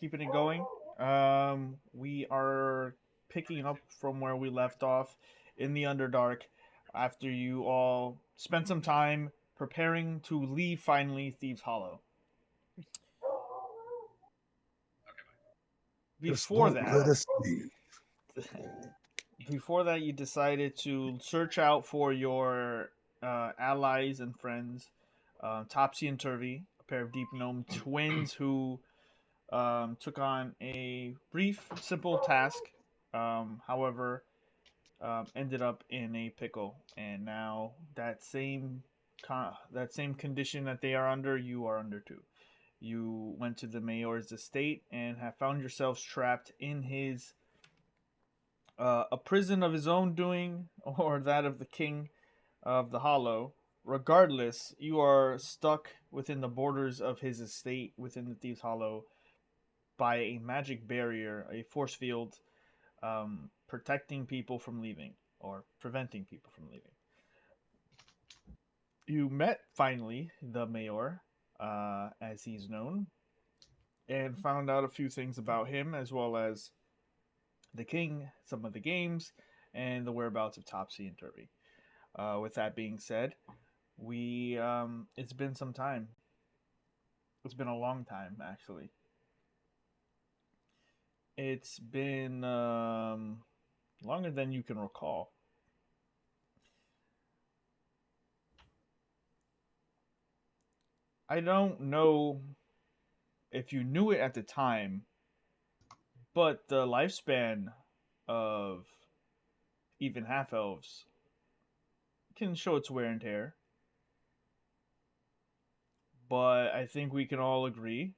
keeping it going. We are picking up from where we left off in the Underdark after you all spent some time preparing to leave finally Thieves Hollow. Just Before won't that, let us leave. you decided to search out for your allies and friends, Topsy and Turvy, a pair of deep gnome twins who took on a brief, simple task. However, ended up in a pickle, and now that same condition that they are under, you are under too. You went to the mayor's estate and have found yourselves trapped in his a prison of his own doing or that of the king of the Hollow. Regardless, you are stuck within the borders of his estate within the Thieves Hollow by a magic barrier, a force field, protecting people from leaving or preventing people from leaving. You met finally the mayor, as he's known, and found out a few things about him as well as the king, some of the games, and the whereabouts of Topsy and Turvy. With that being said, we it's been some time. It's been a long time, actually. It's been longer than you can recall. I don't know if you knew it at the time, but the lifespan of even half elves can show its wear and tear. But I think we can all agree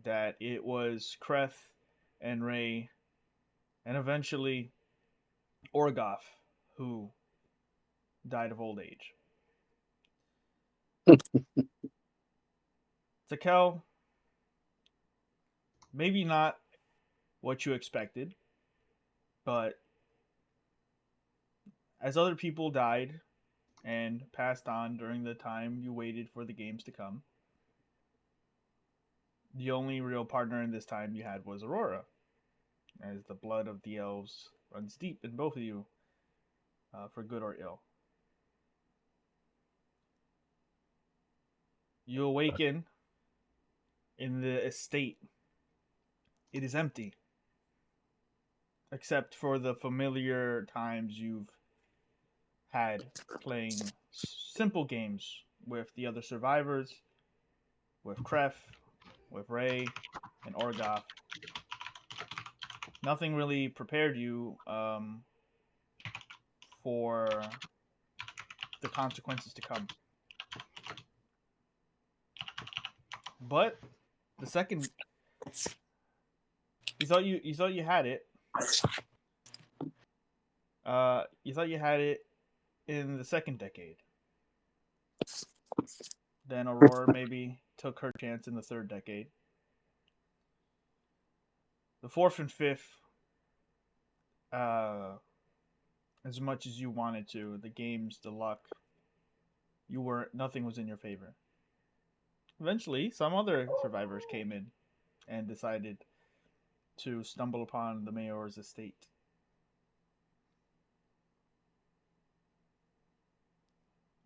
that it was Kreth and Ray and eventually Orgoff who died of old age. Takel, maybe not what you expected, but as other people died and passed on during the time you waited for the games to come, the only real partner in this time you had was Aurora, as the blood of the elves runs deep in both of you, for good or ill. You awaken in the estate. It is empty, except for the familiar times you've had playing simple games with the other survivors, with Kref, with Ray, and Orgoff. Nothing really prepared you for the consequences to come. But the second you thought you had it. You thought you had it in the second decade. Then Aurora maybe took her chance in the third decade. The fourth and fifth, uh, as much as you wanted to, the games, the luck, you were nothing was in your favor. Eventually, some other survivors came in and decided to stumble upon the mayor's estate.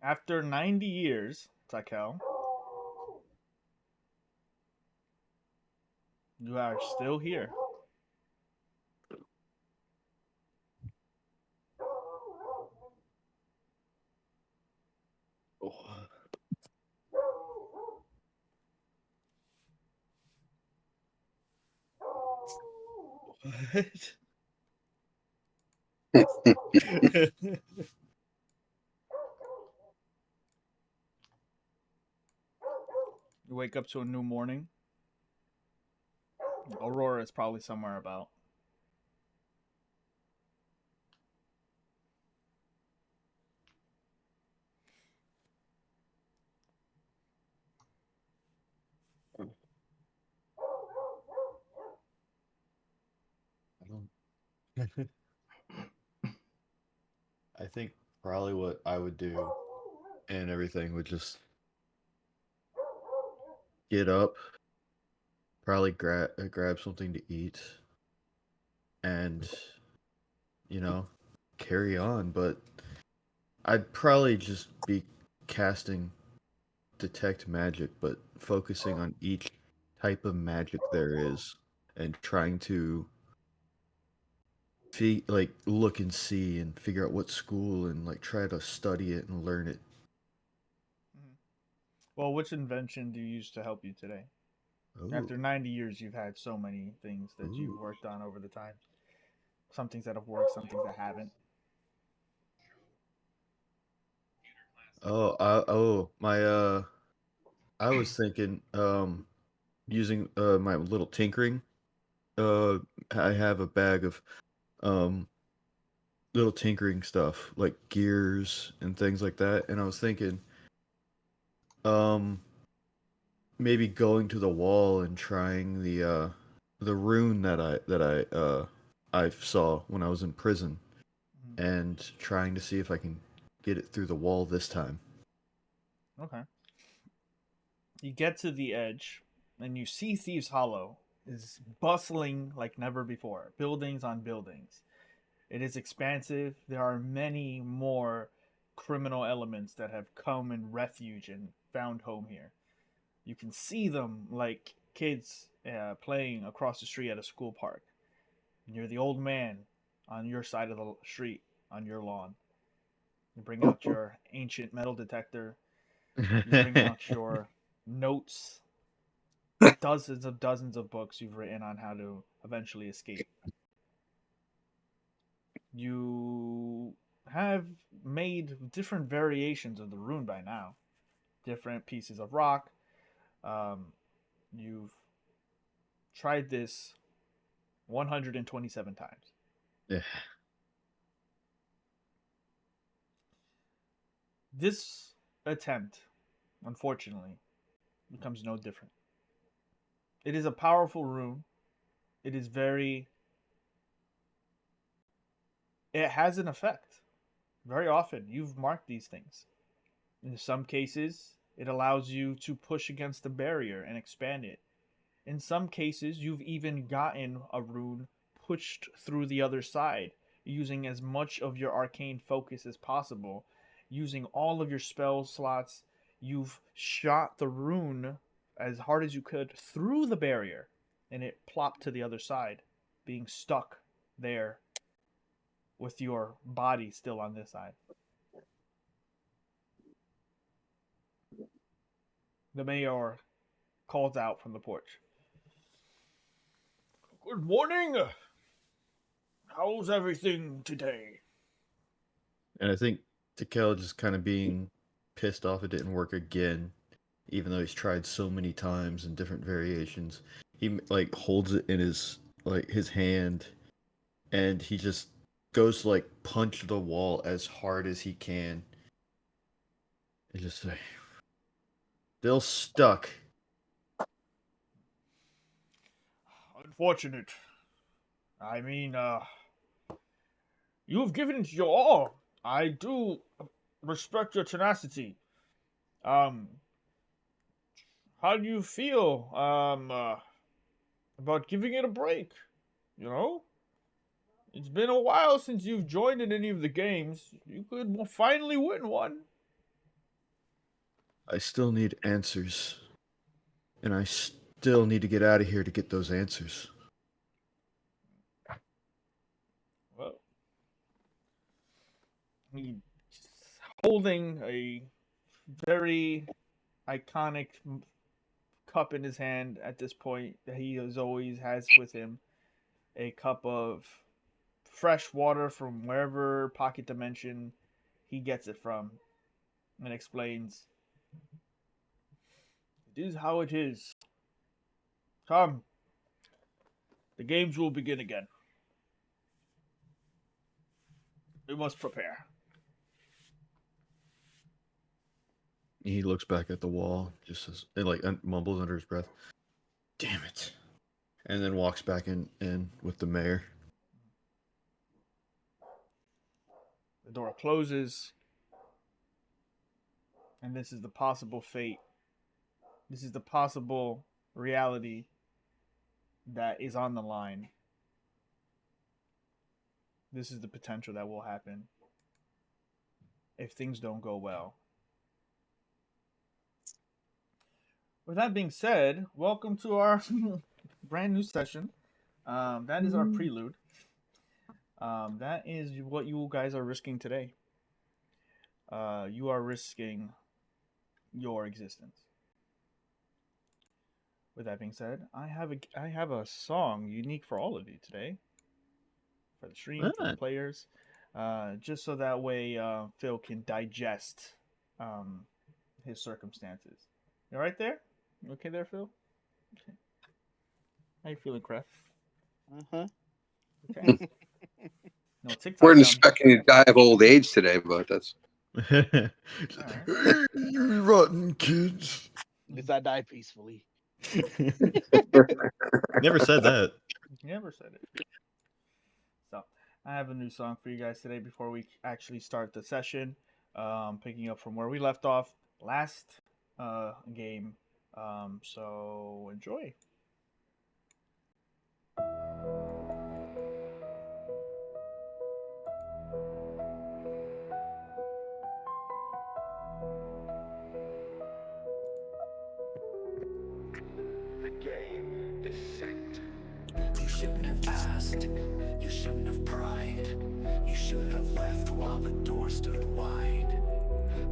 After 90 years, Takel, you are still here. Oh. What? You wake up to a new morning. Aurora is probably somewhere about. I don't. I think probably what I would do and everything would just get up Probably grab something to eat and you know carry on. But I'd probably just be casting detect magic, but focusing on each type of magic there is, and trying to like look and see and figure out what school and like try to study it and learn it. Mhm. Well, which invention do you use to help you today? Oh, After 90 years, you've had so many things that you've ooh. worked on over the time. Some things that have worked, some things that haven't. My I was thinking using my little tinkering. Uh I have a bag of um little tinkering stuff like gears and things like that, and I was thinking um maybe going to the wall and trying the rune I saw when I was in prison Mhm. and trying to see if I can get it through the wall this time. Okay. You get to the edge, and you see Thieves Hollow is bustling like never before. Buildings on buildings. It is expansive. There are many more criminal elements that have come in refuge and found home here. You can see them like kids playing across the street at a school park. You're the old man on your side of the street on your lawn. You bring out your ancient metal detector. You bring out your notes, dozens of books you've written on how to eventually escape. You have made different variations of the rune by now, different pieces of rock. Um, you've tried this 127 times. Yeah. This attempt, unfortunately, becomes no different. It is a powerful rune. It is very. It has an effect. Very often, you've marked these things. In some cases, it allows you to push against the barrier and expand it. In some cases, you've even gotten a rune pushed through the other side, using as much of your arcane focus as possible. Using all of your spell slots, you've shot the rune as hard as you could through the barrier, and it plopped to the other side, being stuck there with your body still on this side. The mayor calls out from the porch. Good morning. How's everything today? And I think Takel just kind of being pissed off it didn't work again, even though he's tried so many times in different variations. He like holds it in his hand, and he just goes to like punch the wall as hard as he can, and just say, "Still stuck." Unfortunate. I mean, you've given it your all. I do respect your tenacity. Um, how do you feel about giving it a break? You know, it's been a while since you've joined in any of the games. You could finally win one. I still need answers, and I still need to get out of here to get those answers. Well, he's holding a very iconic cup in his hand at this point that he has always has with him. A cup of fresh water from wherever pocket dimension he gets it from, and explains, "It is how it is. Come, the games will begin again. We must prepare." He looks back at the wall, just says, and like mumbles under his breath, "Damn it!" and then walks back in with the mayor. The door closes, and this is the possible fate. This is the possible reality that is on the line. This is the potential that will happen if things don't go well. With that being said, welcome to our brand new session. That is our prelude. That is what you guys are risking today. You are risking your existence. With that being said, I have a song unique for all of you today, for the stream, for the players, just so that way Phil can digest his circumstances. You right there? You okay there, Phil? Okay. How you feeling, Kref? Okay. No TikTok. We're expecting to die of old age today, but that's. Right. You rotten kids. At least I die peacefully. Never said that. Never said it. So I have a new song for you guys today before we actually start the session. Picking up from where we left off last game. So enjoy. The game is set. You shouldn't have asked. You shouldn't have pried. You should have left while the door stood wide.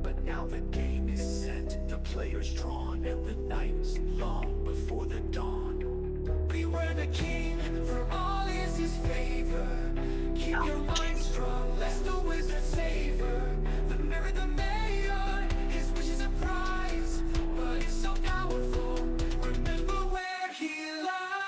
But now the game is set. The player's drawn and the night's long before the dawn. Beware the king, for all is his favor. Keep your mind strong, lest the wizard savor. The mirror, the mayor, his wish is a prize. But it's so powerful, remember where he lies.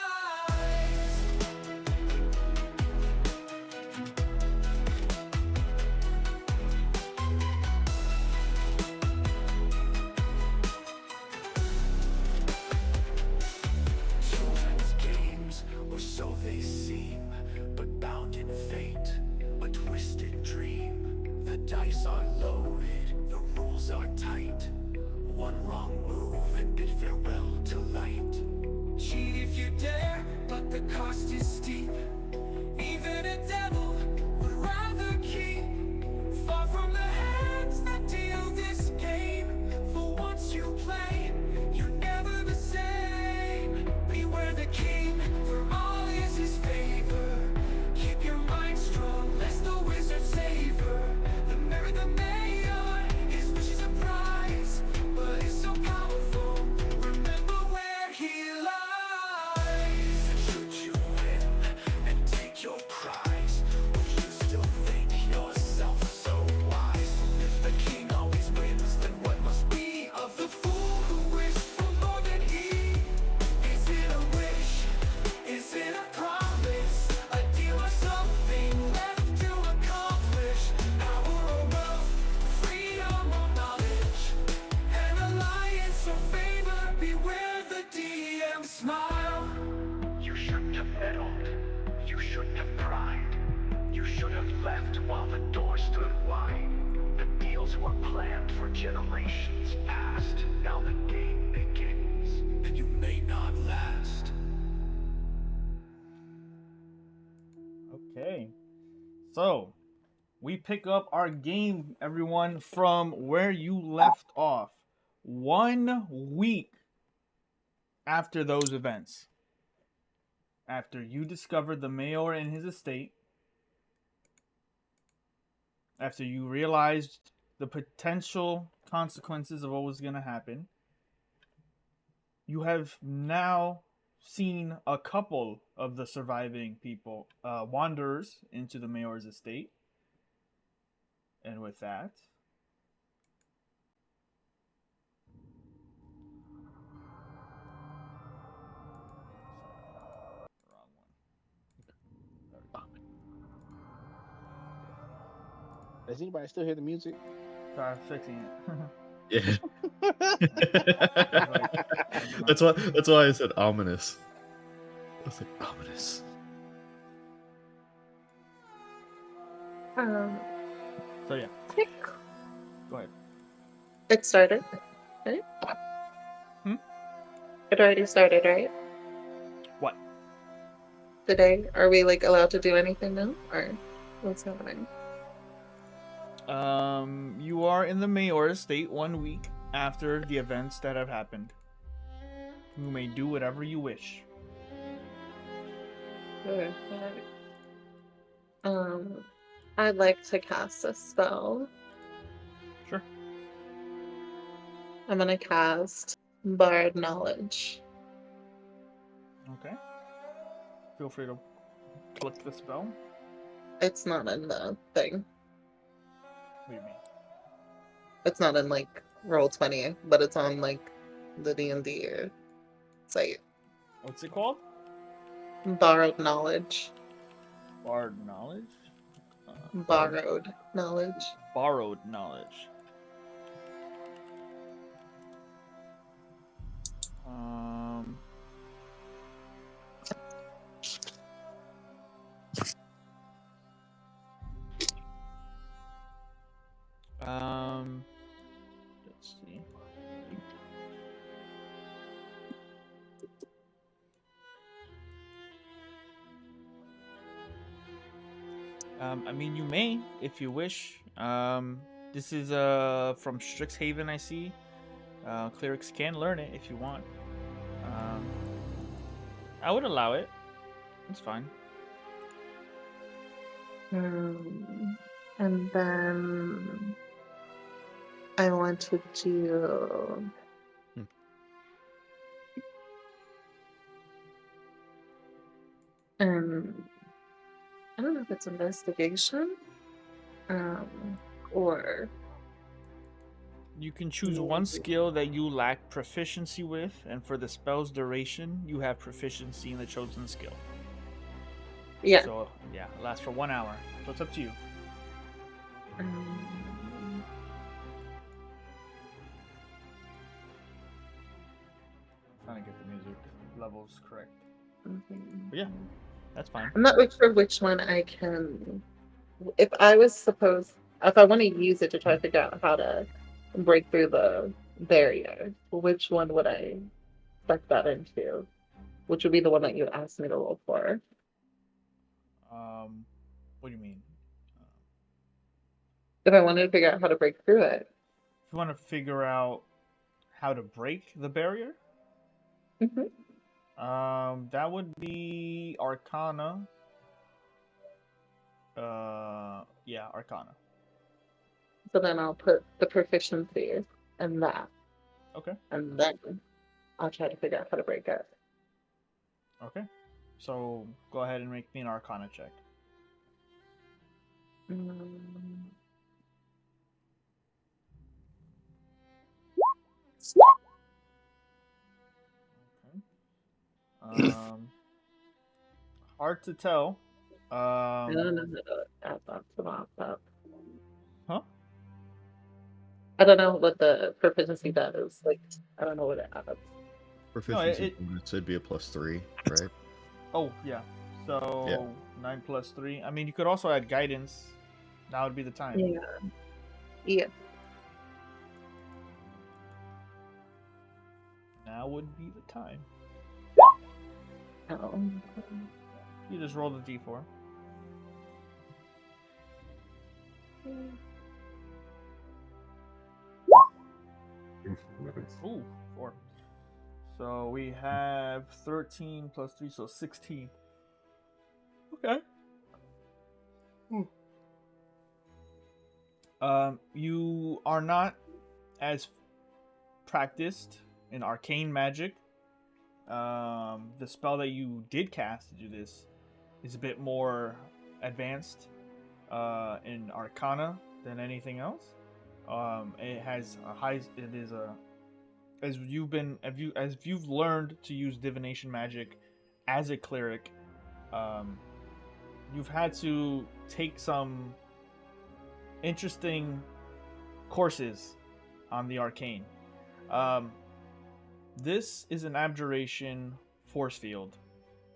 Children's games, or so they seem, but bound in fate, a twisted dream. The dice are loaded, the rules are tight. One wrong move and bid farewell to light. Cheat if you dare, but the cost is steep. Even a devil would rather keep far from the hands that deal this game. For once you play, you're never the same. Beware the king, for all is his favor. Keep your mind strong, lest the wizard savor. The mirror, the mayor, his wish is a prize. But it's so powerful, remember where he lies. Should you win and take your prize, would you still think yourself so wise? If the king always wins, then what must be of the fool who wished for more than he? Is it a wish? Is it a promise? A deal or something left to accomplish? Power or wealth? Freedom or knowledge? An alliance or favor? Beware the DM smile. You shouldn't have meddled. You shouldn't have pried. You should have left while the door stood wide. The deals were planned for generations past. Now the game begins, and you may not last. Okay. So we pick up our game, everyone, from where you left off. 1 week after those events. After you discovered the mayor and his estate. After you realized the potential consequences of what was going to happen. You have now seen a couple of the surviving people, wanderers, into the mayor's estate. And with that, wrong one. Does anybody still hear the music? Sorry, I'm fixing it. Yeah. Like, That's why I said ominous. I was like, ominous. So yeah, go ahead. It started, right? Hmm? It already started, right? What? today? Are we like allowed to do anything now, or what's happening? You are in the Mayor estate 1 week after the events that have happened. You may do whatever you wish. Okay. I'd like to cast a spell. Sure. I'm gonna cast Bard Knowledge. Okay. Feel free to click the spell. It's not in the thing. What do you mean? It's not in like Roll20, but it's on like the D&D site. What's it called? Borrowed Knowledge. Bard knowledge. Borrowed Knowledge. Borrowed knowledge. Um. Let's see. I mean, you may, if you wish. This is from Strixhaven, I see. Clerics can learn it if you want. Um, I would allow it. It's fine. And then I want to do I don't know if it's investigation, or You can choose one skill that you lack proficiency with, and for the spell's duration, you have proficiency in the chosen skill. yeah. So, yeah, it lasts for 1 hour. So it's up to you. Trying to get the music levels correct. But yeah, that's fine. I'm not really sure which one I can. If I want to use it to try to figure out how to break through the barrier, which one would I spec that into? Which would be the one that you asked me to roll for? What do you mean? If I wanted to figure out how to break through it. If you want to figure out how to break the barrier, that would be Arcana. Yeah, Arcana. So then I'll put the proficiency in that. Okay. And then I'll try to figure out how to break it. Okay. So go ahead and make me an Arcana check. Okay. Hard to tell. I don't know how to add that to that. Huh? I don't know what the proficiency does. Like, I don't know what it adds. Proficiency bonus would be a +3, right? Oh, yeah. So, Yeah. 9 plus 3. I mean, you could also add guidance. Now would be the time. Yeah. Now would be the time. Oh. You just roll the d4. Ooh, 4. So we have 13 plus 3, so 16. Okay. You are not as practiced in arcane magic. The spell that you did cast to do this is a bit more advanced in Arcana than anything else. It has a high. It is a as you've learned to use divination magic as a cleric. You've had to take some interesting courses on the arcane. This is an abjuration force field,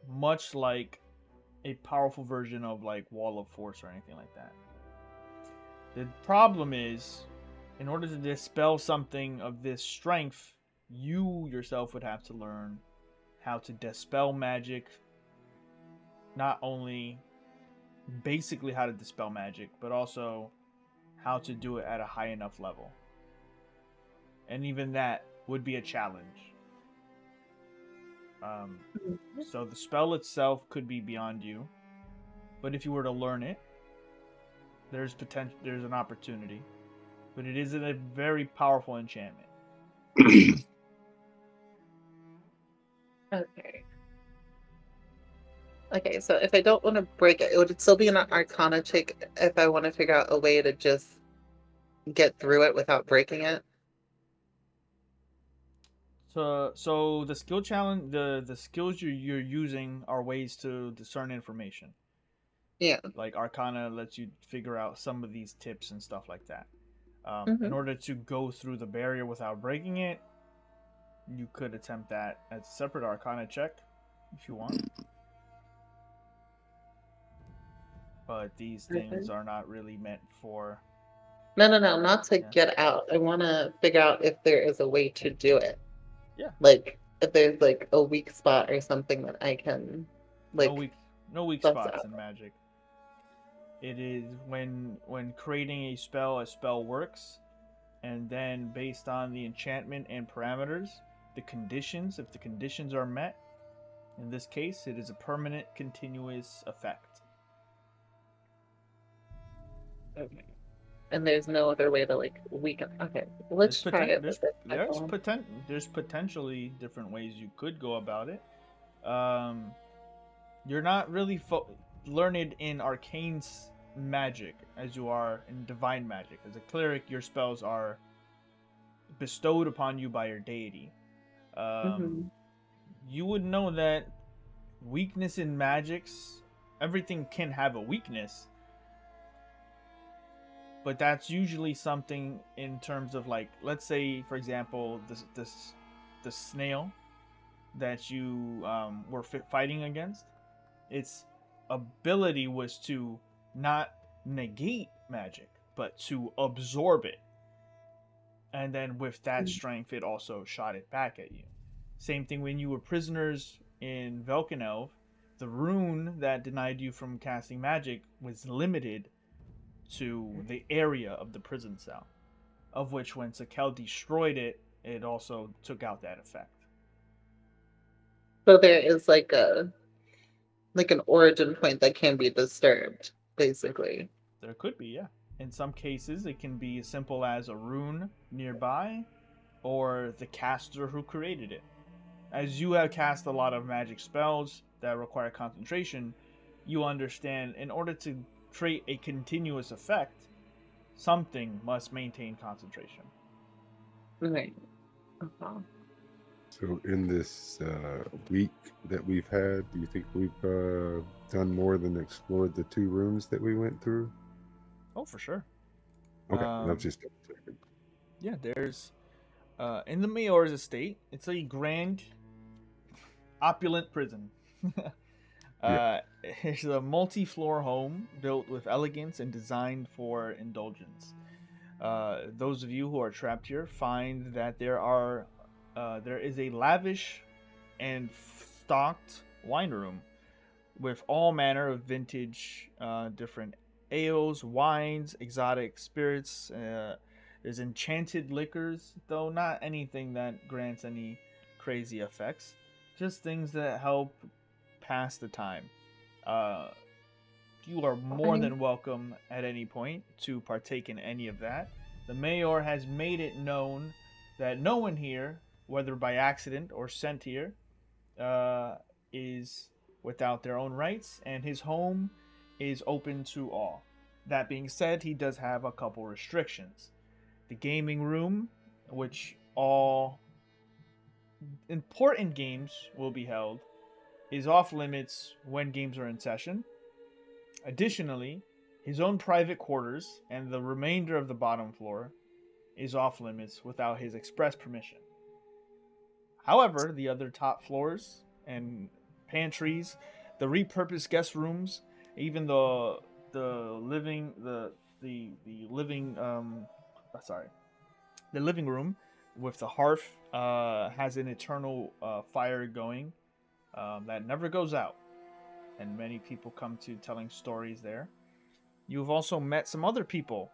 much like a powerful version of like Wall of Force or anything like that. The problem is, in order to dispel something of this strength, you yourself would have to learn how to dispel magic not only basically how to dispel magic, but also how to do it at a high enough level. And even that would be a challenge. So the spell itself could be beyond you, but if you were to learn it, there's potential. There's an opportunity, but it isn't a very powerful enchantment. Okay. Okay, so if I don't want to break it, it would still be an Arcana check if I want to figure out a way to just get through it without breaking it. So the skill challenge, the skills you're using are ways to discern information. Yeah. Like Arcana lets you figure out some of these tips and stuff like that. In Mm-hmm. order to go through the barrier without breaking it, you could attempt that as a separate Arcana check if you want. But these things are not really meant for. No, not to Yeah. get out. I want to figure out if there is a way to do it. Yeah. Like if there's like a weak spot or something that I can like No weak bust spots out. in magic. It is when creating a spell works, and then based on the enchantment and parameters, the conditions, if the conditions are met, in this case, it is a permanent, continuous effect. Okay. And there's no other way to like weaken. Okay, let's try it with this. There's potentially different ways you could go about it. You're not really learned in arcane magic as you are in divine magic. As a cleric, your spells are bestowed upon you by your deity. Mhm. You would know that weakness in magics, everything can have a weakness, but that's usually something in terms of, like, let's say for example the snail that you were fighting against. Its ability was to not negate magic, but to absorb it, and then with that strength it also shot it back at you. Same thing when you were prisoners in Velkenelv. The rune that denied you from casting magic was limited to the area of the prison cell, of which when Sakel destroyed it, it also took out that effect. So there is like an origin point that can be disturbed, basically. There could be, yeah. In some cases, it can be as simple as a rune nearby, or the caster who created it. As you have cast a lot of magic spells that require concentration, you understand in order to create a continuous effect, something must maintain concentration. Right. Uh-huh. So in this week that we've had, do you think we've done more than explored the 2 rooms that we went through? Oh, for sure. Okay, that's just checking. Yeah, there's in the mayor's estate. It's a grand, opulent prison. It's a multi-floor home built with elegance and designed for indulgence. Those of you who are trapped here find that there is a lavish and stocked wine room with all manner of vintage, different ales, wines, exotic spirits. There's enchanted liquors, though not anything that grants any crazy effects. Just things that help pass the time. You are more than welcome at any point to partake in any of that. The mayor has made it known that no one here, whether by accident or sent here, is without their own rights, and his home is open to all. That being said, he does have a couple restrictions. The gaming room, which all important games will be held, is off limits when games are in session. Additionally, his own private quarters and the remainder of the bottom floor is off limits without his express permission. However, the other top floors and pantries, the repurposed guest rooms, even the living the living the living room with the hearth has an eternal fire going that never goes out. and many people come to telling stories there. You've also met some other people.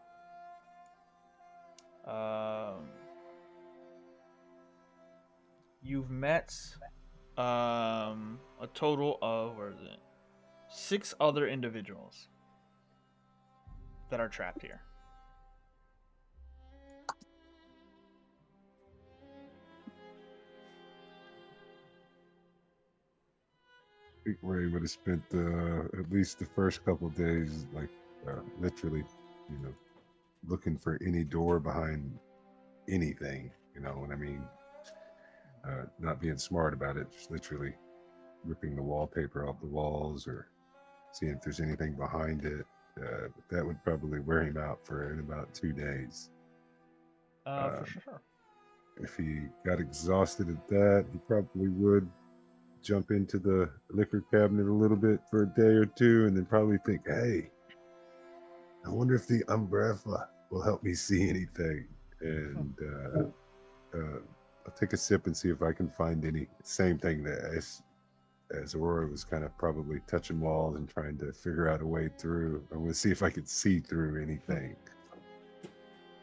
You've met a total of, where is it? 6 other individuals that are trapped here. I think Ray would have spent at least the first couple of days, like literally, looking for any door behind anything. You know what I mean? Not being smart about it, just literally ripping the wallpaper off the walls or seeing if there's anything behind it. That would probably wear him out for in about 2 days. For sure. If he got exhausted at that, he probably would jump into the liquor cabinet a little bit for a day or two and then probably think, hey, I wonder if the umbrella will help me see anything. And I'll take a sip and see if I can find any. Same thing that as Aurora was kind of probably touching walls and trying to figure out a way through. I want to see if I could see through anything.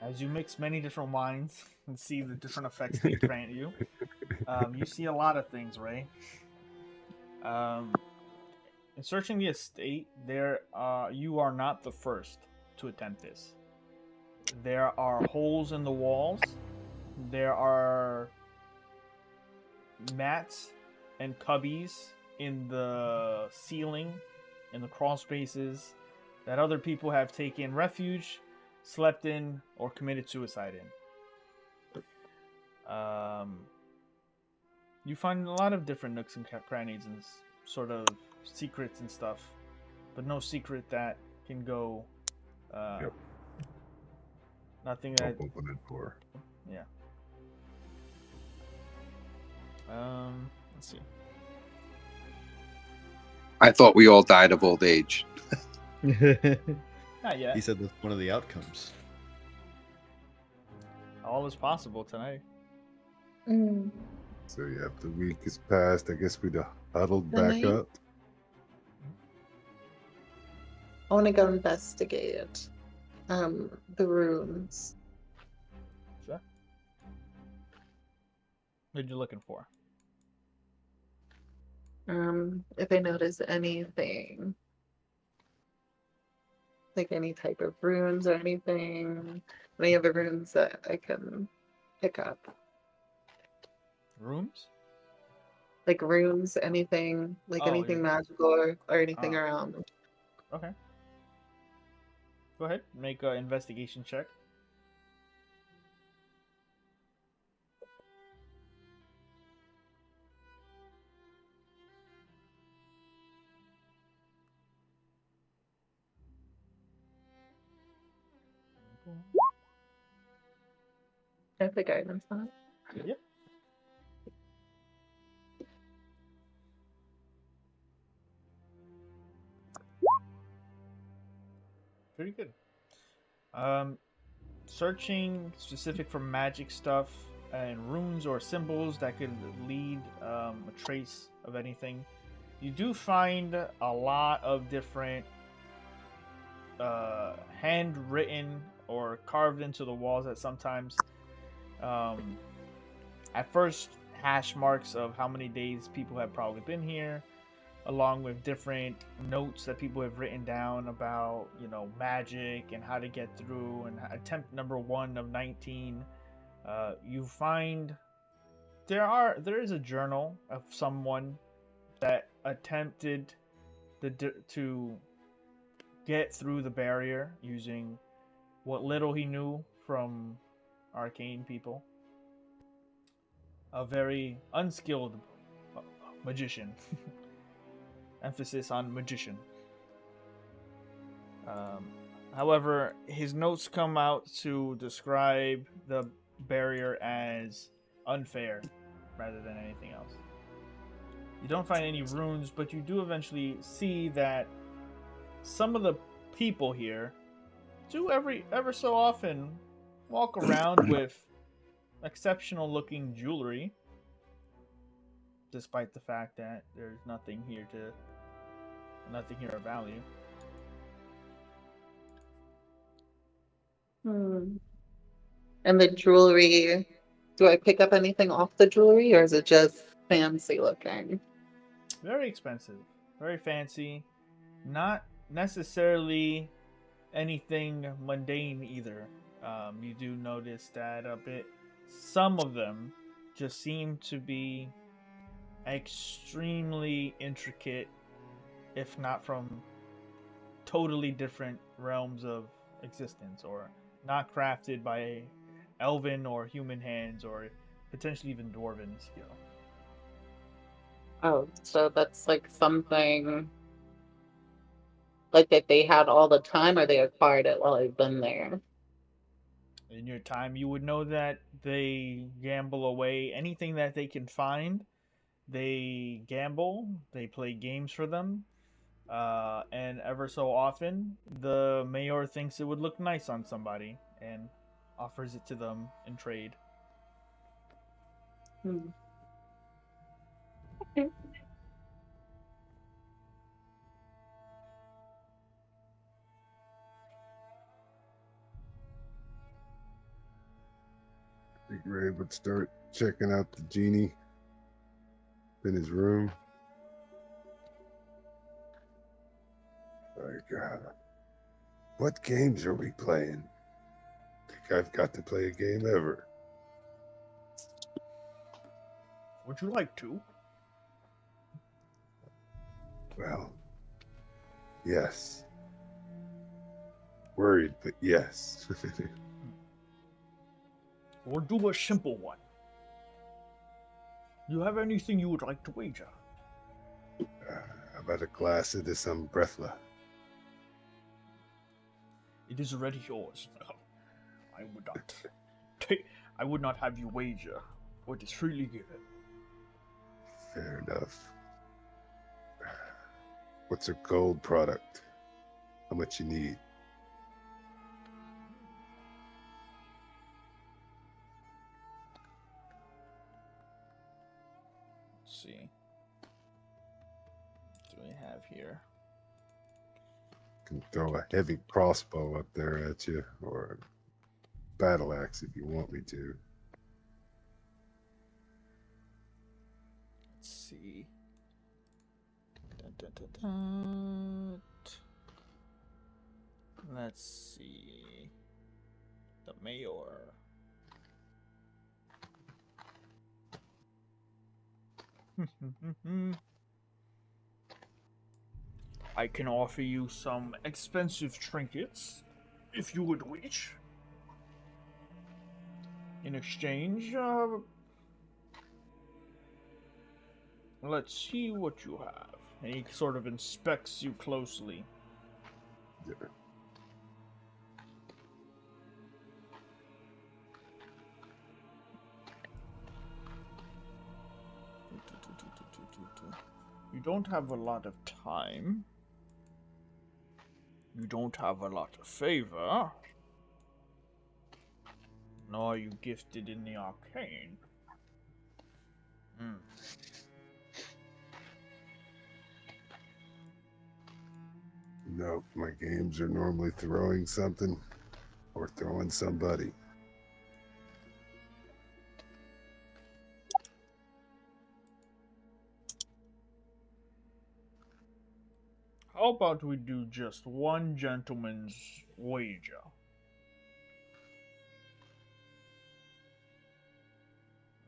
As you mix many different wines and see the different effects they grant you, you see a lot of things, Ray. In searching the estate, you are not the first to attempt this. There are holes in the walls. There are mats and cubbies in the ceiling, in the crawl spaces, that other people have taken refuge, slept in, or committed suicide in. You find a lot of different nooks and crannies and sort of secrets and stuff, but no secret that can go. Yep. Nothing that. Open it for. Yeah. Let's see. I thought we all died of old age. Not yet. He said that's one of the outcomes. All is possible tonight. So yeah, if the week is passed, I guess we'd have huddled back up. I want to go investigate the runes. Sure. What are you looking for? If I notice anything, like any type of runes or anything, any other runes that I can pick up. Rooms? Like runes, anything, like anything magical or anything around. Okay. Go ahead. Make an investigation check. Can I play guidance on it? Yep. Pretty good. Searching specific for magic stuff and runes or symbols that could lead a trace of anything. You do find a lot of different handwritten or carved into the walls at sometimes. At first, hash marks of how many days people have probably been here, along with different notes that people have written down about, magic and how to get through, and attempt number 1 of 19. You find there is a journal of someone that attempted to get through the barrier using what little he knew from arcane people. A very unskilled magician. Emphasis on magician. However, his notes come out to describe the barrier as unfair rather than anything else. You don't find any runes, but you do eventually see that some of the people here do ever so often walk around with exceptional looking jewelry, despite the fact that there's nothing here to nothing here of value. Hmm. And the jewelry, do I pick up anything off the jewelry or is it just fancy looking? Very expensive, very fancy, not necessarily anything mundane either. You do notice that a bit. Some of them just seem to be extremely intricate, if not from totally different realms of existence, or not crafted by elven or human hands, or potentially even dwarven skill. Oh, so that's like something like that they had all the time or they acquired it while I've been there. In your time, you would know that they gamble away anything that they can find. They gamble, they play games for them, and ever so often, the mayor thinks it would look nice on somebody and offers it to them in trade. Hmm. Okay. I think Ray would start checking out the genie in his room. Like, what games are we playing? I think I've got to play a game ever. Would you like to? Well, yes. Worried, but yes. Or do a simple one? You have anything you would like to wager? How about a glass of this umbrella? It is already yours. I would not. I would not have you wager what is freely given. Fair enough. What's a gold product? How much you need? Let's see. What do we have here? Can throw a heavy crossbow up there at you, or a battle axe if you want me to. Let's see. Dun, dun, dun, dun. Let's see. The mayor. I can offer you some expensive trinkets if you would wish. In exchange, let's see what you have. And he sort of inspects you closely. Yeah. You don't have a lot of time. You don't have a lot of favor. Nor are you gifted in the arcane. Nope, my games are normally throwing something or throwing somebody. How about we do just one gentleman's wager?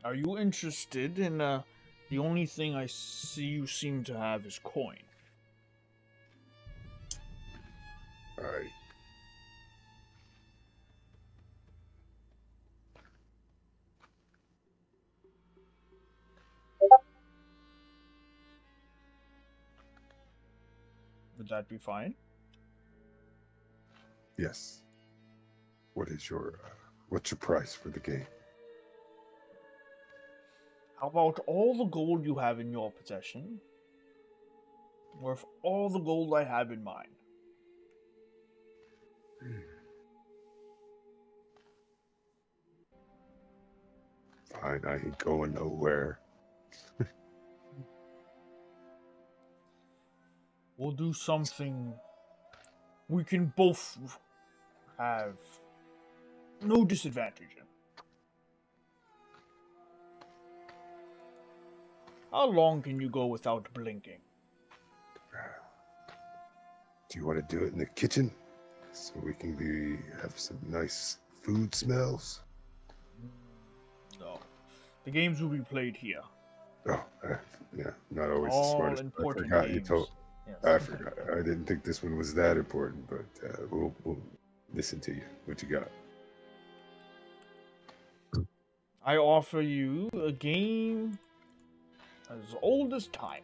Are you interested in, the only thing I see you seem to have is coin. All right. Would that be fine? Yes. What's your price for the game? How about all the gold you have in your possession? Worth all the gold I have in mine. Fine, I ain't going nowhere. We'll do something we can both have no disadvantage in. How long can you go without blinking? Do you want to do it in the kitchen so we can have some nice food smells? No. The games will be played here. Oh, yeah, not always the All smartest. important I forgot games. you told. Yes. I forgot. I didn't think this one was that important, but we'll listen to you. What you got? I offer you a game as old as time.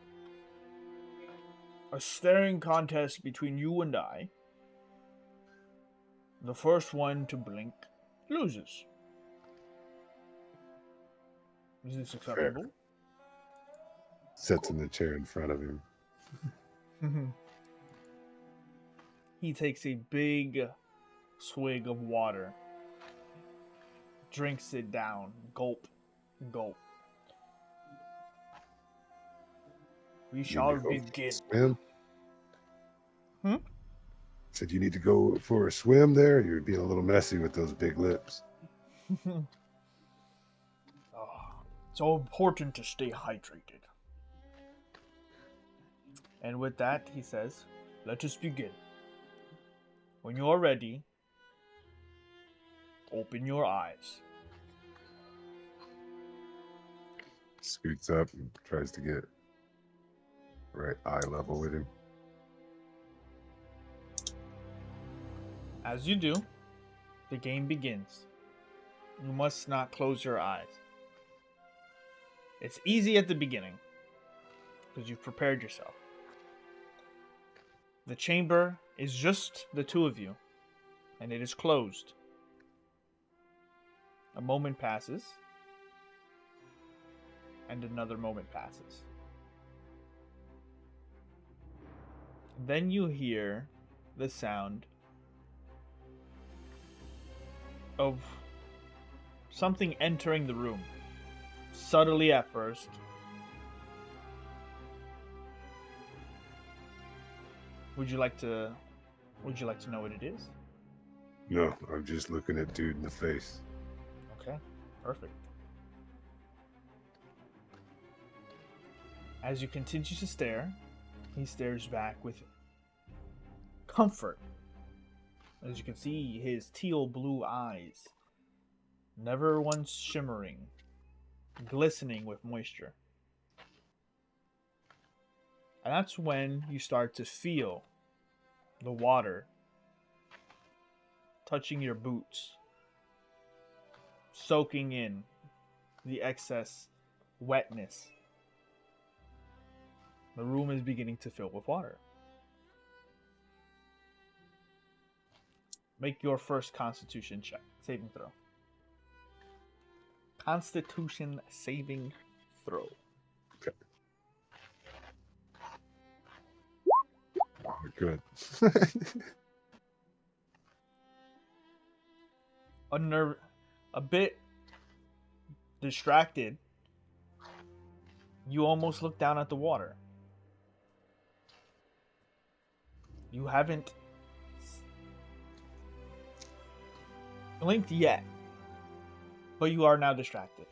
A staring contest between you and I. The first one to blink loses. Is this acceptable? Sits in the chair in front of him. He takes a big swig of water, drinks it down, gulp, gulp. We shall You need to go begin. swim? Hmm? Said you need to go for a swim there? You're being a little messy with those big lips. It's so important to stay hydrated. And with that, he says, let us begin. When you are ready, open your eyes. Scoots up and tries to get right eye level with him. As you do, the game begins. You must not close your eyes. It's easy at the beginning, because you've prepared yourself. The chamber is just the two of you, and it is closed. A moment passes, and another moment passes. Then you hear the sound of something entering the room, subtly at first. Would you like to know what it is? No, I'm just looking at dude in the face. Okay, perfect. As you continue to stare, he stares back with comfort. As you can see, his teal blue eyes, never once shimmering, glistening with moisture. And that's when you start to feel the water touching your boots, soaking in the excess wetness. The room is beginning to fill with water. Make your first Constitution check, saving throw. Constitution saving throw. Okay. Good. A bit distracted, you almost look down at the water. You haven't blinked yet, but you are now distracted.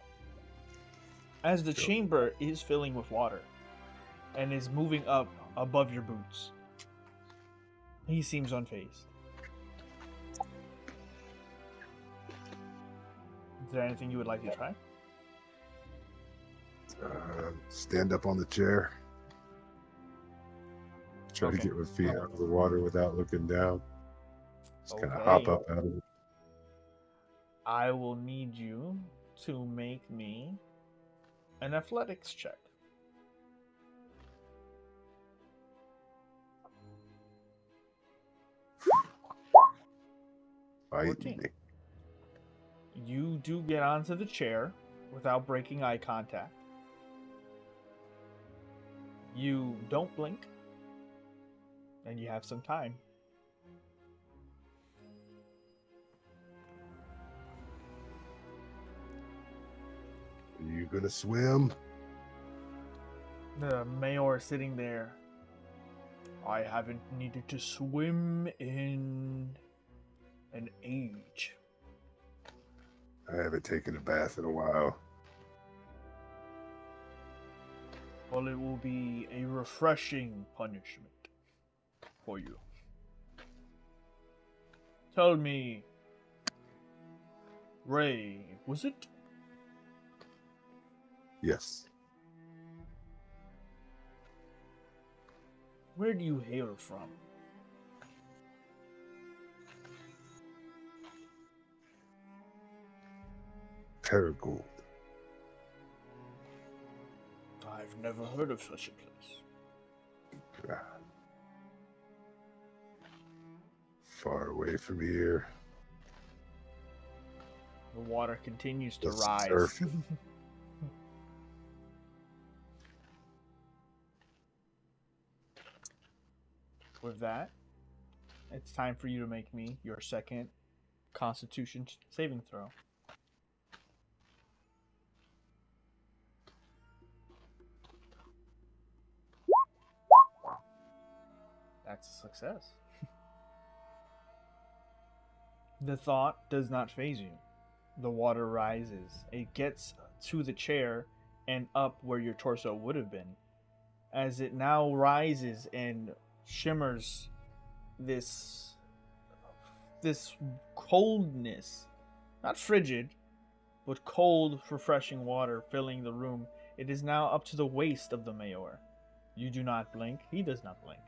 As the chamber is filling with water and is moving up above your boots, he seems unfazed. Is there anything you would like to try? Stand up on the chair. Try to get my feet out of the water without looking down. Just kind of hop up out of it. I will need you to make me an athletics check. Fight 14. me. You do get onto the chair without breaking eye contact. You don't blink, and you have some time. Are you gonna swim? The mayor is sitting there, I haven't needed to swim in an age. I haven't taken a bath in a while. Well, it will be a refreshing punishment for you. Tell me, Ray, was it? Yes. Where do you hail from? Paragold. I've never heard of such a place. Ah. Far away from here. The water continues to Just rise. surfing. With that, it's time for you to make me your second Constitution saving throw. That's a success. The thought does not faze you. The water rises. It gets to the chair and up where your torso would have been. As it now rises and shimmers this coldness, not frigid, but cold, refreshing water filling the room. It is now up to the waist of the mayor. You do not blink. He does not blink.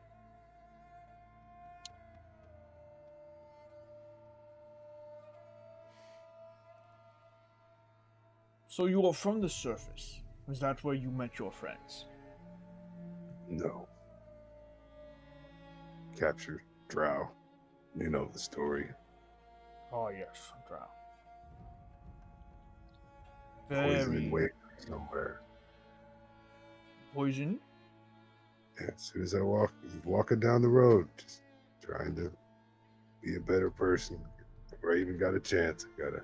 So you are from the surface. Is that where you met your friends? No. Captured drow. You know the story. Oh yes, Drow. Poison and Very wait somewhere. poison. Yeah, as soon as I walking down the road, just trying to be a better person. Before I even got a chance, I got a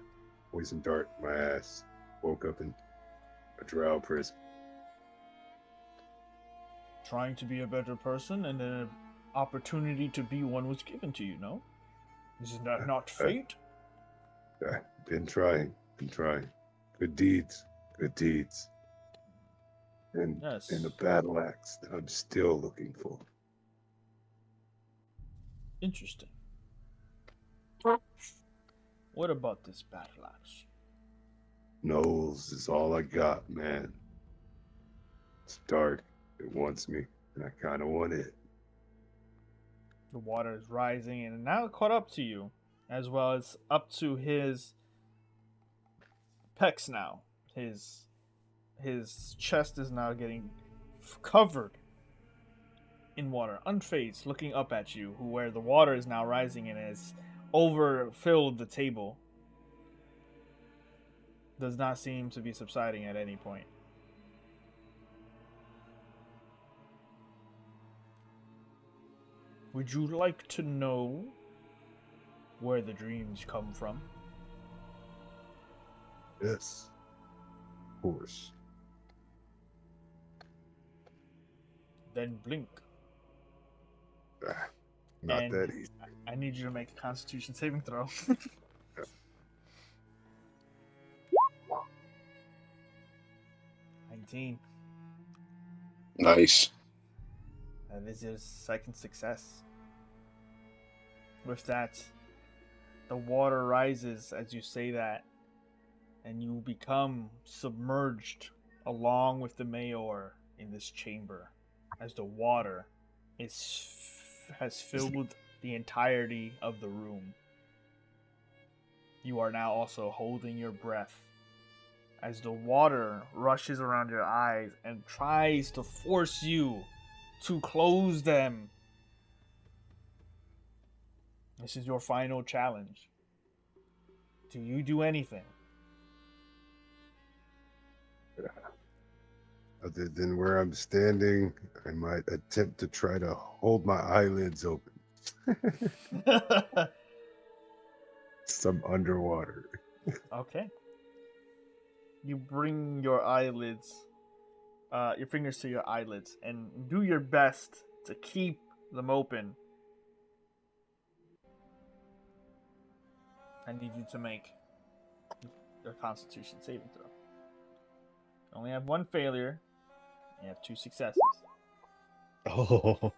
poison dart in my ass. Woke up in a drow prison. Trying to be a better person, and then an opportunity to be one was given to you. No, is that not fate? I've been trying. Good deeds. And Yes. a battle axe that I'm still looking for. Interesting. What about this battle axe? Knowles is all I got, man. It's dark. It wants me, and I kind of want it. The water is rising and now caught up to you, as well as up to his pecs now. His chest is now getting covered in water, unfazed, looking up at you, where the water is now rising and has overfilled the table. Does not seem to be subsiding at any point. Would you like to know where the dreams come from? Yes. Of course. Then blink. Not And that easy. I need you to make a Constitution saving throw. 19. Nice. And this is second success. With that, the water rises as you say that, and you become submerged along with the mayor in this chamber, as the water has filled the entirety of the room. You are now also holding your breath as the water rushes around your eyes and tries to force you to close them. This is your final challenge. Do you do anything? Other than where I'm standing, I might attempt to try to hold my eyelids open. Some underwater. Okay. You bring your eyelids, your fingers to your eyelids, and do your best to keep them open. I need you to make a Constitution saving throw. You only have one failure. You have 2 successes. Oh.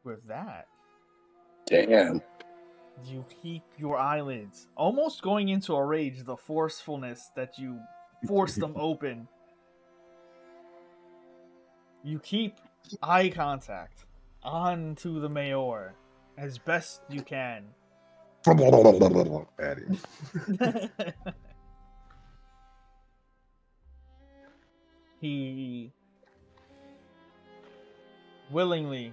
With that, Damn. you keep your eyelids almost going into a rage. The forcefulness that you force them open. You keep eye contact onto the mayor as best you can. At him. He willingly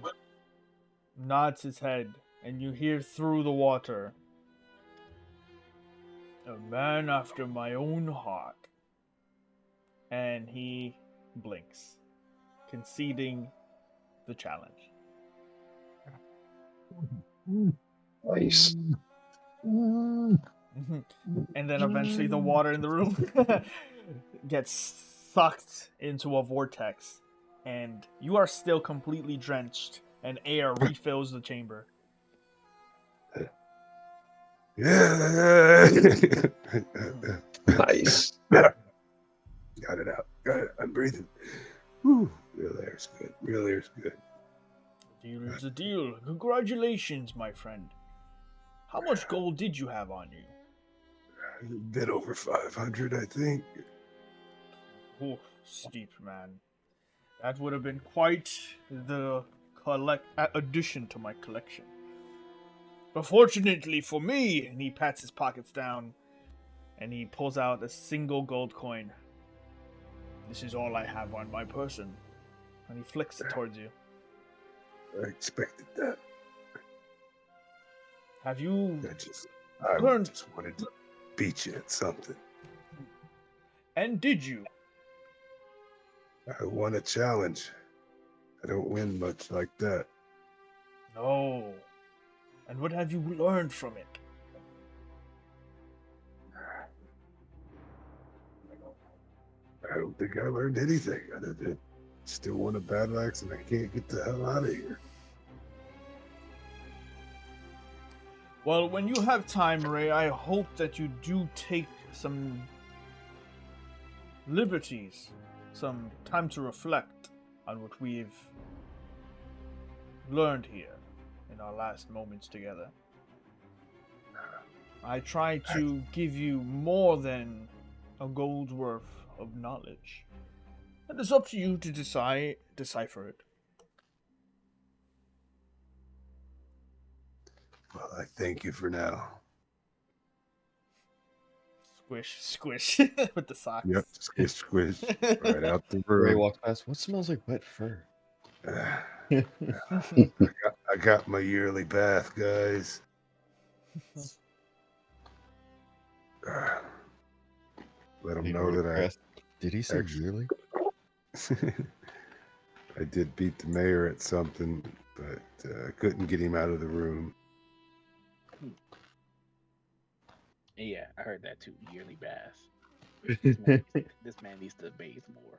nods his head, and you hear through the water, "A man after my own heart." And he blinks, conceding the challenge. Nice. And then eventually the water in the room gets sucked into a vortex, and you are still completely drenched, and air refills the chamber. Yeah. Nice. Got it out. Got it. I'm breathing. Whew. Real air's good. Real air's good. A deal is a deal. Congratulations, my friend. How much gold did you have on you? A bit over 500, I think. Oh, steep, man. That would have been quite the addition to my collection. But fortunately for me, and he pats his pockets down, and he pulls out a single gold coin. This is all I have on my person. And he flicks it towards you. I expected that. Have you I learned? just wanted to beat you at something. And did you? I won a challenge. I don't win much like that. No. And what have you learned from it? I don't think I learned anything other than still want a battle axe and I can't get the hell out of here. Well, when you have time, Ray, I hope that you do take some liberties, some time to reflect on what we've learned here in our last moments together. I try to give you more than a gold's worth of knowledge. And it's up to you to decipher it. Well, I thank you for now. Squish, squish with the socks. Yep, squish, squish, right out the Ray room. walks past. What smells like wet fur? I got my yearly bath, guys. Let them know that Did he say actually- yearly? I did beat the mayor at something, but I couldn't get him out of the room. Yeah, I heard that too. Yearly bath. This man needs to bathe more.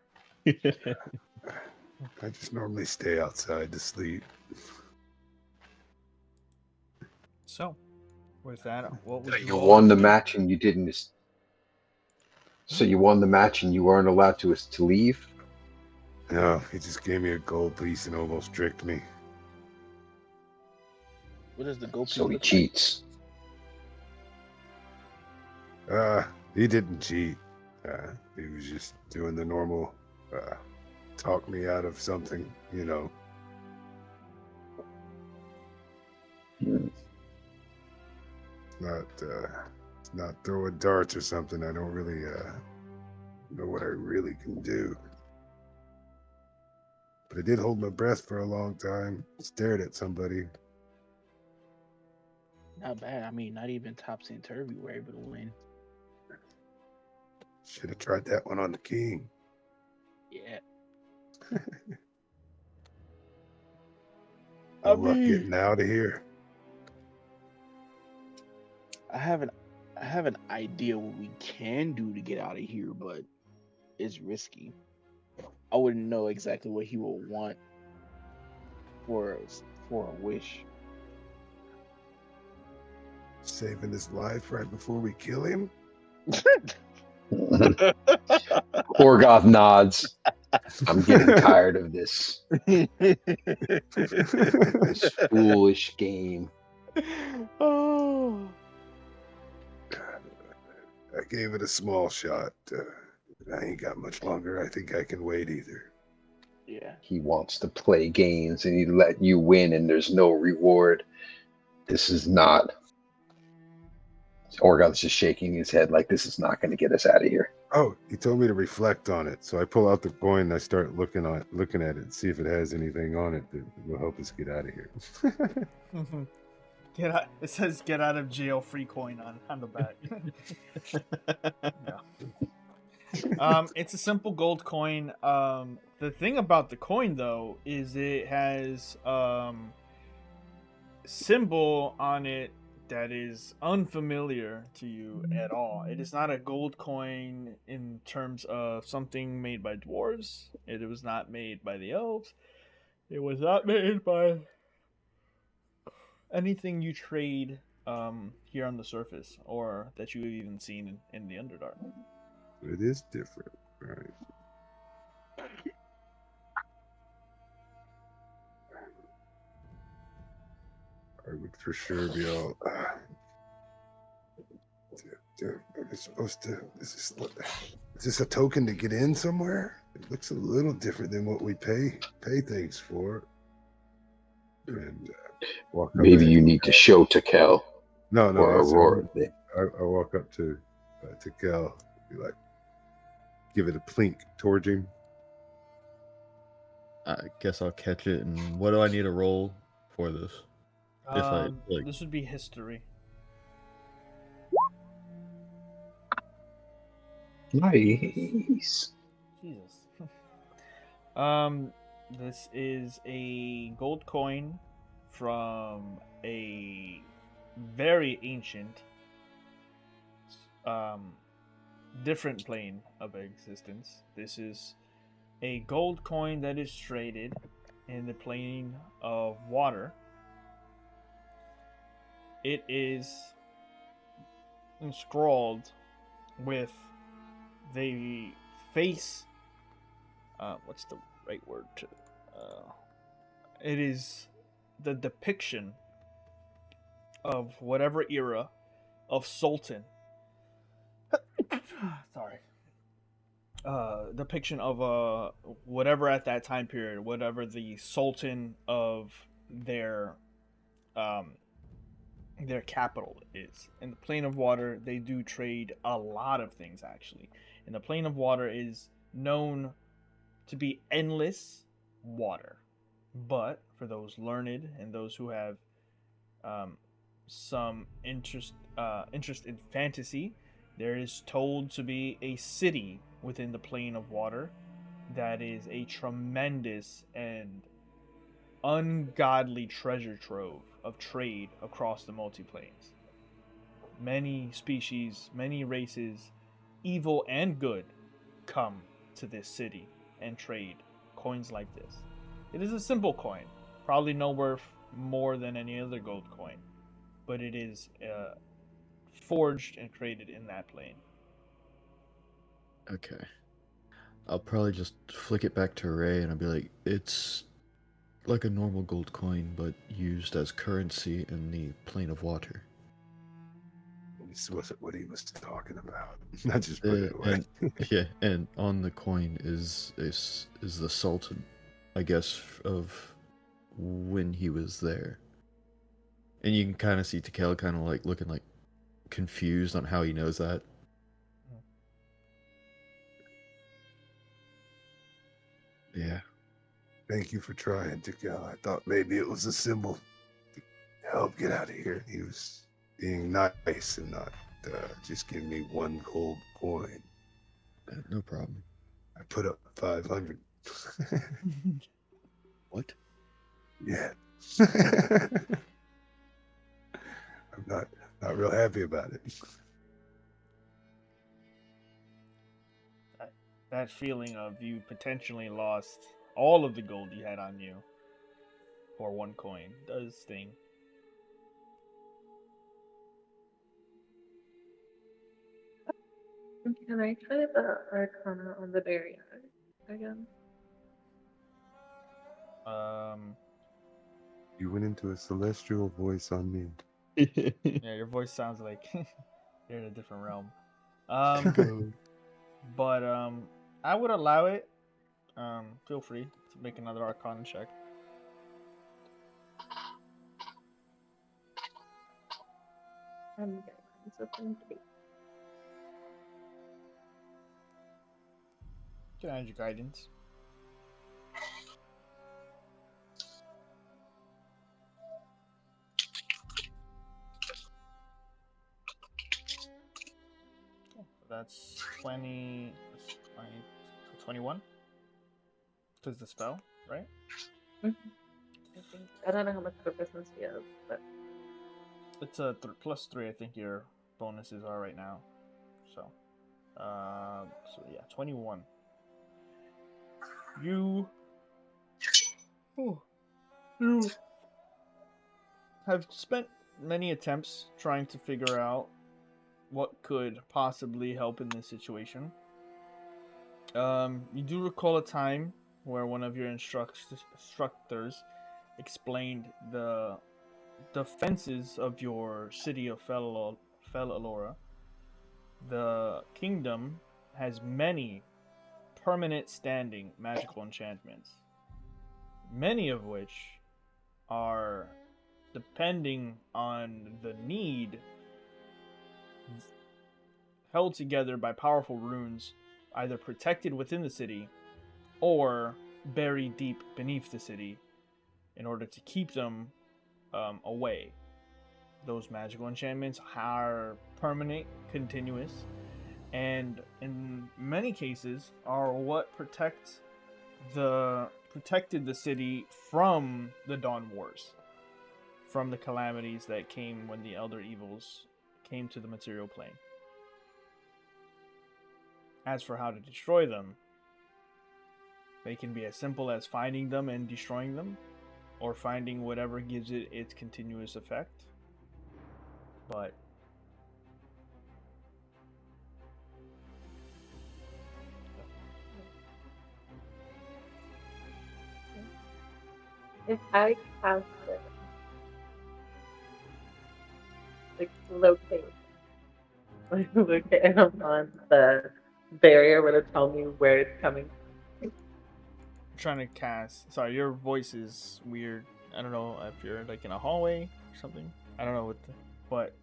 I just normally stay outside to sleep. So, with that, what would You all won like the to do? match and you didn't. So you won the match and you weren't allowed to leave. No, he just gave me a gold piece and almost tricked me. What does the gold piece So he look cheats. He didn't cheat. He was just doing the normal, talk me out of something, you know. It's not throwing darts or something. I don't really know what I really can do. But I did hold my breath for a long time, stared at somebody. Not bad. I mean, not even topsy-turvy were able to win. Should have tried that one on the king. Yeah. No luck getting out of here. I have an idea what we can do to get out of here, but it's risky. I wouldn't know exactly what he would want for a wish. Saving his life right before we kill him. Orgoth nods. I'm getting tired of this foolish game. Oh, I gave it a small shot. I ain't got much longer. I think I can wait either. yeah. He wants to play games and he let you win and there's no reward. This is not. Orgoth's just shaking his head like this is not going to get us out of here. Oh, he told me to reflect on it. So I pull out the coin and I start looking at it and see if it has anything on it that will help us get out of here. Get out. It says "Get out of jail free coin" on the back. It's a simple gold coin. The thing about the coin though is it has symbol on it that is unfamiliar to you at all. It is not a gold coin in terms of something made by dwarves. It was not made by the elves. It was not made by anything you trade here on the surface or that you've even seen in the Underdark. It is different, right? I would for sure be all. Are we supposed to? Is this a token to get in somewhere? It looks a little different than what we pay things for. And walk up. Maybe you need to show Tekel No, or I Aurora. walk up to Kel, be like, give it a plink towards him. I guess I'll catch it. And what do I need to roll for this? If I like, This would be history. Nice. Jesus. This is a gold coin from a very ancient, different plane of existence. This is a gold coin that is traded in the plane of water. It is scrawled with the face. What's the right word to? It is the depiction of whatever era of sultan. Sorry. Depiction of whatever at that time period, whatever the sultan of their capital is. In the plane of water, they do trade a lot of things actually. And the plane of water is known to be endless water. But for those learned and those who have some interest in fantasy, there is told to be a city within the plane of water that is a tremendous and ungodly treasure trove of trade across the multiplanes. Many species, many races, evil and good, come to this city and trade coins like this. It is a simple coin, probably no worth more than any other gold coin, but it is forged and created in that plane. okay, I'll probably just flick it back to Ray, and I'll be like, it's like a normal gold coin, but used as currency in the plane of water. This wasn't what he was talking about. I just put it away. And and on the coin is the Sultan, I guess, of when he was there. And you can kind of see Tekel kind of like looking like confused on how he knows that. Yeah. Thank you for trying, Tekel. I thought maybe it was a symbol to help get out of here. He was being nice and not just giving me one gold coin. No problem. I put up 500. What? Yeah. I'm not real happy about it. that feeling of you potentially lost all of the gold you had on you for 1 coin does sting. Can I try the Arcana on the barrier again? You went into a celestial voice on me. Yeah, your voice sounds like you're in a different realm. Go. But I would allow it. Feel free to make another Arcana check. I'm getting something. You can add your guidance. So that's 20, 21? Because the spell, right? I think I don't know how much proficiency is, but It's a +3, I think your bonuses are right now. So, yeah, 21. You have spent many attempts trying to figure out what could possibly help in this situation. You do recall a time where one of your instructors explained the defenses of your city of Fel Alora. The kingdom has many permanent standing magical enchantments, many of which are depending on the need held together by powerful runes, either protected within the city or buried deep beneath the city in order to keep them away. Those magical enchantments are permanent, continuous, and in many cases are what protected the city from the Dawn Wars, from the calamities that came when the Elder Evils came to the material plane. As for how to destroy them, they can be as simple as finding them and destroying them, or finding whatever gives it its continuous effect. But if I cast it, like locate, locate on the barrier, would it tell me where it's coming from? trying to cast. Sorry, your voice is weird. I don't know if you're like in a hallway or something. I don't know what but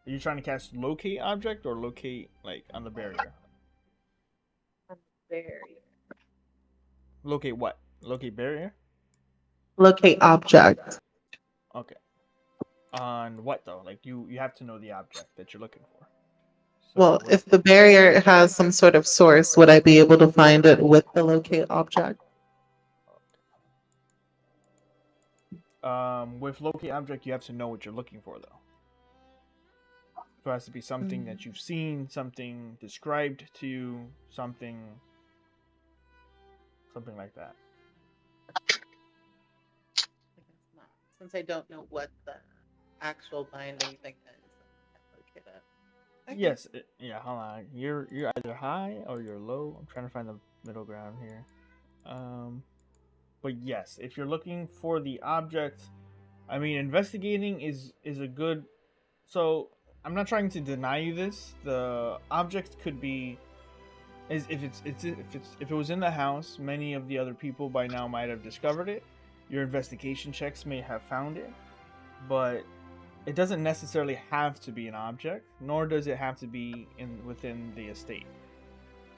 are you trying to cast locate object or locate like on the barrier? On the barrier. Locate what? Locate barrier? Locate object. Okay. On what though? Like you have to know the object that you're looking for. So Well, what? if the barrier has some sort of source, would I be able to find it with the locate object? With locate object, you have to know what you're looking for though. So it has to be something that you've seen, something described to you, something like that. I guess not. Since I don't know what the actual binding thing is, I can't locate it. Okay. Yes, yeah. Hold on. You're either high or you're low. I'm trying to find the middle ground here. But yes, if you're looking for the object, I mean, investigating is a good. So I'm not trying to deny you this. The object could be, is if it was in the house, many of the other people by now might have discovered it. Your investigation checks may have found it, but it doesn't necessarily have to be an object, nor does it have to be within the estate.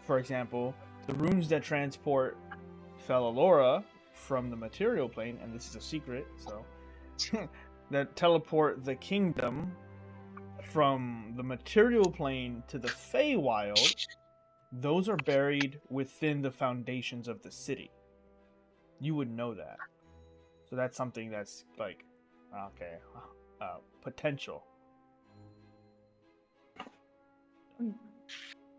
For example, the runes that transport Felolora from the material plane, and this is a secret, so that teleport the kingdom from the material plane to the Feywild, those are buried within the foundations of the city. You would know that. So that's something that's like, okay, potential.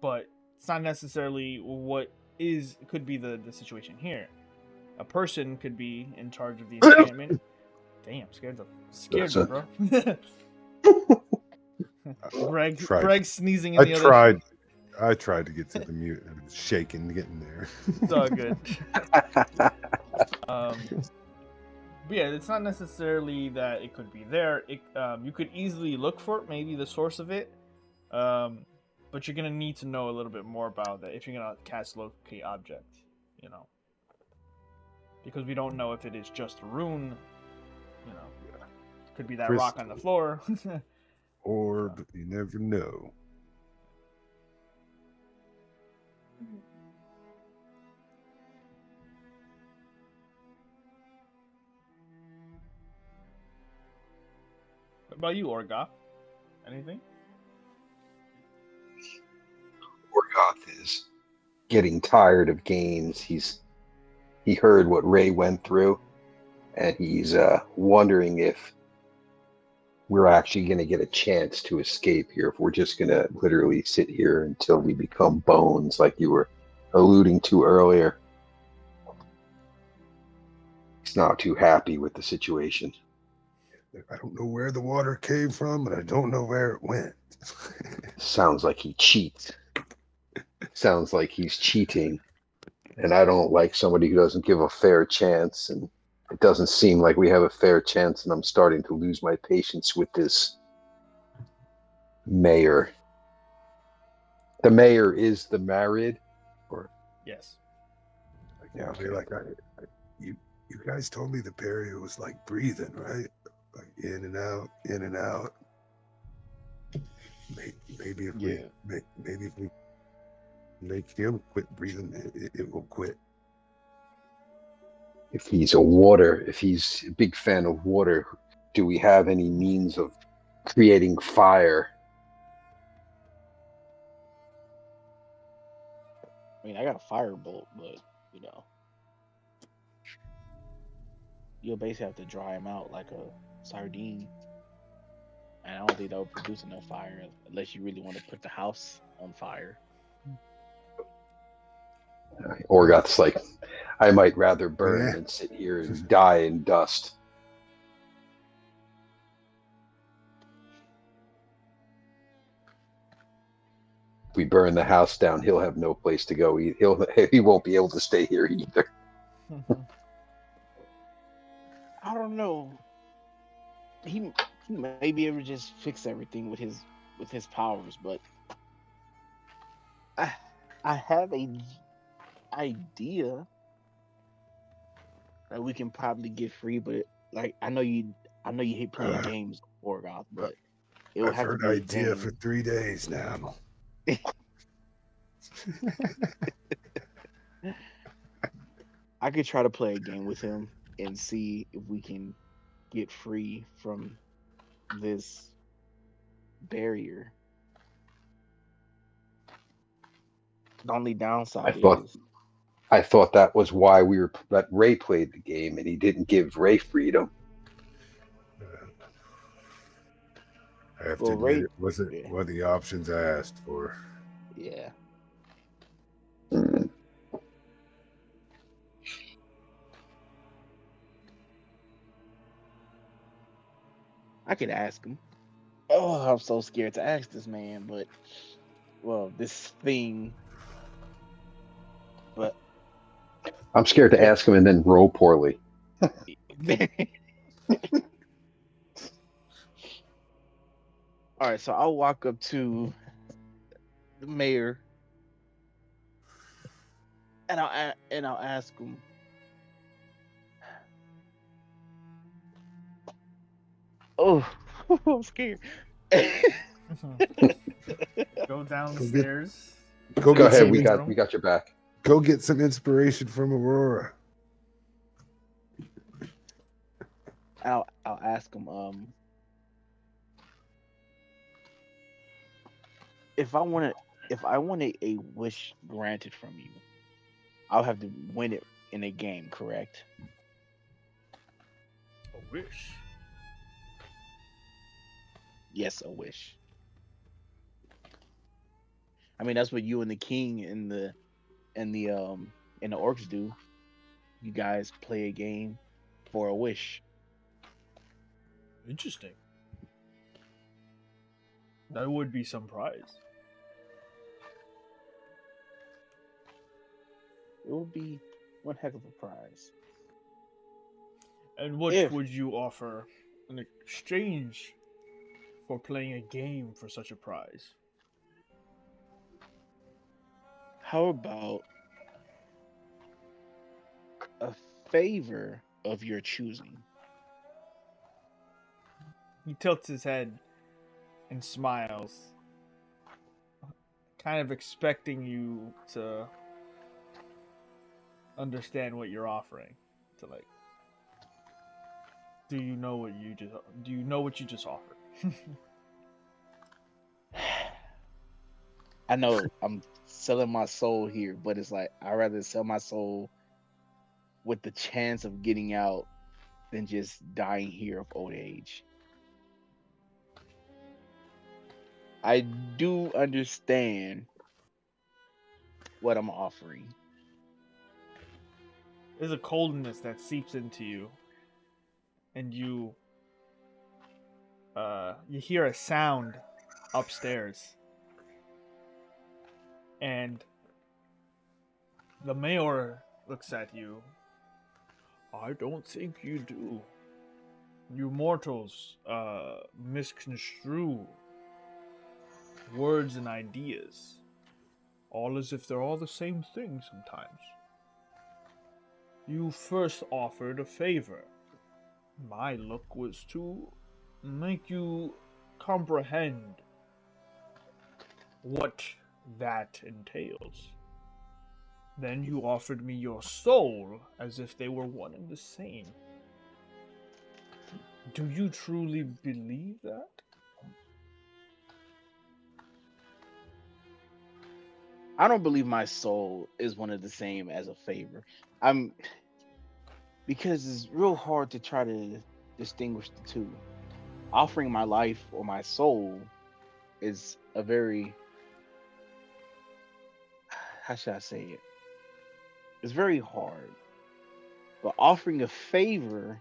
But it's not necessarily what could be the situation here. A person could be in charge of the enchantment. Damn, scared me, bro. Tried. Greg sneezing in I the other. tried. I tried to get to the mute and it was shaking getting there. It's all good. But yeah, it's not necessarily that it could be there. You could easily look for it, maybe the source of it. But you're gonna need to know a little bit more about that if you're gonna cast locate object, you know, because we don't know if it is just a rune. You know, could be that rock on the floor. Orb, you never know. What about you, Orgoth? Anything? Orgoth is getting tired of games. He heard what Ray went through, and he's wondering if we're actually going to get a chance to escape here, if we're just going to literally sit here until we become bones, like you were alluding to earlier. He's not too happy with the situation. I don't know where the water came from, and I don't know where it went. Sounds like he cheats. Sounds like he's cheating. And I don't like somebody who doesn't give a fair chance. And it doesn't seem like we have a fair chance. And I'm starting to lose my patience with this mayor. The mayor is the married? Or Yes. Yeah, okay. You guys told me the barrier was like breathing, right? Like in and out, in and out. Maybe if we make him quit breathing, it will quit. If he's a big fan of water, do we have any means of creating fire? I mean, I got a firebolt, but you'll basically have to dry him out like a sardine. And I don't think that would produce enough fire unless you really want to put the house on fire. Orgoth's like, I might rather burn than sit here and die in dust. If we burn the house down, he'll have no place to go. He won't be able to stay here either. I don't know. He may be able to just fix everything with his powers, but I have a idea that we can probably get free, but like I know you hate playing games, Orgoth, but it will I've have to heard be a idea game. for 3 days now. I could try to play a game with him and see if we can get free from this barrier. The only downside is I thought that was why that Ray played the game, and he didn't give Ray freedom. I have to admit, Ray, it wasn't one of the options I asked for. Yeah. I could ask him. Oh, I'm so scared to ask this man, but this thing. But I'm scared to ask him and then roll poorly. All right, so I'll walk up to the mayor and I'll ask him. Oh, I'm scared. Go downstairs. Go ahead. We got your back. Go get some inspiration from Aurora. I'll ask him. If I wanted a wish granted from you, I'll have to win it in a game, correct? A wish. Yes, a wish. I mean, that's what you and the king and and the orcs do. You guys play a game for a wish. Interesting. That would be some prize. It would be one heck of a prize. And what If would you offer in exchange for playing a game for such a prize? how about a favor of your choosing? He tilts his head and smiles, kind of expecting you to understand what you're offering. To like, do you know what you just offered? I know I'm selling my soul here, but it's like I'd rather sell my soul with the chance of getting out than just dying here of old age. I do understand what I'm offering. There's a coldness that seeps into you, and you hear a sound upstairs, and the mayor looks at you. I don't think you do. You mortals misconstrue words and ideas, all as if they're all the same thing sometimes. You first offered a favor. My look was to make you comprehend what that entails. Then you offered me your soul as if they were one and the same. Do you truly believe that? I don't believe my soul is one of the same as a favor. I'm because it's real hard to try to distinguish the two. Offering my life or my soul is a very, how should I say it? It's very hard. But offering a favor,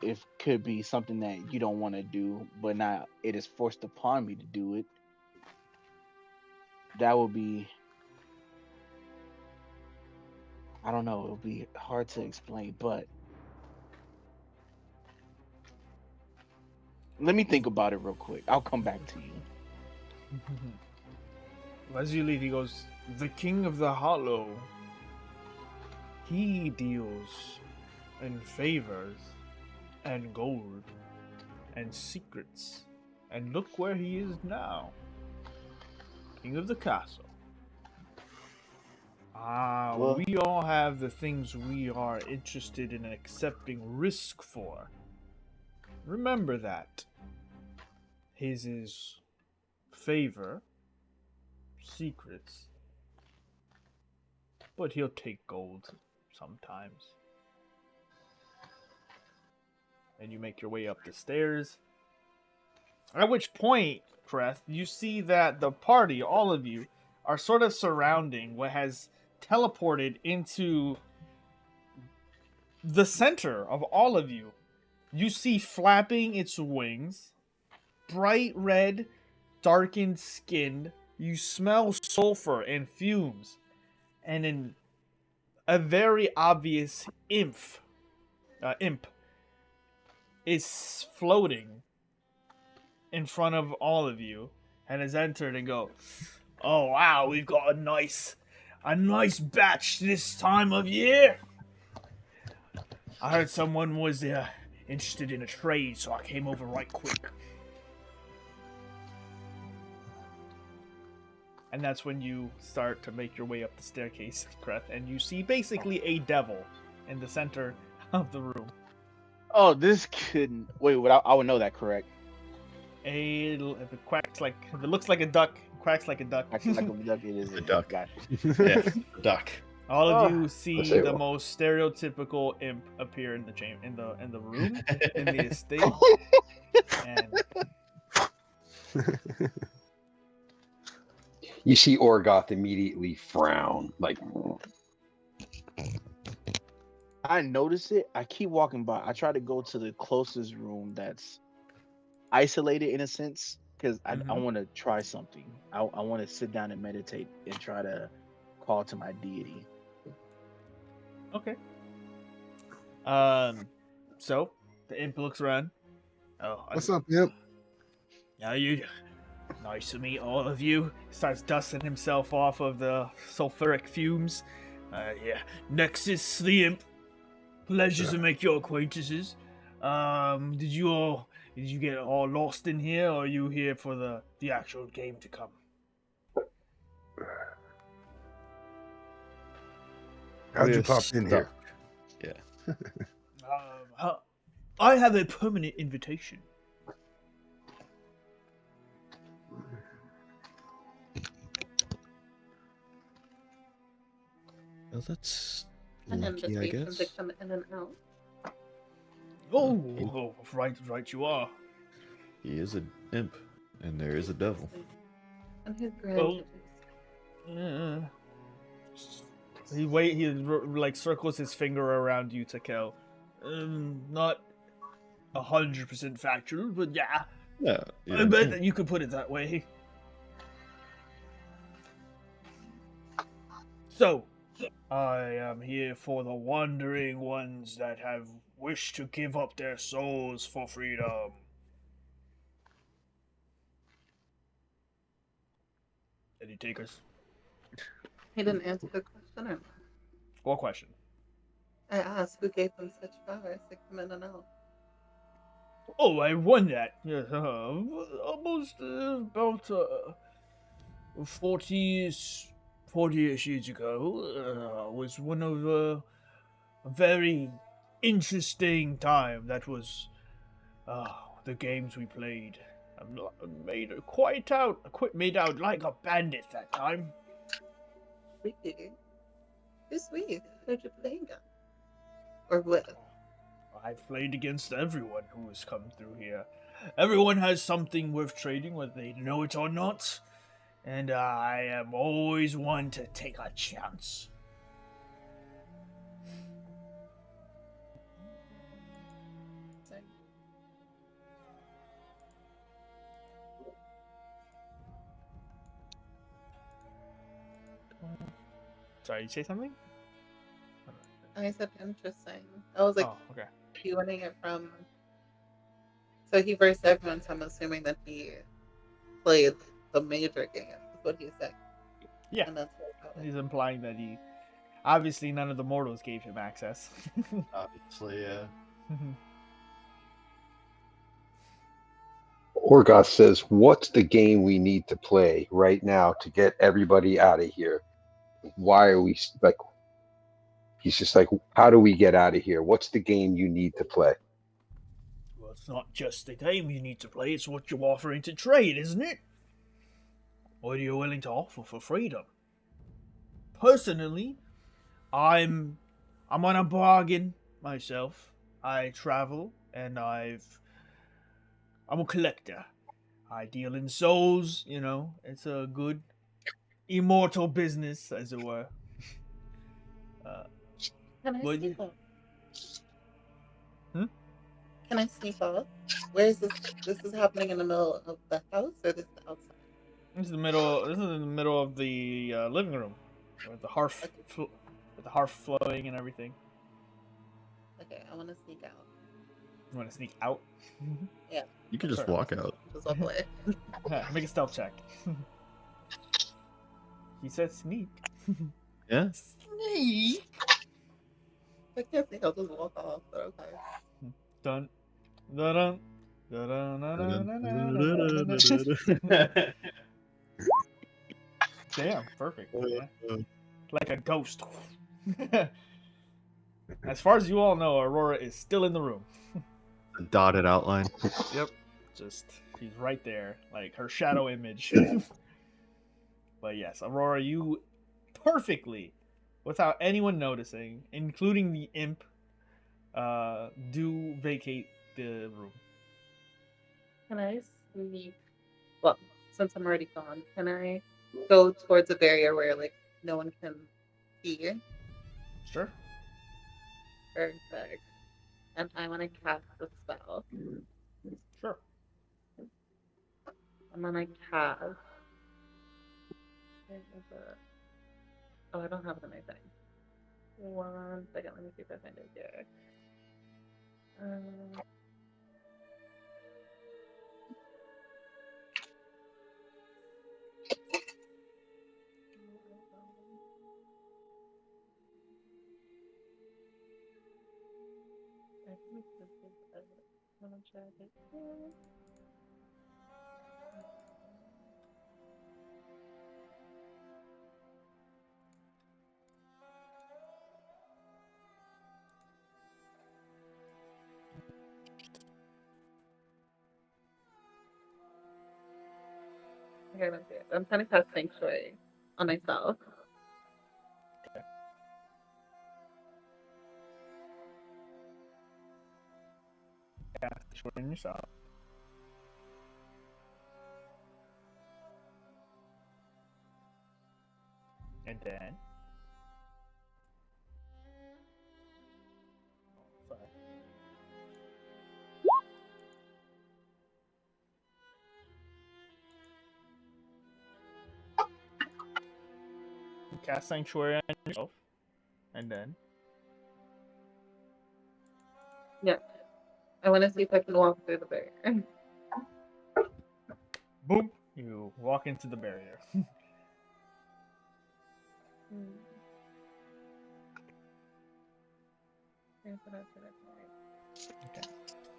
it could be something that you don't want to do, but now it is forced upon me to do it. That would be, I don't know, it would be hard to explain, but let me think about it real quick. I'll come back to you. As you leave, he goes, the King of the Hollow. He deals in favors and gold and secrets. And look where he is now. King of the castle. Well, We all have the things we are interested in accepting risk for. Remember that. His is favor, secrets, but he'll take gold sometimes. And you make your way up the stairs. At which point, Crest, you see that the party, all of you, are sort of surrounding what has teleported into the center of all of you. You see flapping its wings, bright red, darkened skin. You smell sulfur and fumes, and a very obvious imp is floating in front of all of you and has entered and go, oh wow, we've got a nice batch this time of year. I heard someone was interested in a trade, so I came over right quick. And that's when you start to make your way up the staircase, Kreth, and you see basically a devil in the center of the room. oh, this couldn't. Wait, I would know that, correct? If it looks like a duck, quacks like a duck. I feel like a duck. It is A duck. Gotcha. Yeah, the duck. All of you Let's see say the what? most stereotypical imp appear in the in the room, in the estate, and You see Orgoth immediately frown, like, I notice it. I keep walking by. I try to go to the closest room that's isolated in a sense because I Mhm. want to try something. I want to sit down and meditate and try to call to my deity. Okay. So the imp looks around. Oh, What's up, Imp? Now you. Nice to meet all of you. Starts dusting himself off of the sulfuric fumes. Yeah. Nexus the imp. Pleasure to make your acquaintances. Did you get all lost in here, or are you here for the actual game to come? How'd you We're pop in here? Yeah. I have a permanent invitation. Well, that's An lucky, I invitation to guess. come in and out. Oh, right you are. He is an imp, and there is a devil. And who Well, granted he like circles his finger around you, Takel. Not 100% factual, but yeah, Yeah, you're I an bet imp. that you could put it that way. So, I am here for the wandering ones that have wished to give up their souls for freedom. Any takers? he didn't answer the question or not. What question? I asked who gave them such powers to come in and out. Oh, I won that. Yeah, almost about 40 40-ish years ago. Was one of a very interesting time. That was the games we played. Made made out like a bandit that time. Really? Who's we? Who'd you play against? Or with? I've played against everyone who has come through here. Everyone has something worth trading, whether they know it or not. And I am always one to take a chance. Sorry, you say something? I said interesting. I was like, Oh, okay. you winning it from. So he versed everyone, so I'm assuming that he played the major game, is what he said. Yeah. And that's what about it. He's implying that he. Obviously, none of the mortals gave him access. Obviously, yeah. Orgoth says, "What's the game we need to play right now to get everybody out of here? Why are we like?" He's just like, "How do we get out of here? What's the game you need to play?" Well, it's not just the game you need to play, it's what you're offering to trade, isn't it? What are you willing to offer for freedom? Personally, I'm on a bargain myself. I travel and I'm a collector. I deal in souls, it's a good immortal business, as it were. Can I But sneak off? Hmm? Can I sneak off? Where is this? This is happening in the middle of the house or this is outside? This is the middle. This is in the middle of the living room, with the hearth, Okay. with the hearth flowing and everything. Okay, I want to sneak out. You want to sneak out? Yeah. You could just Sure. walk out. Just walk away. Make a stealth check. He said sneak. Yeah. Sneak. I can't see. I'll just walk off. But okay. Dun. Dun. Dun. Damn, perfect. Yeah. Like a ghost. As far as you all know, Aurora is still in the room. A dotted outline. Yep. Just, she's right there. Like her shadow image. But yes, Aurora, you perfectly, without anyone noticing, including the imp, do vacate the room. Can I sneak? Well, since I'm already gone, can I go towards a barrier where like no one can see. Sure. Perfect. And I want to cast the spell. Sure. I'm gonna cast. Oh, I don't have it in my thing. 1 second, let me see if I find it here. I think this is it. I'm gonna check it here. Okay, let's see it. I'm trying to cast Sanctuary on myself. Cast Sanctuary on yourself. And then. Sorry. Cast Sanctuary on yourself. And then. Yeah. I want to see if I can walk through the barrier. Boom! You walk into the barrier. Okay.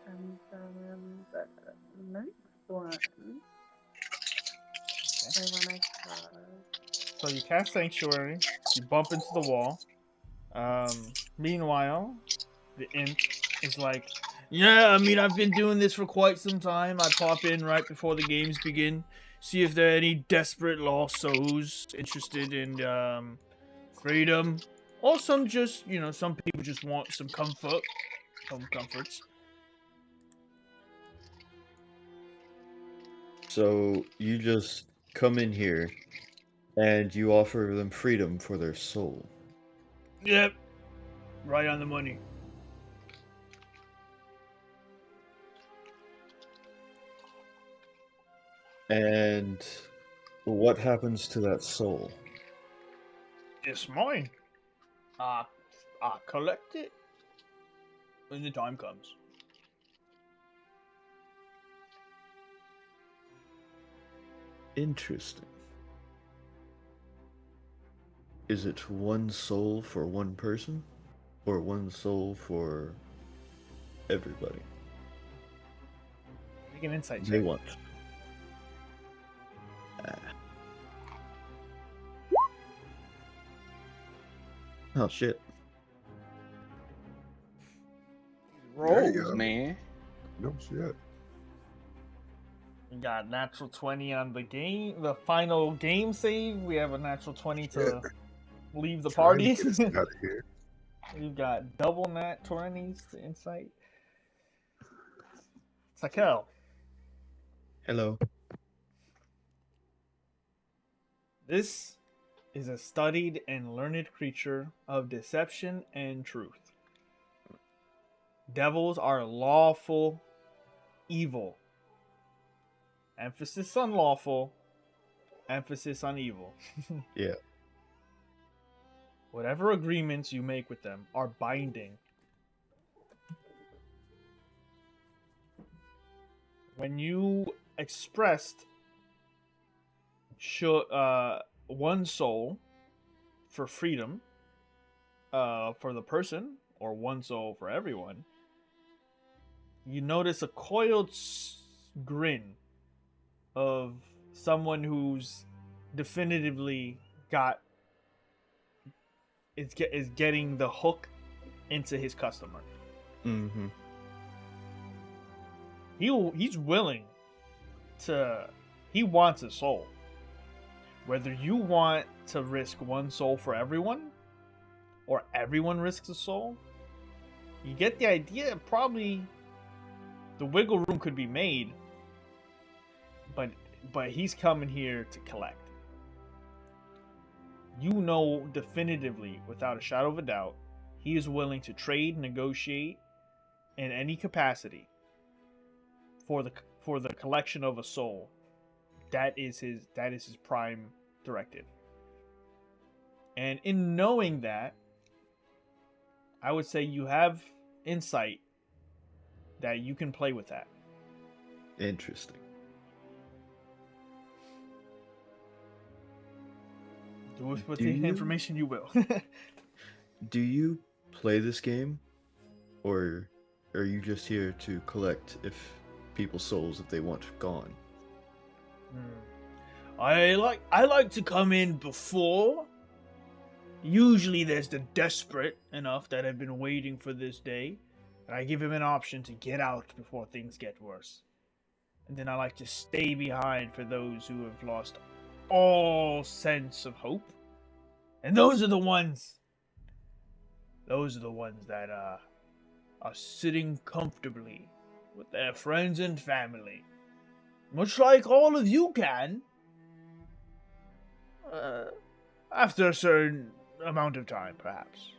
And then the next one. Okay. I want to cast. So you cast Sanctuary. You bump into the wall. Meanwhile, the imp is like, yeah, I mean, I've been doing this for quite some time. I pop in right before the games begin, see if there are any desperate lost souls interested in freedom, or some just, some people just want some comfort, home comforts. So you just come in here and you offer them freedom for their soul. Yep, right on the money. And what happens to that soul? It's mine. I collect it when the time comes. Interesting. Is it one soul for one person? Or one soul for everybody? Make an insight They check. want. Oh shit. There you Rolls, go. man. No shit. We got natural 20 on the final game save. We have a natural 20 to leave the Trying to party. get us out of here. We've got double nat 20s to insight. Sakel, Hello. this is a studied and learned creature of deception and truth. Devils are lawful evil. Emphasis on lawful, emphasis on evil. Yeah. Whatever agreements you make with them are binding. When you expressed one soul for freedom for the person, or one soul for everyone, you notice a coiled grin of someone who's definitively is getting the hook into his customer. Mm-hmm. He's willing to. He wants a soul. Whether you want to risk one soul for everyone, or everyone risks a soul, you get the idea. Probably the wiggle room could be made, but he's coming here to collect. you know definitively, without a shadow of a doubt, he is willing to trade, negotiate in any capacity for the collection of a soul. That is his prime directive. And in knowing that, I would say you have insight that you can play with that. Interesting. Do with Do the you- information you will. Do you play this game, or are you just here to collect people's souls if they want gone? I like to come in before. Usually there's the desperate enough that have been waiting for this day, and I give him an option to get out before things get worse. And then I like to stay behind for those who have lost all sense of hope. And those are the ones that are sitting comfortably with their friends and family. Much like all of you can. After a certain amount of time, perhaps.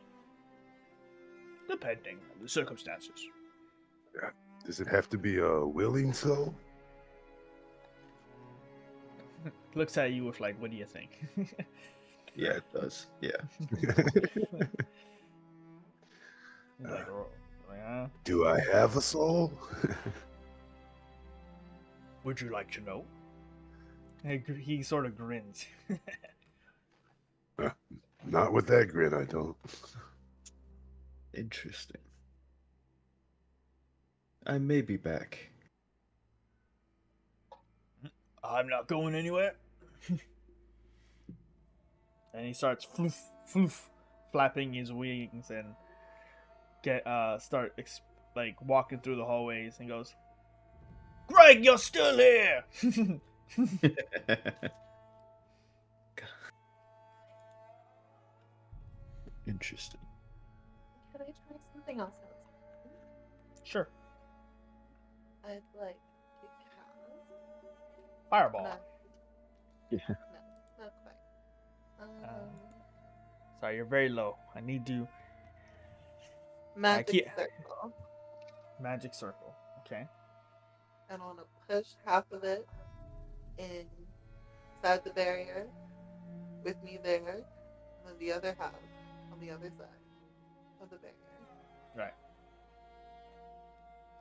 Depending on the circumstances. Does it have to be a willing soul? Looks at you with like, what do you think? Yeah, it does. Yeah. Like, Do I have a soul? would you like to know? He sort of grins. Not with that grin, I don't. Interesting. I may be back. I'm not going anywhere. And he starts floof, floof, flapping his wings and walking through the hallways and goes, Greg, you're still here! Interesting. Can I try something else? Sure. I'd like to cast. Fireball. No. Yeah. No, not quite. Sorry, you're very low. I need to... Magic circle. Magic circle. Okay. And I want to push half of it inside the barrier with me there, and then the other half on the other side of the barrier. Right.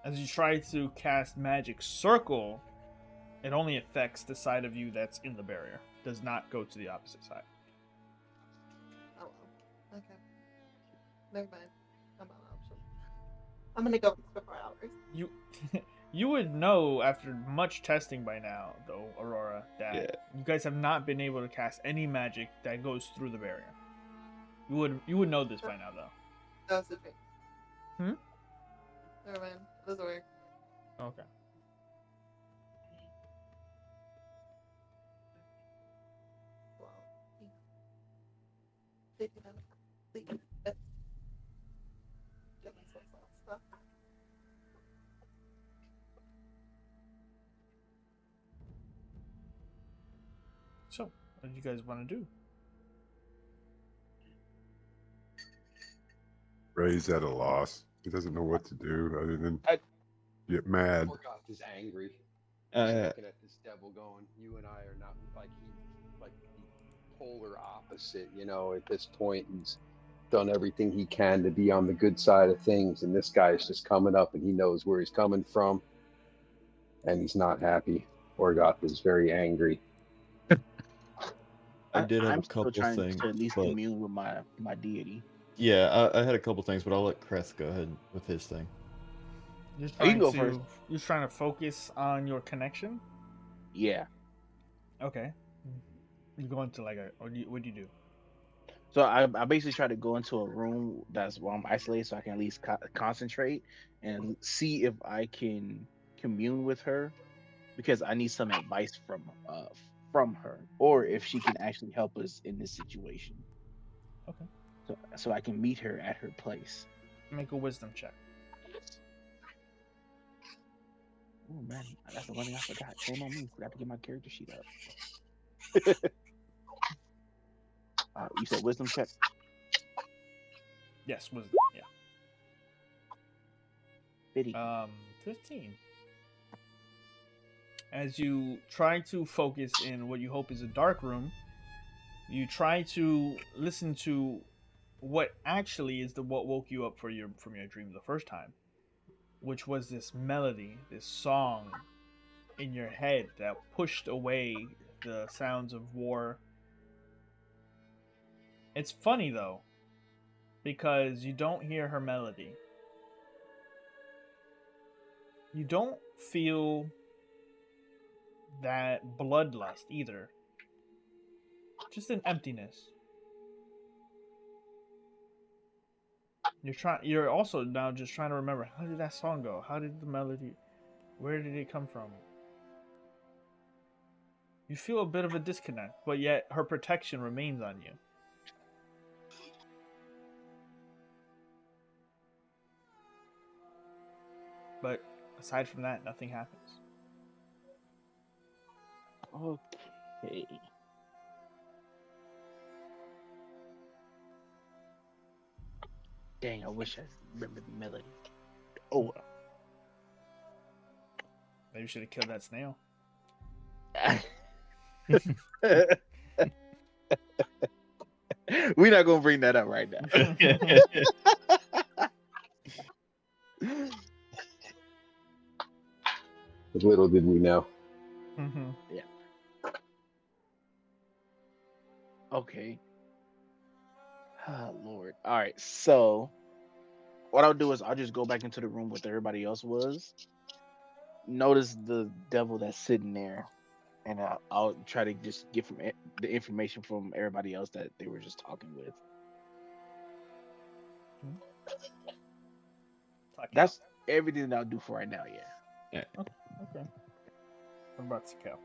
As you try to cast magic circle, it only affects the side of you that's in the barrier. Does not go to the opposite side. Oh well. Okay. Never mind. I'm out of options. I'm gonna go for 4 hours. You would know after much testing by now, though, Aurora, that you guys have not been able to cast any magic that goes through the barrier. You would know this by now, though. That was the thing. Hmm? Never mind. It doesn't work. Okay. Well, they do have sleep. Get myself all stuff. So, what do you guys want to do? Ray's at a loss. He doesn't know what to do other than get mad. Morgoth is angry. Uh, He's looking at this devil going, you and I are not like the polar opposite, at this point he's done everything he can to be on the good side of things, and this guy's just coming up and he knows where he's coming from and he's not happy. Morgoth is very angry. I did have I'm a couple still trying things, to at least but commune with my deity. yeah, I had a couple things, but I'll let Kreth go ahead with his thing. You're just Oh, you trying can go to first. you're trying to focus on your connection. Yeah. Okay. You go into like what do you do? So I basically try to go into a room that's where I'm isolated, so I can at least concentrate and see if I can commune with her, because I need some advice from her, or if she can actually help us in this situation. Okay. So I can meet her at her place. Make a wisdom check. Oh man, that's the one thing I forgot. Shame on me. Forgot to get my character sheet up. You said wisdom check. Yes, was yeah. 50. 15. As you try to focus in what you hope is a dark room, you try to listen to what actually is what woke you up from your dream the first time, which was this melody, this song in your head that pushed away the sounds of war. It's funny though, because you don't hear her melody. You don't feel that bloodlust either. Just an emptiness. You're also now just trying to remember, how did that song go? How did the melody, where did it come from? You feel a bit of a disconnect, but yet her protection remains on you. But aside from that, nothing happens. Okay. Dang, I wish I remembered the melody. Oh. Maybe you should have killed that snail. We're not gonna bring that up right now. Little did we know. Mm-hmm. Yeah. Okay. Oh, Lord. All right. So, what I'll do is I'll just go back into the room where everybody else was. Notice the devil that's sitting there, and I'll try to just get from the information from everybody else that they were just talking with. That's everything that I'll do for right now. Yeah. Okay. What about Sakel?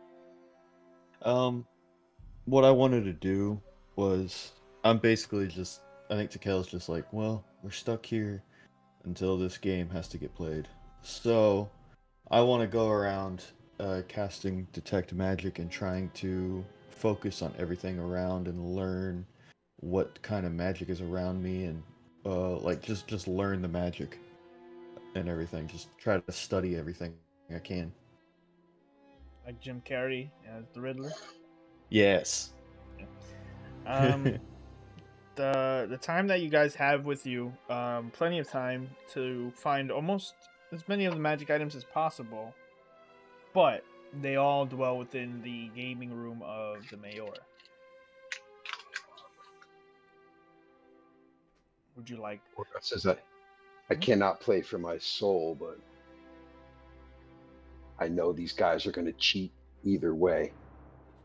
What I wanted to do was, I'm basically just, I think Takel's just like, well, we're stuck here until this game has to get played. So, I want to go around casting Detect Magic and trying to focus on everything around and learn what kind of magic is around me and like just learn the magic and everything. Just try to study everything I can. Like Jim Carrey as the Riddler? Yes. The time that you guys have with you, plenty of time to find almost as many of the magic items as possible, but they all dwell within the gaming room of the Mayor. Would you like? Orga says I cannot play for my soul, but I know these guys are going to cheat either way.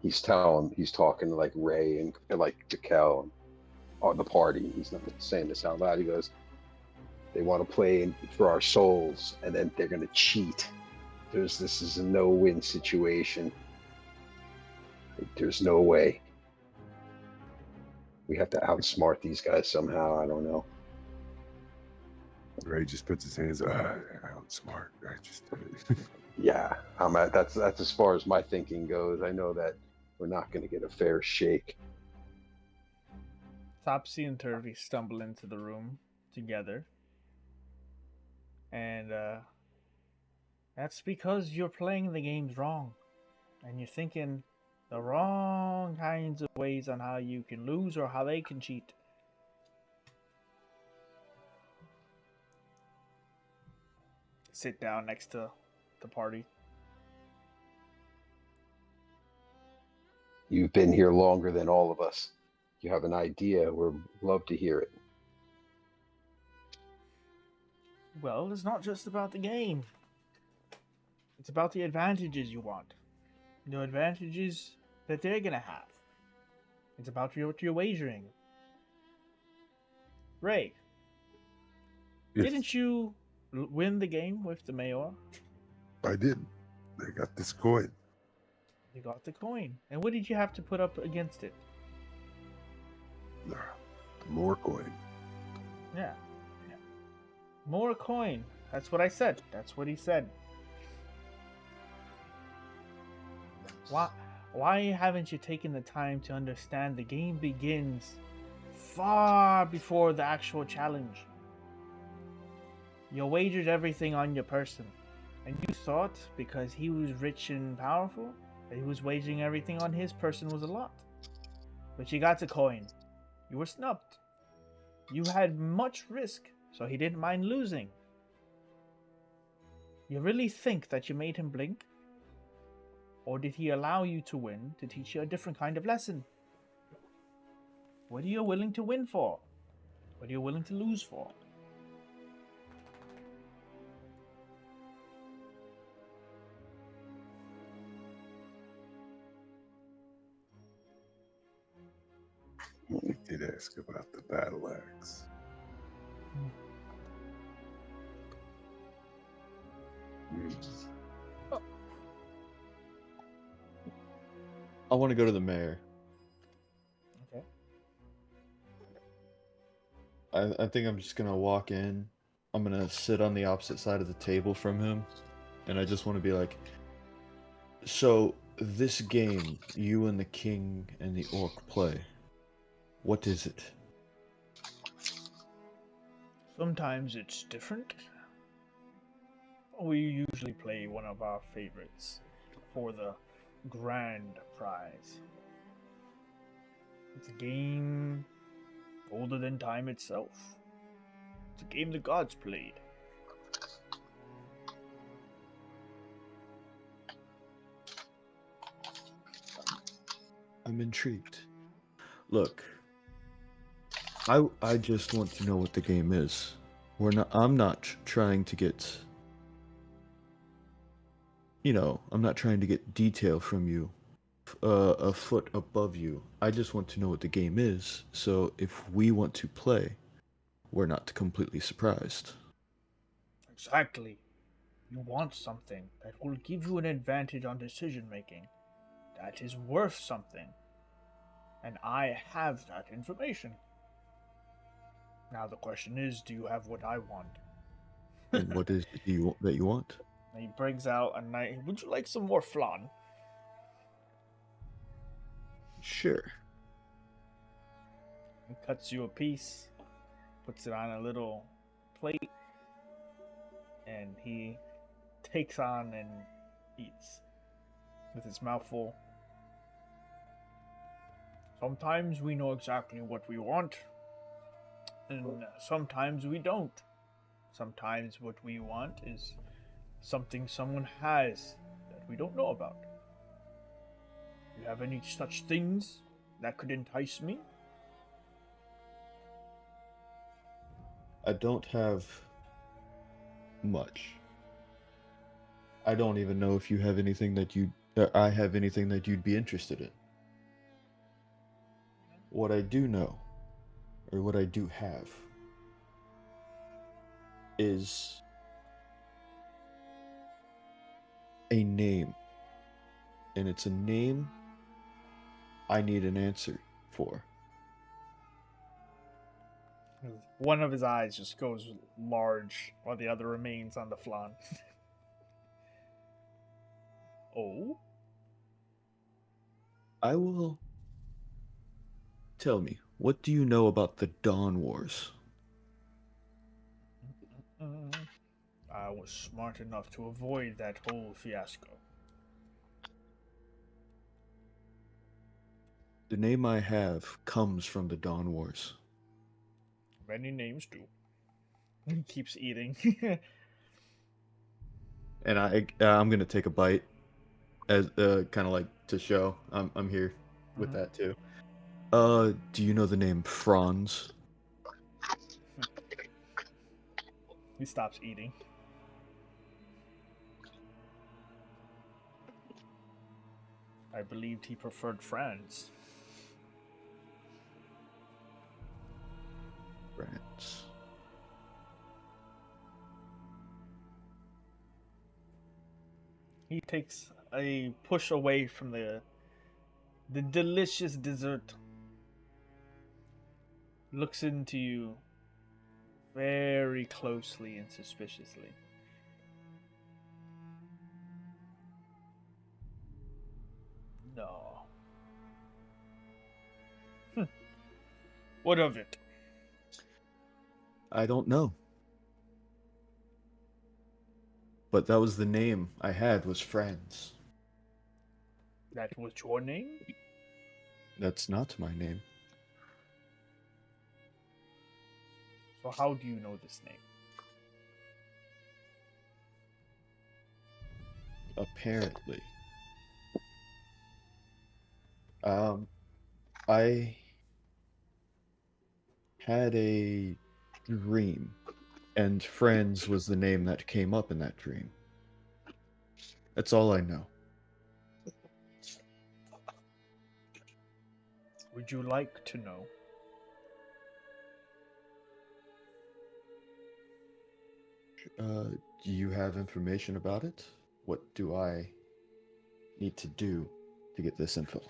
He's talking to like Ray and like Jaquel on the party. He's not saying this out loud. He goes, they want to play for our souls, and then they're going to cheat. This is a no-win situation. There's no way. We have to outsmart these guys somehow. I don't know. Ray just puts his hands up. Outsmart. I just. Yeah, that's as far as my thinking goes. I know that we're not going to get a fair shake. Topsy and Turvy stumble into the room together, and that's because you're playing the games wrong, and you're thinking the wrong kinds of ways on how you can lose or how they can cheat. Sit down next to the party. You've been here longer than all of us. You have an idea. We'd love to hear it. Well, it's not just about the game. It's about the advantages you want. The advantages that they're gonna have. It's about what you're wagering. Ray, Yes, didn't you win the game with the Mayor? I did. I got this coin. You got the coin. And what did you have to put up against it? More coin. Yeah. More coin. That's what I said. That's what he said. Why haven't you taken the time to understand the game begins far before the actual challenge? You wagered everything on your person, and you thought because he was rich and powerful that he was wagering everything on his person was a lot. But you got the coin. You were snubbed. You had much risk, so he didn't mind losing. You really think that you made him blink? Or did he allow you to win to teach you a different kind of lesson? What are you willing to win for? What are you willing to lose for? We did ask about the battle axe. I want to go to the mayor. Okay. I think I'm just gonna walk in. I'm gonna sit on the opposite side of the table from him, and I just want to be like, so this game you and the king and the orc play, what is it? Sometimes it's different. We usually play one of our favorites for the grand prize. It's a game older than time itself. It's a game the gods played. I'm intrigued. Look, I just want to know what the game is. I'm not trying to get, I'm not trying to get detail from you, a foot above you. I just want to know what the game is, so if we want to play, we're not completely surprised. Exactly. You want something that will give you an advantage on decision making. That is worth something. And I have that information. Now the question is, do you have what I want? And what is it that you want? And he brings out a knife. Would you like some more flan? Sure. He cuts you a piece, puts it on a little plate, and he takes on and eats with his mouth full. Sometimes we know exactly what we want, and sometimes we don't. Sometimes what we want is something someone has that we don't know about. You have any such things that could entice me? I don't have much. I don't even know if you have anything I have anything that you'd be interested in. What I do know, or what I do have, is a name. And it's a name I need an answer for. One of his eyes just goes large while the other remains on the flan. Oh? I will. Tell me, what do you know about the Dawn Wars? I was smart enough to avoid that whole fiasco. The name I have comes from the Dawn Wars. Many names do. He keeps eating. And I'm gonna take a bite as kind of like to show I'm here with that too. Do you know the name Franz? He stops eating. I believed he preferred friends. France. He takes a push away from the delicious dessert. Looks into you very closely and suspiciously. No. What of it? I don't know. But that was the name I had, was Friends. That was your name? That's not my name. So how do you know this name? Apparently. I had a dream, and Friends was the name that came up in that dream. That's all I know. Would you like to know? Do you have information about it? What do I need to do to get this info?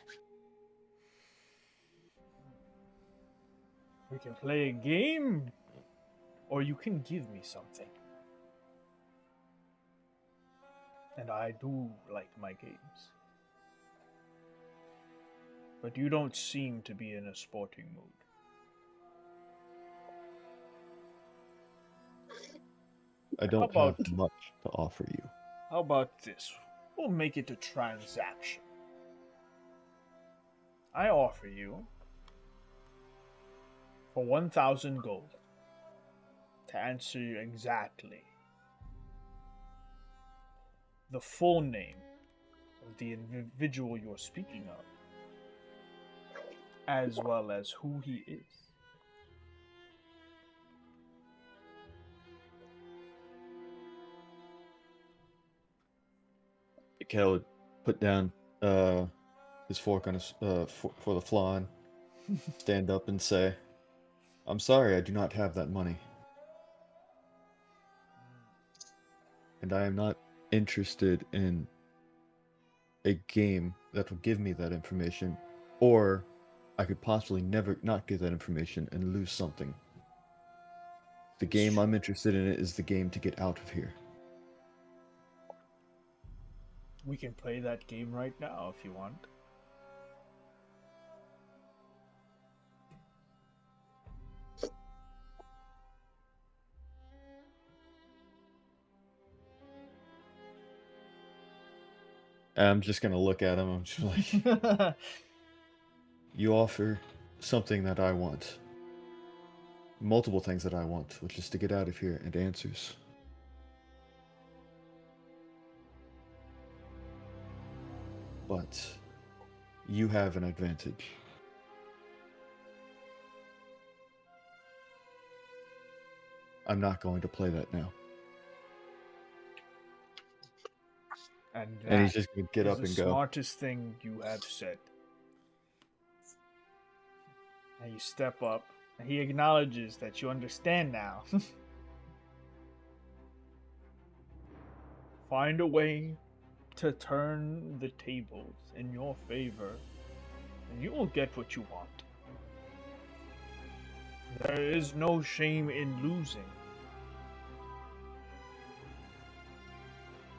We can play a game, or you can give me something. And I do like my games. But you don't seem to be in a sporting mood. I don't How have about- much to offer you. How about this? We'll make it a transaction. I offer you for 1,000 gold to answer you exactly the full name of the individual you're speaking of, as well as who he is. Kel would put down his fork on his for the flan, stand up and say, "I'm sorry, I do not have that money, and I am not interested in a game that will give me that information, or I could possibly never not get that information and lose something. The game I'm interested in is the game to get out of here." We can play that game right now if you want. And I'm just gonna look at him. I'm just like, "You offer something that I want. Multiple things that I want, which is to get out of here, and answers. But you have an advantage. I'm not going to play that now." And he's just gonna get is up the and go. smartest thing you have said. And you step up, and he acknowledges that you understand now. Find a way to turn the tables in your favor, and you will get what you want. There is no shame in losing.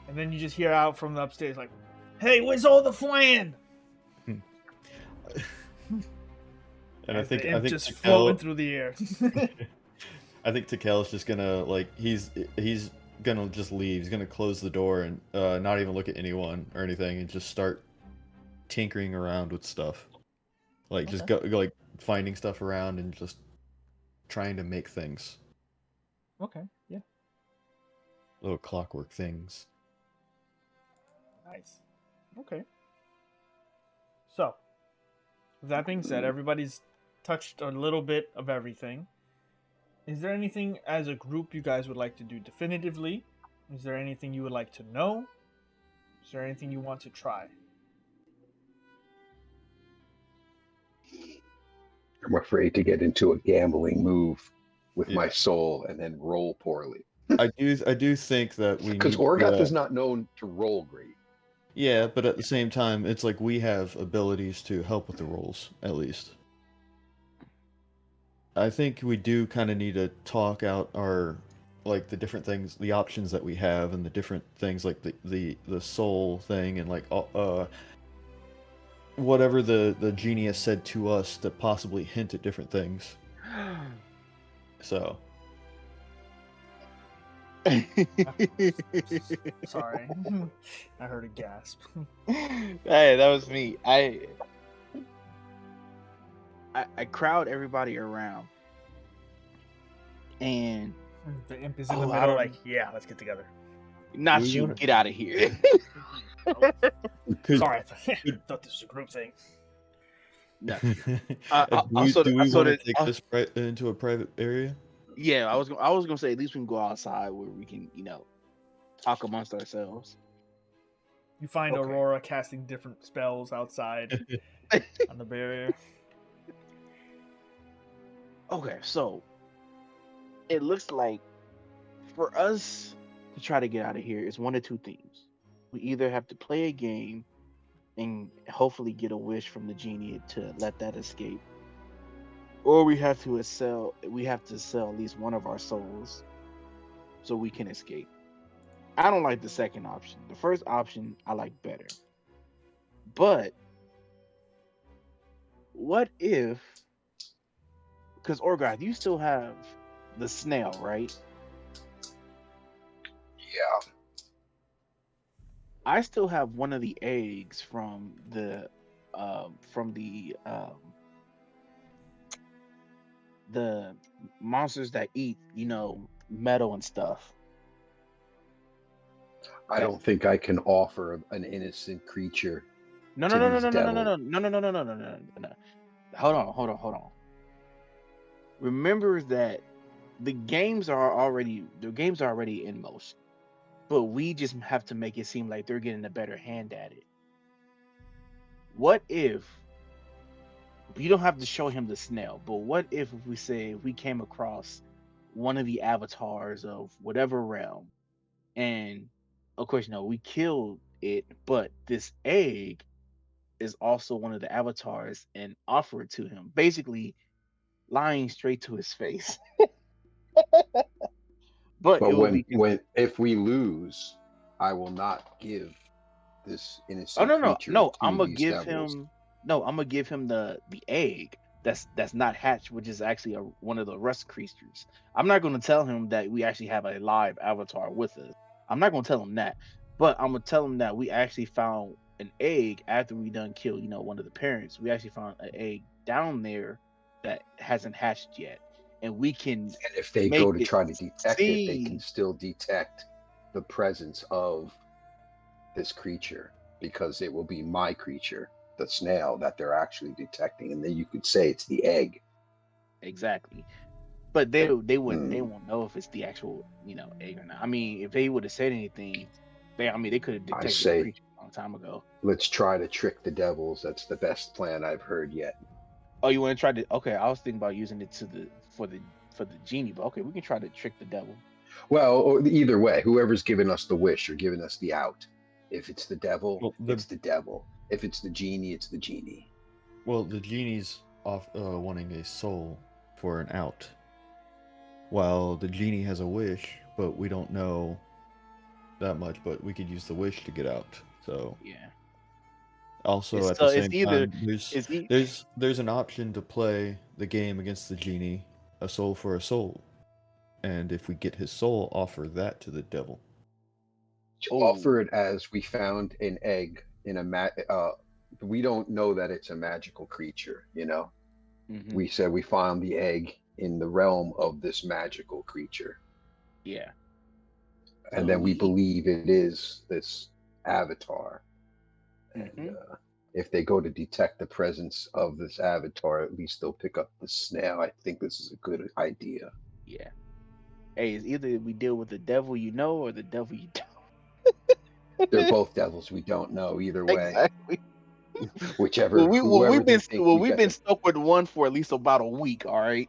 And then you just hear out from the upstairs, like, "Hey, where's all the flan?" And I As the think imp just Takel, floating through the air. I think Takel's just gonna like he's gonna just leave. He's gonna close the door and not even look at anyone or anything, and just start tinkering around with stuff. Like just go like finding stuff around and just trying to make things, Okay, yeah. little clockwork things. Nice. Okay. So, with that being said, everybody's touched a little bit of everything. Is there anything as a group you guys would like to do definitively? Is there anything you would like to know? Is there anything you want to try? I'm afraid to get into a gambling move with my Yeah. soul and then roll poorly. I do think that we Because need Orgoth is not known to roll great. Yeah, but at the same time, it's like we have abilities to help with the rolls, at least. I think we do kind of need to talk out our, like, the different things, the options that we have, and the different things, like the soul thing, and like whatever the genie has said to us that possibly hint at different things. So Sorry. I heard a gasp. Hey, that was me. I crowd everybody around, and The imp is in the I middle, don't, like, yeah, let's get together. not We you. wanna- Get out of here. could, Sorry, I thought this was a group thing. No. do we Also want to that, take this into a private area? yeah, I was gonna say at least we can go outside where we can, talk amongst ourselves. You find Okay. Aurora casting different spells outside on the barrier. Okay, so it looks like for us to try to get out of here is one of two things. We either have to play a game and hopefully get a wish from the genie to let that escape, or we have to sell at least one of our souls so we can escape. I don't like the second option. The first option I like better. But what if, because Orgoth, you still have the snail, right? Yeah. I still have one of the eggs from the from the monsters that eat, metal and stuff. I don't think I can offer an innocent creature No, no, to no, no, these no, no, no, no, devils. no, no, no, no, no, no, no, no. Hold on. Remember that the games are already in motion, but we just have to make it seem like they're getting a better hand at it. What if you don't have to show him the snail, but what if we say we came across one of the avatars of whatever realm, and of course, we killed it, but this egg is also one of the avatars and offer it to him, basically lying straight to his face. But it But will be if we lose, I will not give this oh innocent no, creature I'm to gonna these give devils. him I'm gonna give him the egg that's not hatched, which is actually one of the rust creatures. I'm not gonna tell him that we actually have a live avatar with us. I'm not gonna tell him that, but I'm gonna tell him that we actually found an egg after we done killed, one of the parents. We actually found an egg down there that hasn't hatched yet, and we can And if they make go to it try to detect it, they can see still detect the presence of this creature because it will be my creature, the snail, that they're actually detecting. And then you could say it's the egg. exactly. But they Hmm. won't know if it's the actual, egg or not. I mean, if they would have said anything, they could have I detected the say, creature a long time ago. let's try to trick the devils. That's the best plan I've heard yet. Oh, you want to try to? Okay, I was thinking about using it for the genie, but okay, we can try to trick the devil. Well, or either way, whoever's giving us the wish or giving us the out. If it's the devil, Well, it's the devil. If it's the genie, it's the genie. the genie's off wanting a soul for an out, while the genie has a wish, but we don't know that much. But we could use the wish to get out. So Yeah, also it's at so the it's same either time, there's it's e- there's there's an option to play the game against the genie, a soul for a soul, and if we get his soul, offer that to the devil. To oh offer it as we found an egg in we don't know that it's a magical creature, you know. hmm We said we found the egg in the realm of this magical creature, yeah. and So then we we believe it is this avatar. And hmm if they go to detect the presence of this avatar, at least they'll pick up the snail. I think this is a good idea. yeah. Hey, it's either we deal with the devil or the devil you They're don't. both devils. We don't know either way. Exactly. Whichever, We've whoever they think we we've got been the. stuck with one for at least about a week. All right.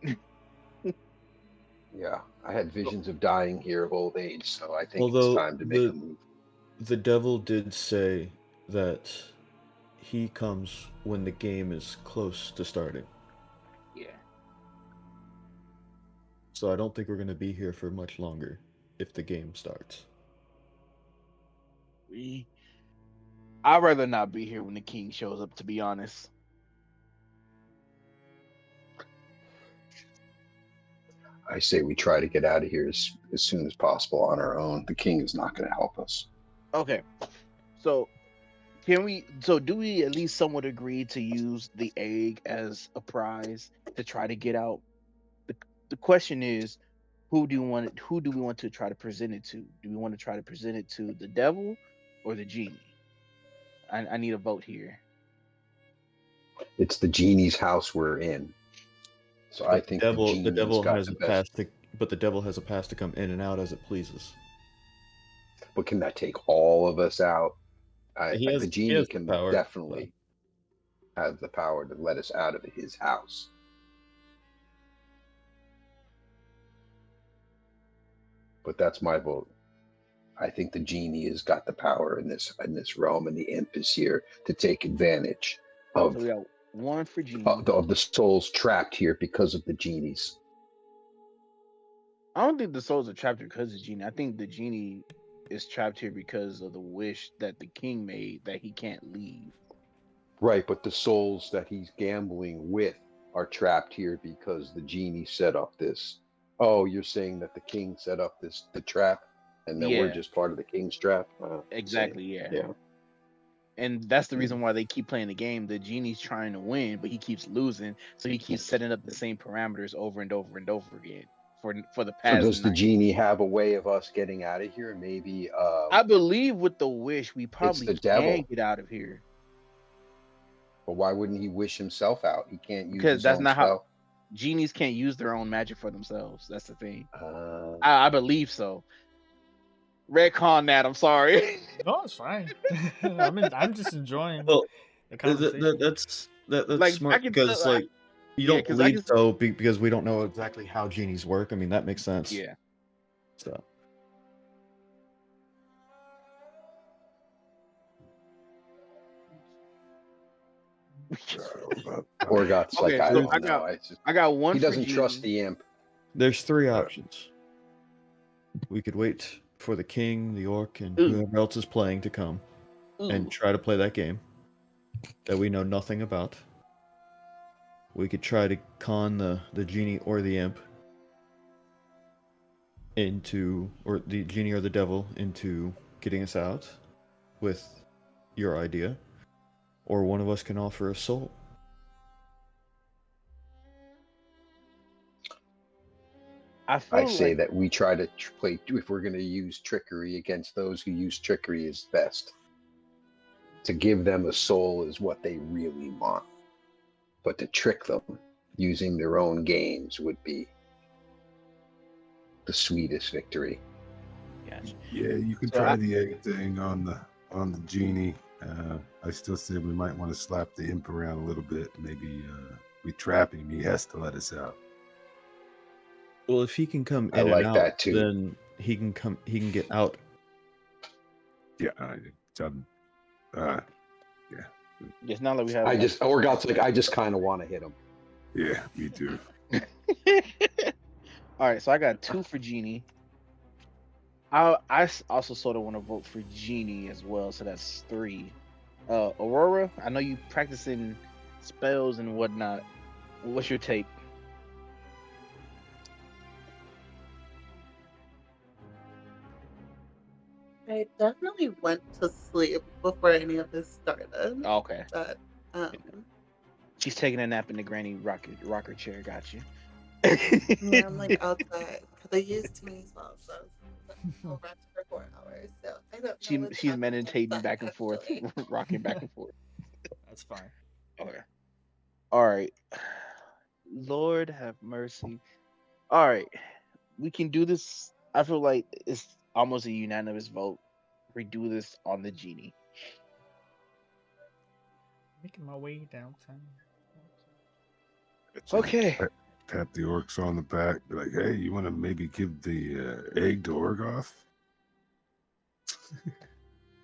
Yeah, I had visions of dying here of old age, so I think it's Although time to make a move. the devil did say that he comes when the game is close to starting. Yeah. So I don't think we're going to be here for much longer if the game starts. We I'd rather not be here when the king shows up, to be honest. I say we try to get out of here as soon as possible on our own. The king is not going to help us. Okay. So can we? So do we at least somewhat agree to use the egg as a prize to try to get out? The the question is, who do you want? Who do we want to try to present it to? Do we want to try to present it to the devil or the genie? I need a vote here. It's the genie's house we're in. So I But think the genie's got the best. But the devil has a pass to come in and out as it pleases. But can that take all of us out? He The has genie the can power. definitely have the power to let us out of his house. But that's my vote. I think the genie has got the power in this realm, and the imp is here to take advantage So of we got one for genie. of the souls trapped here because of the genies. I don't think the souls are trapped because of genie. I think the genie is trapped here because of the wish that the king made that he can't leave. Right, but the souls that he's gambling with are trapped here because the genie set up this. Oh, you're saying that the king set up the trap, and that we're Yeah, just part of the king's trap? exactly. Yeah. And that's the reason why they keep playing the game. The genie's trying to win, but he keeps losing, so he keeps setting up the same parameters over and over and over again for the So past does the night. genie have a way of us getting out of here? Maybe I believe with the wish, we it's probably the can devil. get out of here But why wouldn't he wish himself out? He can't use because his that's own not how spell. genies can't use their own magic for themselves. That's the thing. Uh, I believe so. Redcon that. I'm sorry. No, it's fine. I'm just enjoying Well, the conversation. that's Like I smart can because tell. you Yeah, don't because I believe can. so because we don't know exactly how genies work. I mean that makes sense. Yeah. So Orgoth's Okay, like, I so don't know. I got one He for doesn't trust genie. the imp. there's three options. We could wait for the king, the orc, and Ooh. whoever else is playing to come and Ooh. try to play that game that we know nothing about. We could try to con the genie or the imp into, or the genie or the devil into getting us out with your idea, or one of us can offer a soul. I I feel say like that we try to play, if we're going to use trickery against those who use trickery, is best. To give them a soul is what they really want. But to trick them using their own games would be the sweetest victory. gotcha. Yeah, you can So try the egg thing on the genie. I still say we might want to slap the imp around a little bit. Maybe we trap him. He has to let us out. Well, if he can come I in and like out, that too. then he can come. He can get out. Yeah, yeah, it's not like we have. Orgoth's like, I just kind of want to hit him. yeah. Me too. All right, so I got two for genie. Also sort of want to vote for genie as well, so that's three. Aurora, I know you practicing spells and whatnot. What's your take? I definitely went to sleep before any of this started. Okay, But she's taking a nap in the granny rocker chair. Got you. yeah, I'm like outside because I used too many spells. So I'll rest for 4 hours. So I don't know what's She's happening meditating outside, back and forth, actually. rocking back and forth. That's fine. Okay. All right. Lord have mercy. All right. We can do this. I feel like it's almost a unanimous vote. We do this on the genie. Making my way downtown. Okay. Tap the orcs on the back. Be like, hey, you want to maybe give the egg to Orgoth?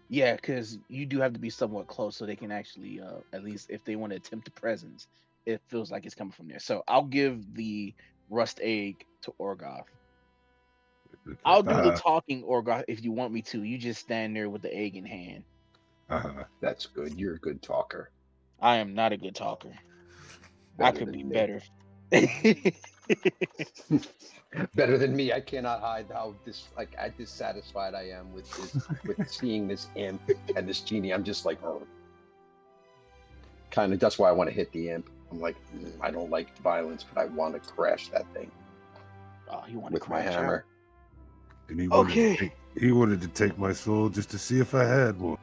Yeah, because you do have to be somewhat close so they can actually, at least if they want to attempt the presence, it feels like it's coming from there. So I'll give the rust egg to Orgoth. I'll do the talking, Orgoth, if you want me to. You just stand there with the egg in hand. That's good. You're a good talker. I am not a good talker. I Better could be than me. better. Better than me. I cannot hide how dissatisfied I am with seeing this imp and this genie. I'm just like, oh. Kind of. That's why I want to hit the imp. I'm like, I don't like violence, but I want to crash that thing Oh, you want to with my crash hammer. And he Okay. wanted to take my soul just to see if I had one.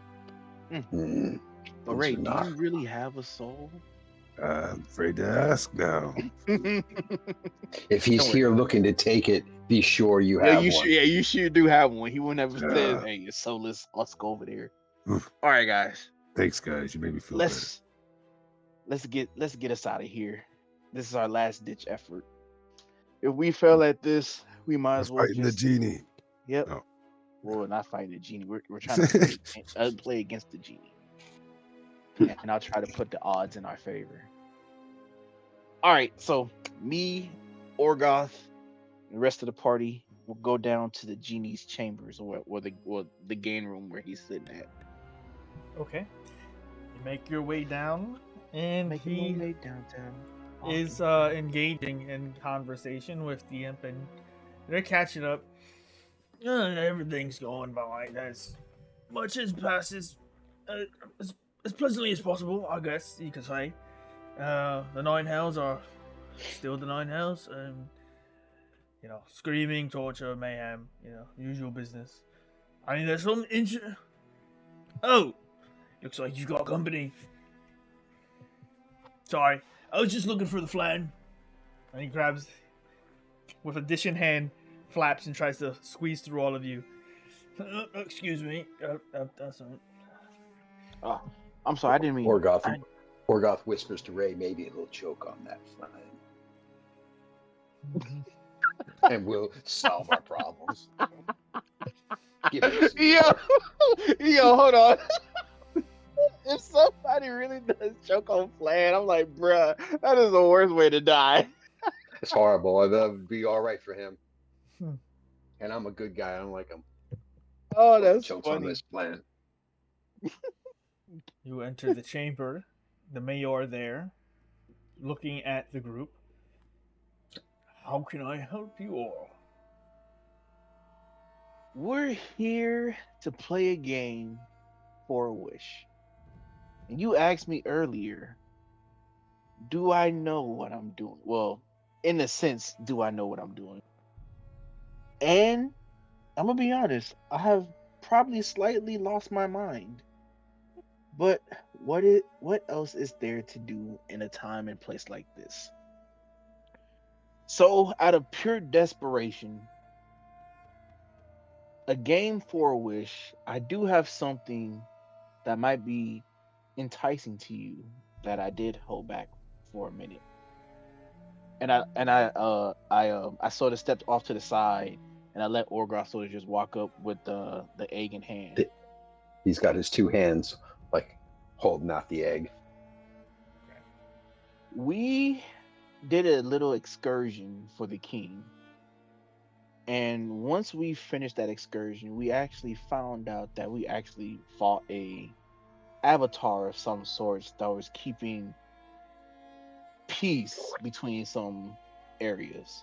But Those Ray, are do not. you really have a soul? I'm afraid to ask now. If he's Don't worry. here looking to take it, be sure you Yeah, have you one. should. Yeah, you sure do have one. He wouldn't have said, Yeah. "Hey, your soulless. Let's go over there." Oof. All right, guys. Thanks, guys. You made me feel better. Let's get us out of here. This is our last ditch effort. If we fail at this, we might We're as well fighting the just. genie. Yep. No. Well, we're not fighting the genie. We're trying to play against the genie, and I'll try to put the odds in our favor. All right. So me, Orgoth, the rest of the party will go down to the genie's chambers, or the game room where he's sitting at. Okay. You make your way down, and Making my he way downtown. is engaging in conversation with the imp, and they're catching up. Everything's going by as much as passes as pleasantly as possible, I guess you could say. The nine hells are still the nine hells, and screaming, torture, mayhem, usual business. I mean, there's some Oh, looks like you got company. Sorry, I was just looking for the flan. And he grabs, with a dish in hand, flaps and tries to squeeze through all of you. Excuse me. That's not. Oh, I'm sorry. I didn't mean. Orgoth whispers to Ray, maybe he'll choke on that flan. And we'll solve our problems. Yo, hold on. If somebody really does choke on flan, I'm like, bruh, that is the worst way to die. It's horrible. That would be all right for him. And I'm a good guy. I don't like him. Oh, that's Chokes funny. on this flan. You enter the chamber. The mayor there, looking at the group. How can I help you all? We're here to play a game for a wish. And you asked me earlier, do I know what I'm doing? Well, in a sense, do I know what I'm doing? And I'm gonna be honest, I have probably slightly lost my mind. But what else is there to do in a time and place like this? So, out of pure desperation, a game for a wish, I do have something that might be enticing to you that I did hold back for a minute. I sort of stepped off to the side and I let Orgoth sort of just walk up with the egg in hand. He's got his two hands like holding out the egg. We did a little excursion for the king. And once we finished that excursion, we actually found out that we actually fought a avatar of some sorts that was keeping peace between some areas.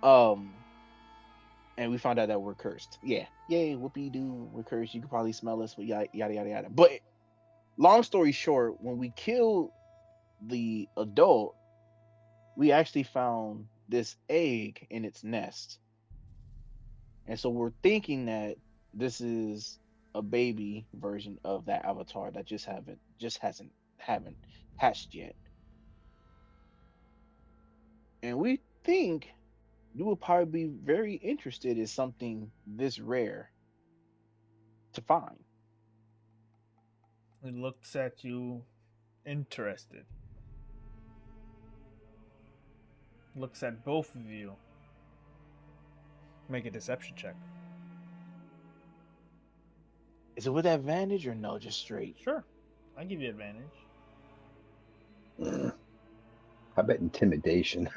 And we found out that we're cursed. Yeah, yay, whoopee doo, we're cursed. You can probably smell us, but yada yada yada yada. But long story short, when we killed the adult, we actually found this egg in its nest. And so we're thinking that this is a baby version of that avatar that haven't hatched yet. And we think you will probably be very interested in something this rare to find. He looks at you, interested. Looks at both of you. Make a deception check. Is it with advantage or no? Just straight. Sure, I give you advantage. I bet intimidation.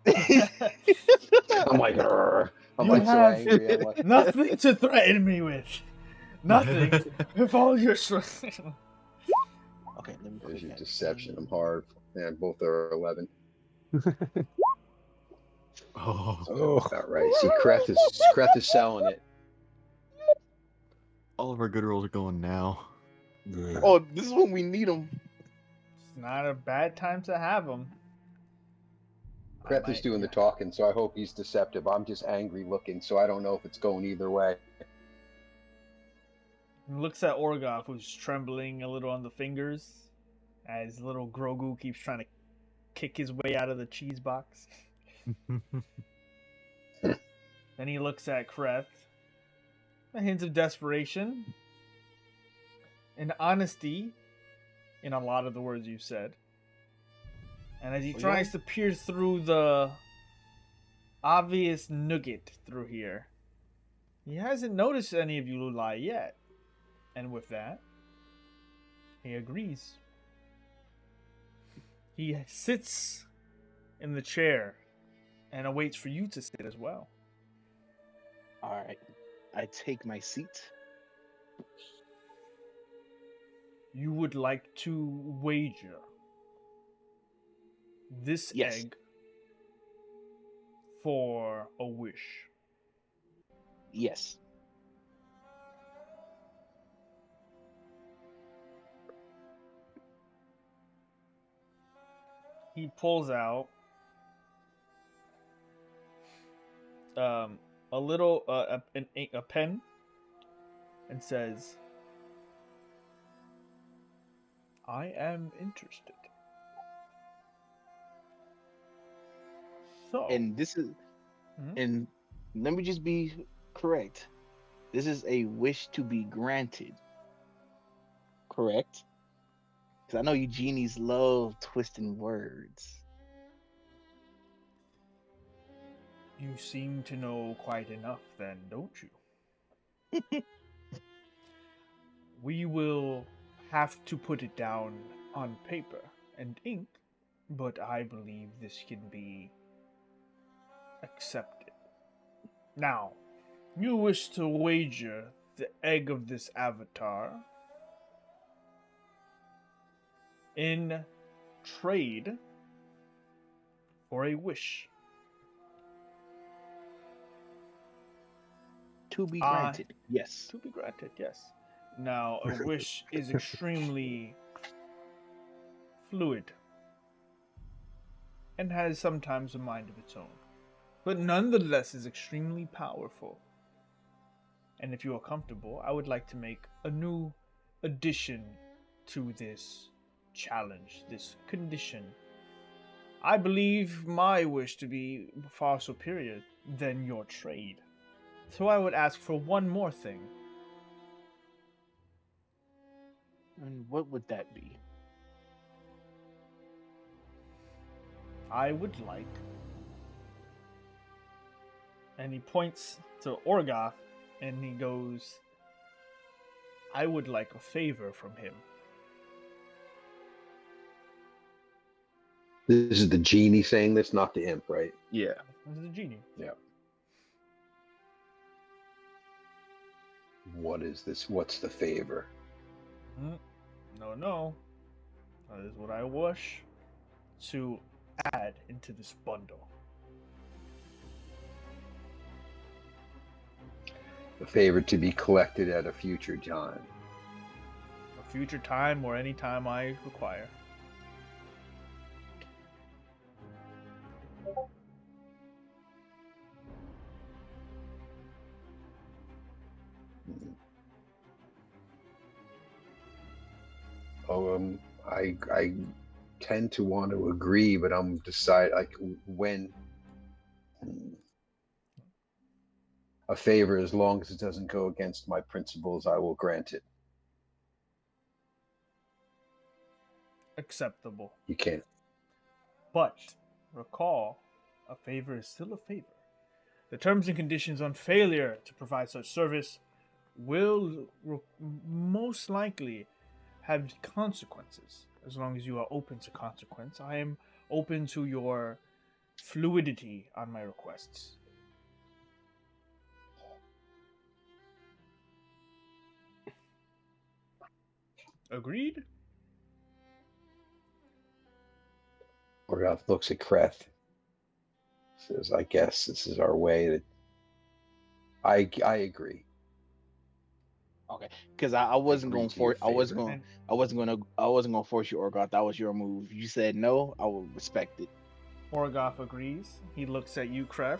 You I'm like, I'm You like so have angry. I'm like, nothing to threaten me with. Nothing. With all your strength. Okay, let me There's click your that. deception. I'm hard. Man, both are 11. Oh, Oh, About right. See, Kreth is selling it. all of our good rolls are going now. good. Oh, this is when we need them. It's not a bad time to have them. Kreth is doing the talking, so I hope he's deceptive. I'm just angry looking, so I don't know if it's going either way. He looks at Orgoth, who's trembling a little on the fingers, as little Grogu keeps trying to kick his way out of the cheese box. Then he looks at Kreth. A hint of desperation and honesty in a lot of the words you said. And as he tries to pierce through the obvious nugget through here, he hasn't noticed any of you lie yet. And with that, he agrees. He sits in the chair and awaits for you to sit as well. All right, I take my seat. You would like to wager this Yes. egg for a wish. Yes. He pulls out a little a pen and says, "I am interested." So, And this is, Mhm. and let me just be correct. This is a wish to be granted. Correct? Because I know you genies love twisting words. You seem to know quite enough, then, don't you? We will have to put it down on paper and ink, but I believe this can be accepted. Now, you wish to wager the egg of this avatar in trade for a wish. To be granted. Yes. To be granted, yes. Now, a wish is extremely fluid and has sometimes a mind of its own, but nonetheless is extremely powerful. And if you are comfortable, I would like to make a new addition to this challenge, this condition. I believe my wish to be far superior than your trade. So I would ask for one more thing. And what would that be? I would like. And he points to Orgoth and he goes, I would like a favor from him. This is the genie saying this, not the imp, right? Yeah. This is the genie. Yeah. What is this? What's the favor? No. That is what I wish to add into this bundle. The favor to be collected at a future time. A future time or any time I require. I tend to want to agree, but I'm decide like when a favor, as long as it doesn't go against my principles, I will grant it. Acceptable. You can't. But recall, a favor is still a favor. The terms and conditions on failure to provide such service will most likely have consequences. As long as you are open to consequence, I am open to your fluidity on my requests. Agreed. Orgoth looks at Kreth, says, I guess this is our way. I agree. Okay, because I wasn't Agree going to to your force. I wasn't favor. going. And I wasn't going to force you, Orgoth. That was your move. You said no. I will respect it. Orgoth agrees. He looks at you, Kref.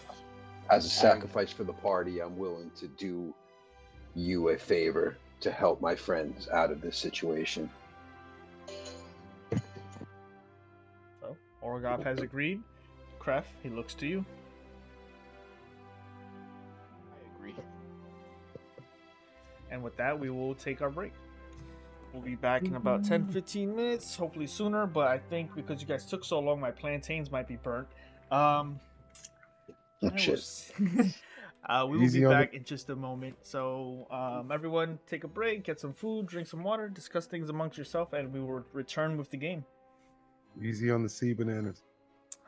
As a sacrifice for the party, I'm willing to do you a favor to help my friends out of this situation. So Orgoth has agreed. Kref, he looks to you. I agree. And with that, we will take our break. We'll be back in about 10-15 minutes, hopefully sooner, but I think because you guys took so long, my plantains might be burnt. Shit. We will Easy be on back in just a moment. So everyone take a break, get some food, drink some water, discuss things amongst yourself, and we will return with the game. Easy on the sea bananas.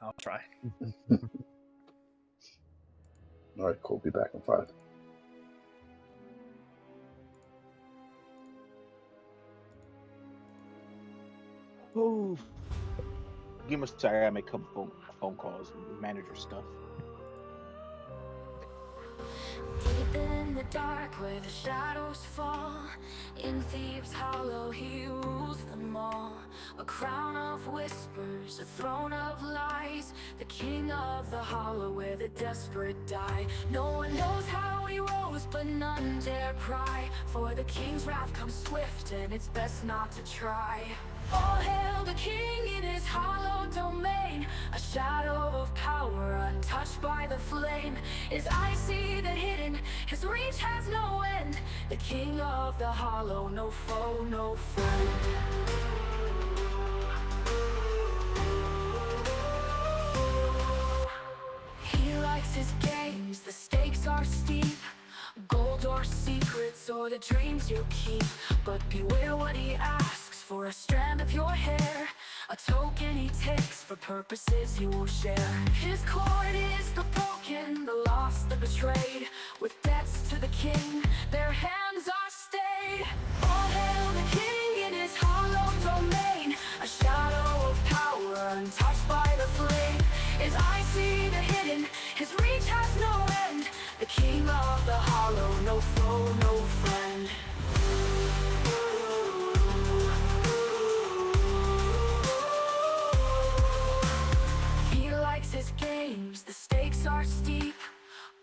I'll try. All right, cool. Be back in 5. Ooh. Give me a second. I gotta make a couple phone calls and manager stuff. Deep in the dark where the shadows fall, in Thieves' hollow he rules them all. A crown of whispers, a throne of lies, the king of the hollow where the desperate die. No one knows how he rose, but none dare pry, for the king's wrath comes swift and it's best not to try. All hail the king in his hollow domain, a shadow of power untouched by the flame. His eyes see the hidden, his reach has no end, the king of the hollow, no foe, no friend. He likes his games, the stakes are steep, gold or secrets or the dreams you keep. But beware what he asks for a strand of your hair, a token he takes for purposes he won't share. His court is the broken, the lost, the betrayed, with debts to the king, their hands are stayed. All hail the king in his hollow domain, a shadow of power untouched by the flame. His eyes see the hidden, his reach has no end, the king of the hollow, no foe, no friend. His games, the stakes are steep,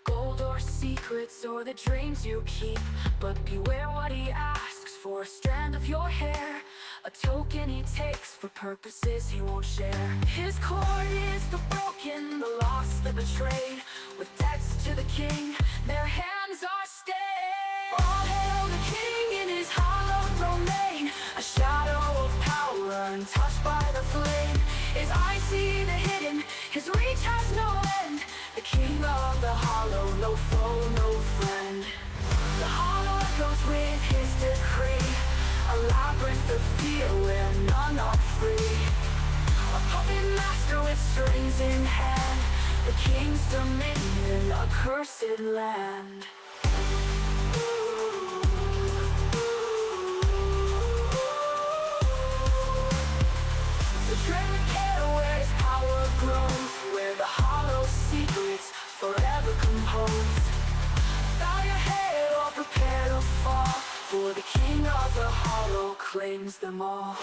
gold or secrets or the dreams you keep. But beware what he asks for a strand of your hair, a token he takes for purposes he won't share. His court is the broken, the lost, the betrayed, with debts to the king, their hands are stayed. All hail the king in his hollow domain, a shadow of power untouched by the flame. His eyes see the hidden, his reach has no end, the king of the hollow, no foe, no friend. The hollow echoes with his decree, a labyrinth of fear where none are free. A puppet master with strings in hand, the king's dominion, a cursed land. The dread care where his power grows, where the hollow secrets forever compose. Bow your head or prepare to fall, for the king of the hollow claims them all.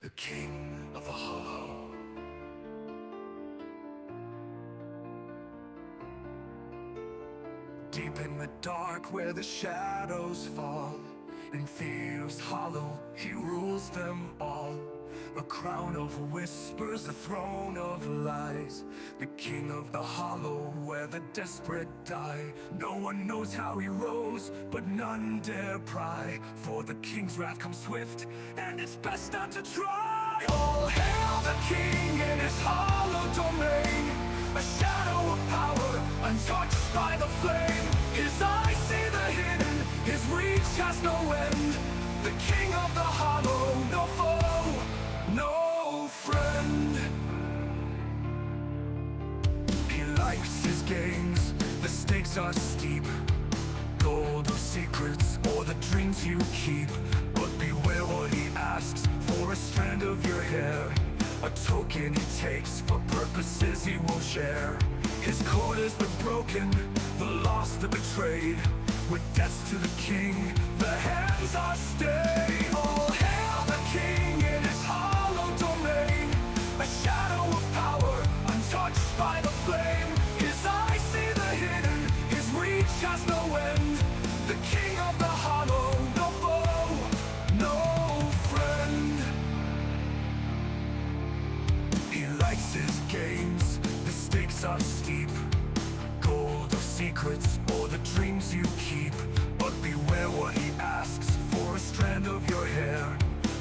The king of the hollow. Deep in the dark where the shadows fall, in Thieves' hollow he rules them all. A crown of whispers, a throne of lies, the king of the hollow where the desperate die. No one knows how he rose, but none dare pry, for the king's wrath comes swift, and it's best not to try. All hail the king in his hollow domain, a shadow of power untouched by the flame. His eyes see the hidden, his reach has no end, the king of the hollow, no foe, stakes are steep. Gold or secrets or the dreams you keep. But beware what he asks for a strand of your hair. A token he takes for purposes he won't share. His cord is the broken, the lost, the betrayed. With debts to the king, the hands are stayed. All hail the king in his hollow domain. A shadow of power, untouched by the flame. His eyes see the hidden, his reach has no end. The king of the hollow, no foe, no friend. He likes his games, the stakes are steep. Gold or secrets or the dreams you keep. But beware what he asks for a strand of your hair.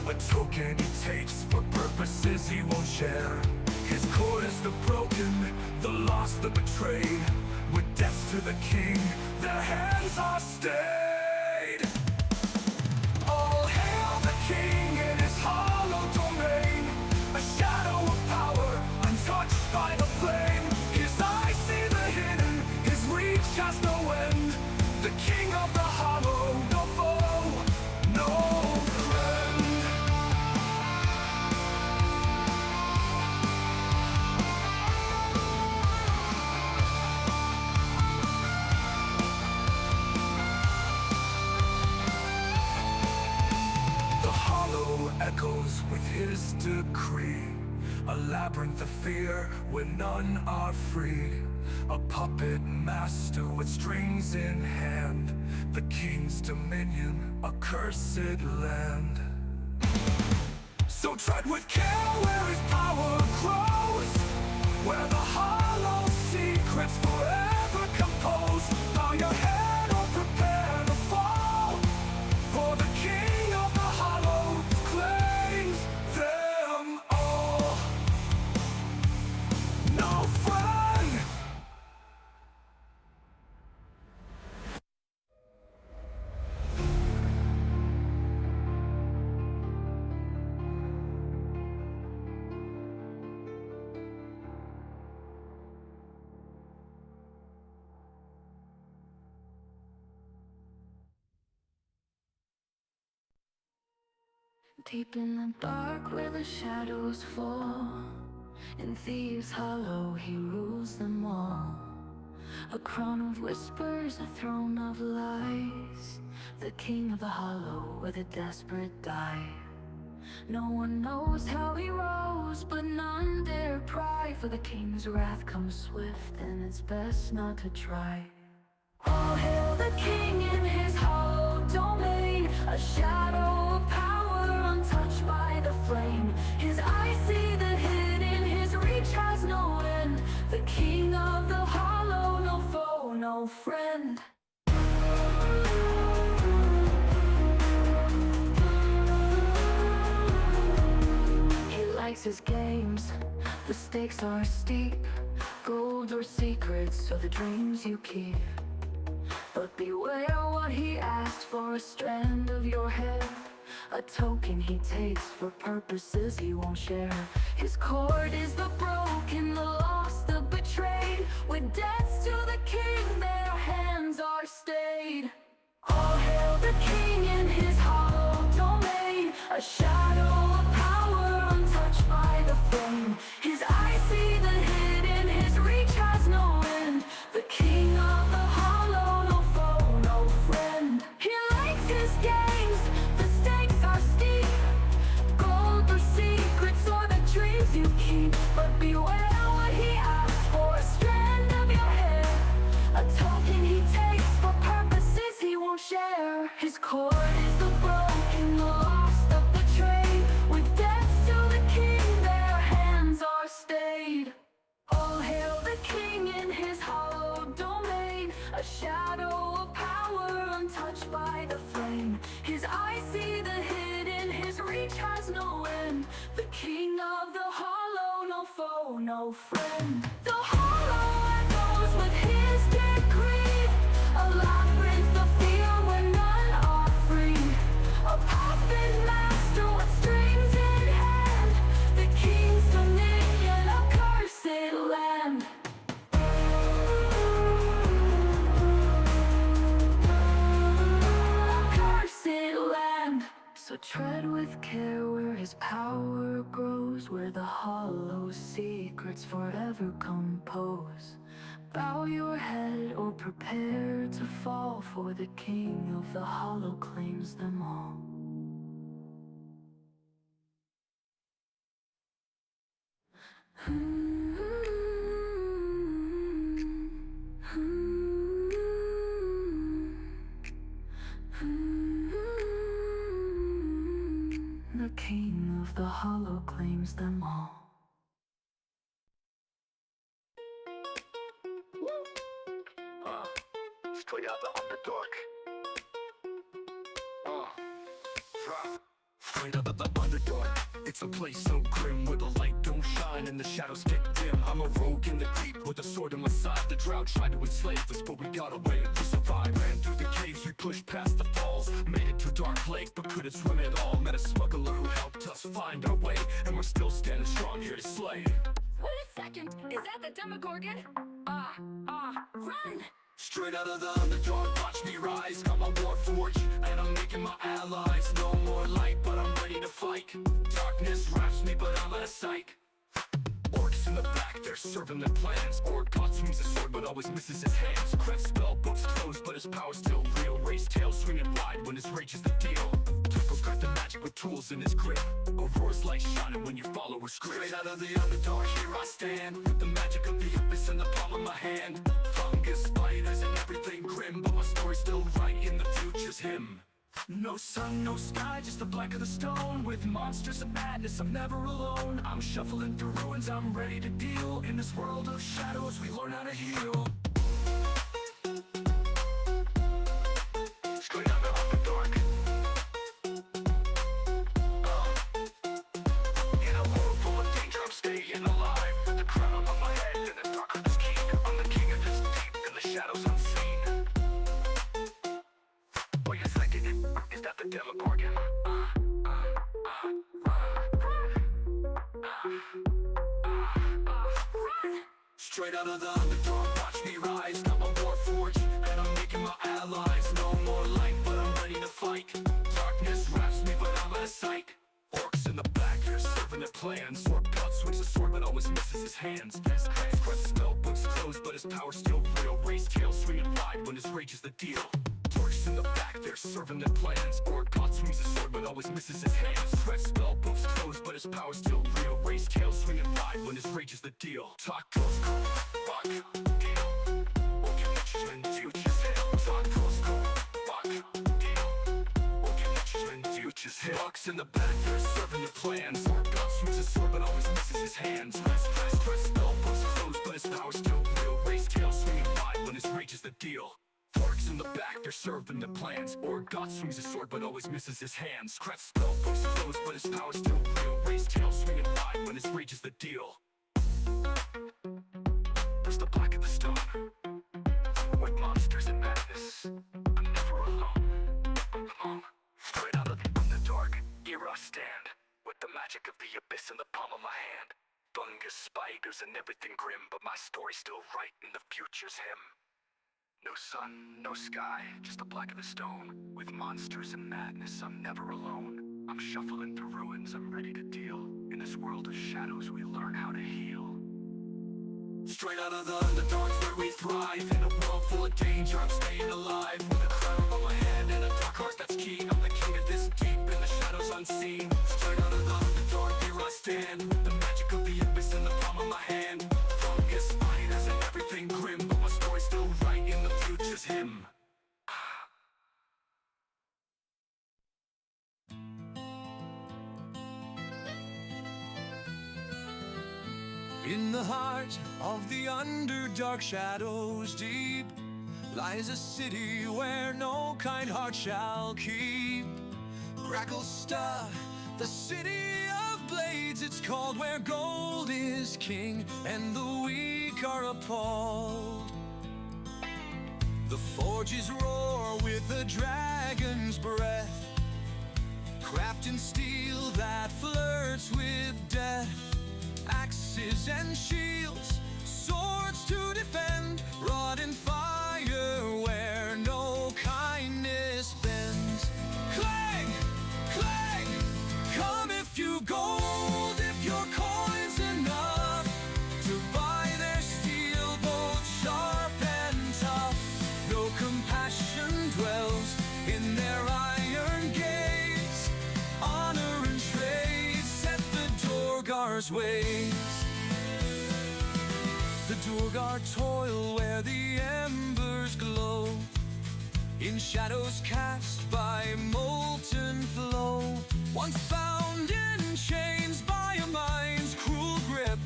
A token he takes for purposes he won't share. His cord is the broken, the lost, the betrayed. With debts to the king, their hands are stayed. All hail the king in his hollow domain. A shadow of power, untouched by the flame. His eyes see the hidden, his reach has no end. The king of the hollow, no foe, no friend. The hollow echoes with his decree. A labyrinth of fear where none are free. A puppet master with strings in hand. The king's dominion, a cursed land. So tread with care where his power grows. Where the hollow secrets forever compose. Bow your head or prepare to fall. For the king of the hollow claims them all. No friend. Deep in the dark where the shadows fall, in Thieves' hollow he rules them all. A crown of whispers, a throne of lies. The king of the hollow where the desperate die. No one knows how he rose, but none dare pry. For the king's wrath comes swift and it's best not to try. All hail the king in his hollow domain. A shadow of power untouched by the flame. His eyes see the hidden, his reach has no end. The king of the hollow, no foe, no friend. He likes his games, the stakes are steep. Gold or secrets or the dreams you keep. But beware what he asks for a strand of your hair. A token he takes for purposes he won't share. His cord is the broken, the lost, the betrayed. With debts to the king, their hands are stayed. All hail the king in his hollow domain. A shadow of power untouched by the flame. His eyes see the hidden, his reach has no end. The king of the hollow, no foe, no friend. He likes his games, the stakes are steep. Gold or secrets or the dreams you keep. But beware what he asks for a strand of your hair. A token he takes for purposes he won't share. His cord is the broken, the lost, the betrayed. With debts to the king, their hands are stayed. All hail the king in his hollow domain. A shadow of power untouched by the flame. His eyes see the hidden, his reach has no end. The king of the hollow, no foe, no friend. The hollow echoes with his decree. A labyrinth of fear where none are free. A puppet master with strings in hand. The king's dominion, a cursed land. his power grows, where the hollow secrets forever compose. Bow your head or prepare to fall, for the king of the hollow claims them all. The king of the hollow claims them all. Straight out the Underdark. Straight out of the Underdark. It's a place so grim where the light don't shine and the shadows get dim. I'm a rogue in the deep with a sword in my side. The drought tried to enslave us, but we got away to survive. Ran through the caves, we pushed past the falls. Made it to Dark Lake, but couldn't swim at all. Met a smuggler who helped us find our way, and we're still standing strong here to slay. Wait a second, is that the Demogorgon? Run! Straight out of the Underdark, watch me rise. Got my war forge, and I'm making my allies. No more light, but I'm ready to fight. Darkness wraps me, but I'm out of sight. Orcs in the back, they're serving their plans. Orc God swings his sword, but always misses his hands. Cref spell books closed, but his power's still real. Raise tail swinging wide when his rage is the deal. Topograph the magic with tools in his grip. Aurora's light shining when your followers scream. Straight out of the Underdark, here I stand, with the magic of the abyss in the palm of my hand. Fungus, spiders, and everything grim, but my story's still right, in the future's him. No sun, no sky, just the black of the stone. With monsters and madness, I'm never alone. I'm shuffling through ruins, I'm ready to deal. In this world of shadows, we learn how to heal. Straight out of the dark. In a world full of danger, I'm staying alive. With the crown on my head and the darkness king. I'm the king of this deep, in the shadows unseen. Wait a second, is that the Demogorgon? Straight out of the Underdark, watch me rise. Got my war forge, and I'm making my allies. No more light, but I'm ready to fight. Darkness wraps me, but I'm out of sight. Orcs in the back, they're serving their plans. Sword God swings the sword, but always misses his hands. Cref spell books closed, but his power's still real. Raise tail swinging wide when his rage is the deal. Orcs in the back, they're serving their plans. Orc God swings his sword, but always misses his hands. Cref spell books closed, but his power's still real. Raise tail swinging wide when his rage is the deal. Talk goes cool, rock, deal. We'll get witches and futures hit. Talk goes cool, rock, deal. We'll get witches and futures hit. Orcs in the back, they're serving their plans. Orc God swings his sword, but always misses his hands. Cref spell books closed, but his power's still real. Raise tail swinging wide when his rage is the deal. Orcs in the back, they're serving their plans. Orc God swings his sword, but always misses his hands. Cref spell books closed, but his power's still real. Raise tail swinging wide when his rage is the deal. There's the black of the stone, with monsters and madness. I'm never alone. Straight out of the Underdark, here I stand, with the magic of the abyss in the palm of my hand. Fungus, spiders, and everything grim, but my story's still right, and the future's him. No sun, no sky, just the black of the stone. With monsters and madness, I'm never alone. I'm shuffling through ruins, I'm ready to deal. In this world of shadows, we learn how to heal. Straight out of the Underdark, where we thrive. In a world full of danger, I'm staying alive. With a crown on my head and a dark heart that's keen. I'm the king of this deep, in the shadows unseen. Straight out of the Underdark, here I stand, with the magic of the abyss in the palm of my hand. Fungus, spiders, and everything grim, but my story's still right, in the future's him. In the heart of the Underdark, shadows deep, lies a city where no kind heart shall keep. Gracklesta, the city of blades, it's called, where gold is king and the weak are appalled. The forges roar with a dragon's breath, craft in steel that flirts with death. Axes and shields, swords to defend, wrought in fire where no kindness bends. Clang, clang, come if you Dorgar's ways. The Dorgar toil where the embers glow, in shadows cast by molten flow. Once bound in chains by a mind's cruel grip,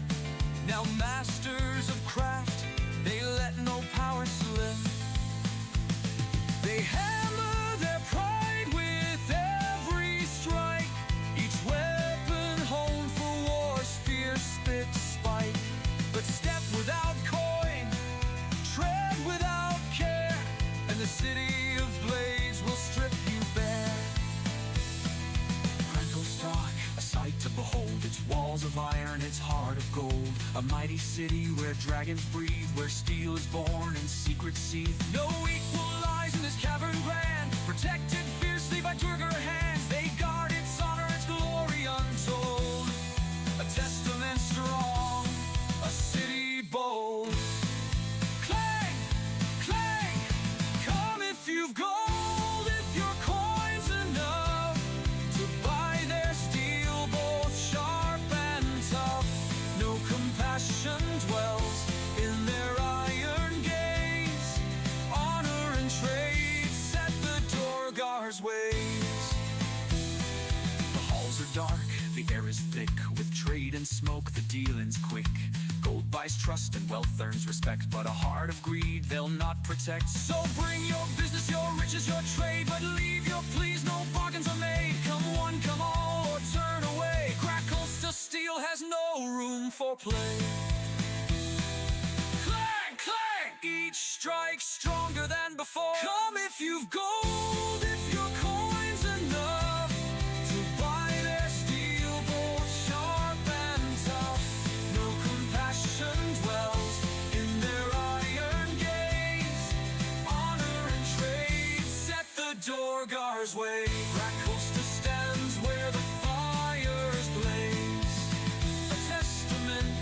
now masters of craft, they let no power slip. They hammer their pride with every strike, each weapon honed for war's fierce spit spike. But step without coin, tread without care, and the city of blades will strip you bare. Crackle's dark, a sight to behold, its walls of iron, its heart of gold. A mighty city where dragons breathe, where steel is born and secrets seethe. No equal lies in this cavern grand, protected fiercely by Durgar hands. They guard its honor, its glory untold, a testament strong, a city bold. Clang, clang, come if you've gold, if your coin's enough to buy their steel, both sharp and tough. No compassion dwells in their iron gaze, honor and trade set the Dorgar's ways. The halls are dark, the air is thick, with trade and smoke the dealing's quick. Gold buys trust and wealth earns respect, but a heart of greed they'll not protect. So bring your business, your riches, your trade, but leave your pleas, no bargains are made. Come one, come all, or turn away. Crackles to steel has no room for play. Clang, clang, each strike stronger than before. Come if you've gold, if your coin's enough to buy their steel, both sharp and tough. No compassion dwells in their iron gaze, honor and trade set the Dorgar's way. Crackles stands where the fires blaze, a testament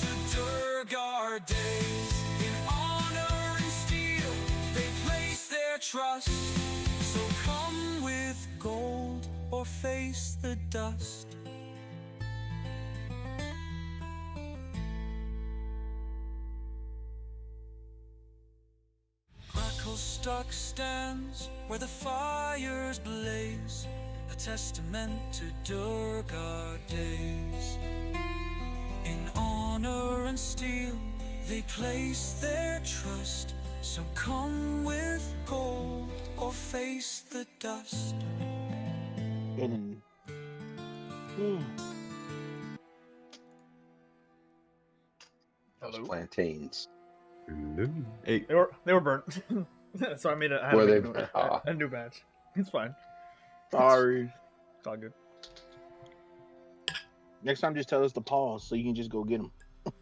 to Durgar days. In honor and steel they place their trust, so come with gold or face the dust. Cracklestuck stands where the fires blaze, a testament to Durgar days. In honor and steel they place their trust, so come with gold or face the dust. And Those plantains. Hello. Hey, They were burnt. So I made a, I had Were to they? make a, Ah. a new batch. It's fine. sorry. It's all good. Next time, just tell us to pause so you can just go get them.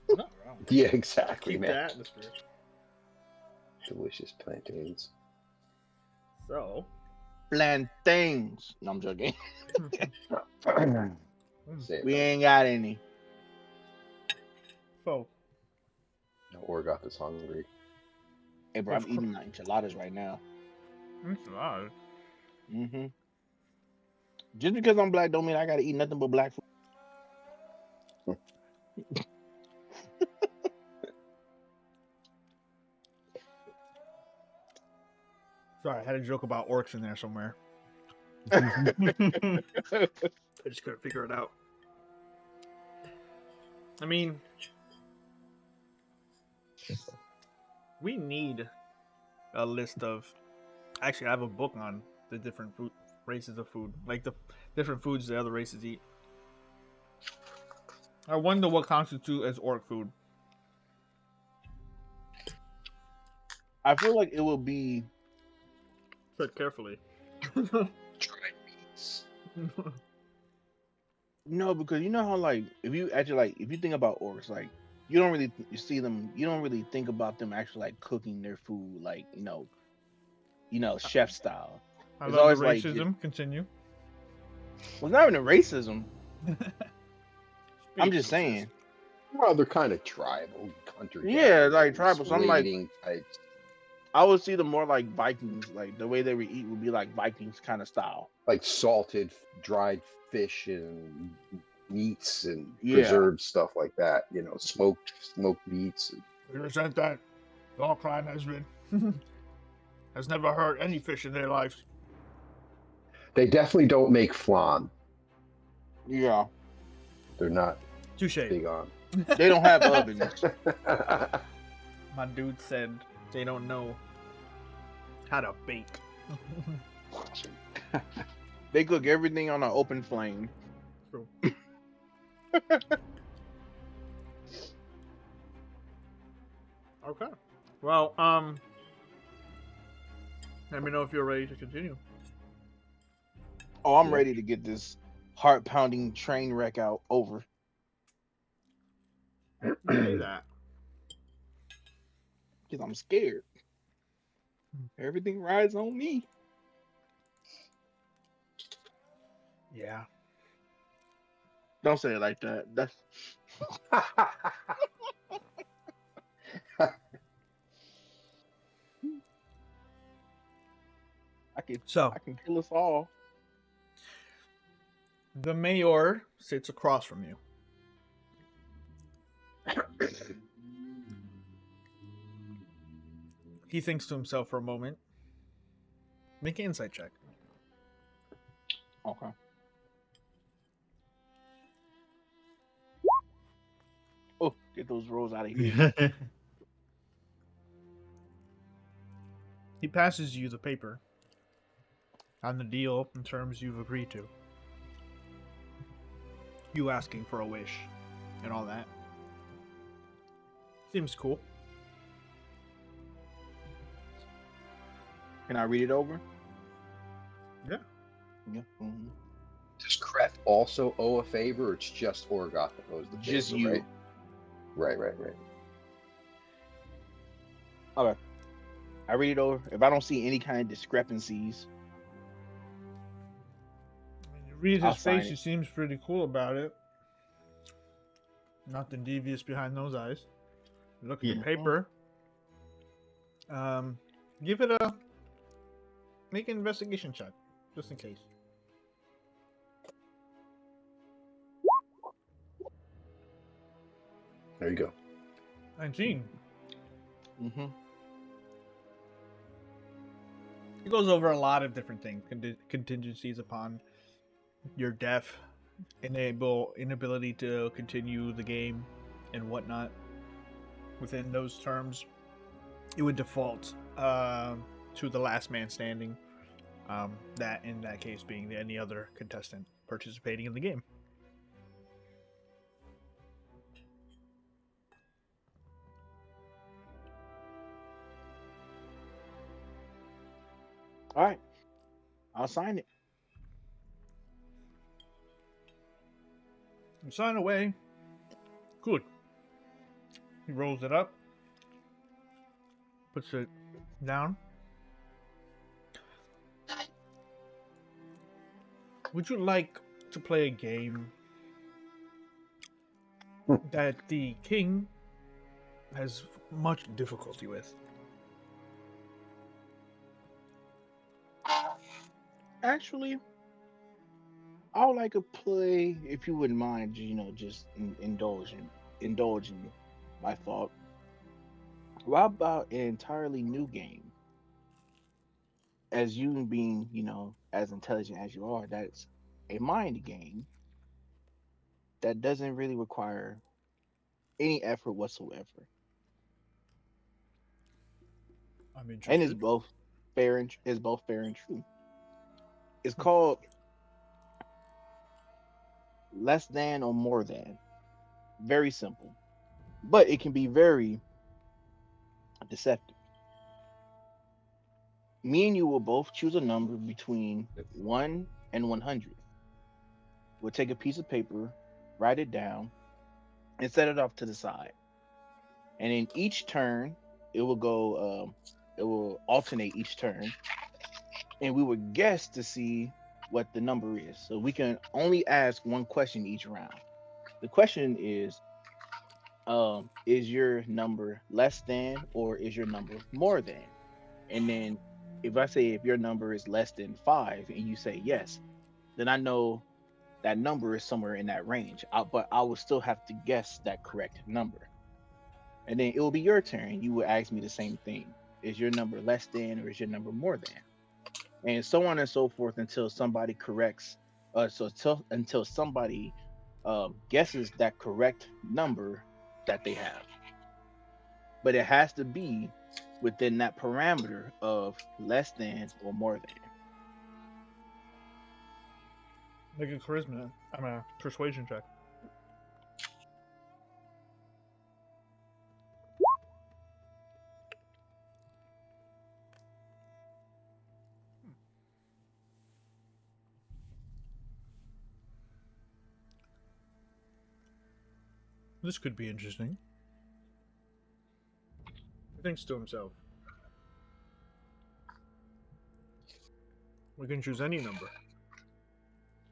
No, no. Yeah, exactly, Keep man. the atmosphere. Delicious plantains. So, Plantains. No, I'm joking. Say it, We though. ain't got any. so No, Orgoth is hungry. Hey, bro, I'm eating my enchiladas right now. it's odd. Mm-hmm. Just because I'm black don't mean I gotta eat nothing but black food. Sorry, I had a joke about orcs in there somewhere. Oh, I just couldn't figure it out. I mean, we need a list of. Actually, I have a book on the different food races of food, like the different foods the other races eat. I wonder what constitutes as orc food. I feel like it will be. Tread carefully. Dried meats. No, because you know how like if you actually like if you think about orcs, like you don't really you see them, you don't really think about them actually like cooking their food like chef style. I It's love always the like racism. Continue. Well, it's not even a racism. I'm just saying. Well, they're kind of tribal country. Yeah, like tribal. So I'm like, raiding types. I would see them more like Vikings. Like the way they would eat would be like Vikings kind of style. Like salted, dried fish and meats and Yeah. preserved stuff like that. You know, smoked meats. We resent that. All clan has never hurt any fish in their lives. They definitely don't make flan. Yeah. They're not Touche. big on. They don't have ovens. My dude said they don't know how to bake. They cook everything on an open flame. True. Okay. Well, let me know if you're ready to continue. Oh, I'm Yeah. ready to get this heart-pounding train wreck out over. Say that. Because I'm scared. Everything rides on me. Yeah. Don't say it like that. That's So I can kill us all. the mayor sits across from you. He thinks to himself for a moment. Make an insight check. Okay. Oh, get those rolls out of here. He passes you the paper on the deal and terms you've agreed to. You asking for a wish and all that. Seems cool. Can I read it over? Yeah. Yeah. Mm-hmm. Does Kret also owe a favor, or it's just Orgoth that owes the favor? Just you. Right. Okay. I read it over. If I don't see any kind of discrepancies, When you read I'll his sign face, it. he seems pretty cool about it. Nothing devious behind those eyes. Look at the Yeah. paper. Give it a... Make an investigation check, just in case. There you go. 19. Mm-hmm. It goes over a lot of different things, contingencies upon your death, inability to continue the game, and whatnot. Within those terms, it would default to the last man standing. That in that case being any other contestant participating in the game. All right. I'll sign it. You sign away. Good. He rolls it up, puts it down. Would you like to play a game that the king has much difficulty with? Actually, I would like to play, if you wouldn't mind, just indulging my thought. What about an entirely new game? As you being, as intelligent as you are, that's a mind game that doesn't really require any effort whatsoever, I'm interested. and it's both fair and true. It's called Less Than or More Than. Very simple, but it can be very deceptive. Me and you will both choose a number between 1 and 100. We'll take a piece of paper, write it down, and set it off to the side. And in each turn, it will go. It will alternate each turn, and we would guess to see what the number is. So we can only ask one question each round. The question is your number less than or is your number more than? And then if I say if your number is less than 5 and you say yes, then I know that number is somewhere in that range. But I will still have to guess that correct number. And then it will be your turn. You will ask me the same thing. Is your number less than or is your number more than? And so on and so forth until somebody corrects until somebody guesses that correct number that they have. But it has to be within that parameter of less than or more than. Make a charisma. I'm a persuasion check. This could be interesting. He thinks to himself. We can choose any number.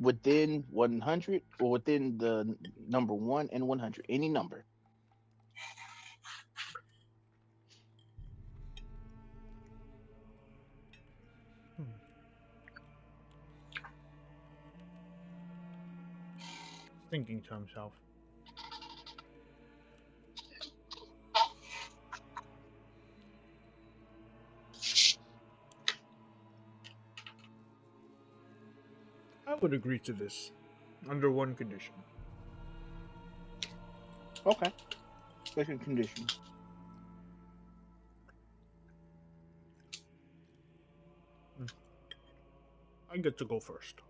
Within 100 or within the number 1 and 100, any number. Thinking to himself. I would agree to this under one condition. Okay. Second condition. I get to go first.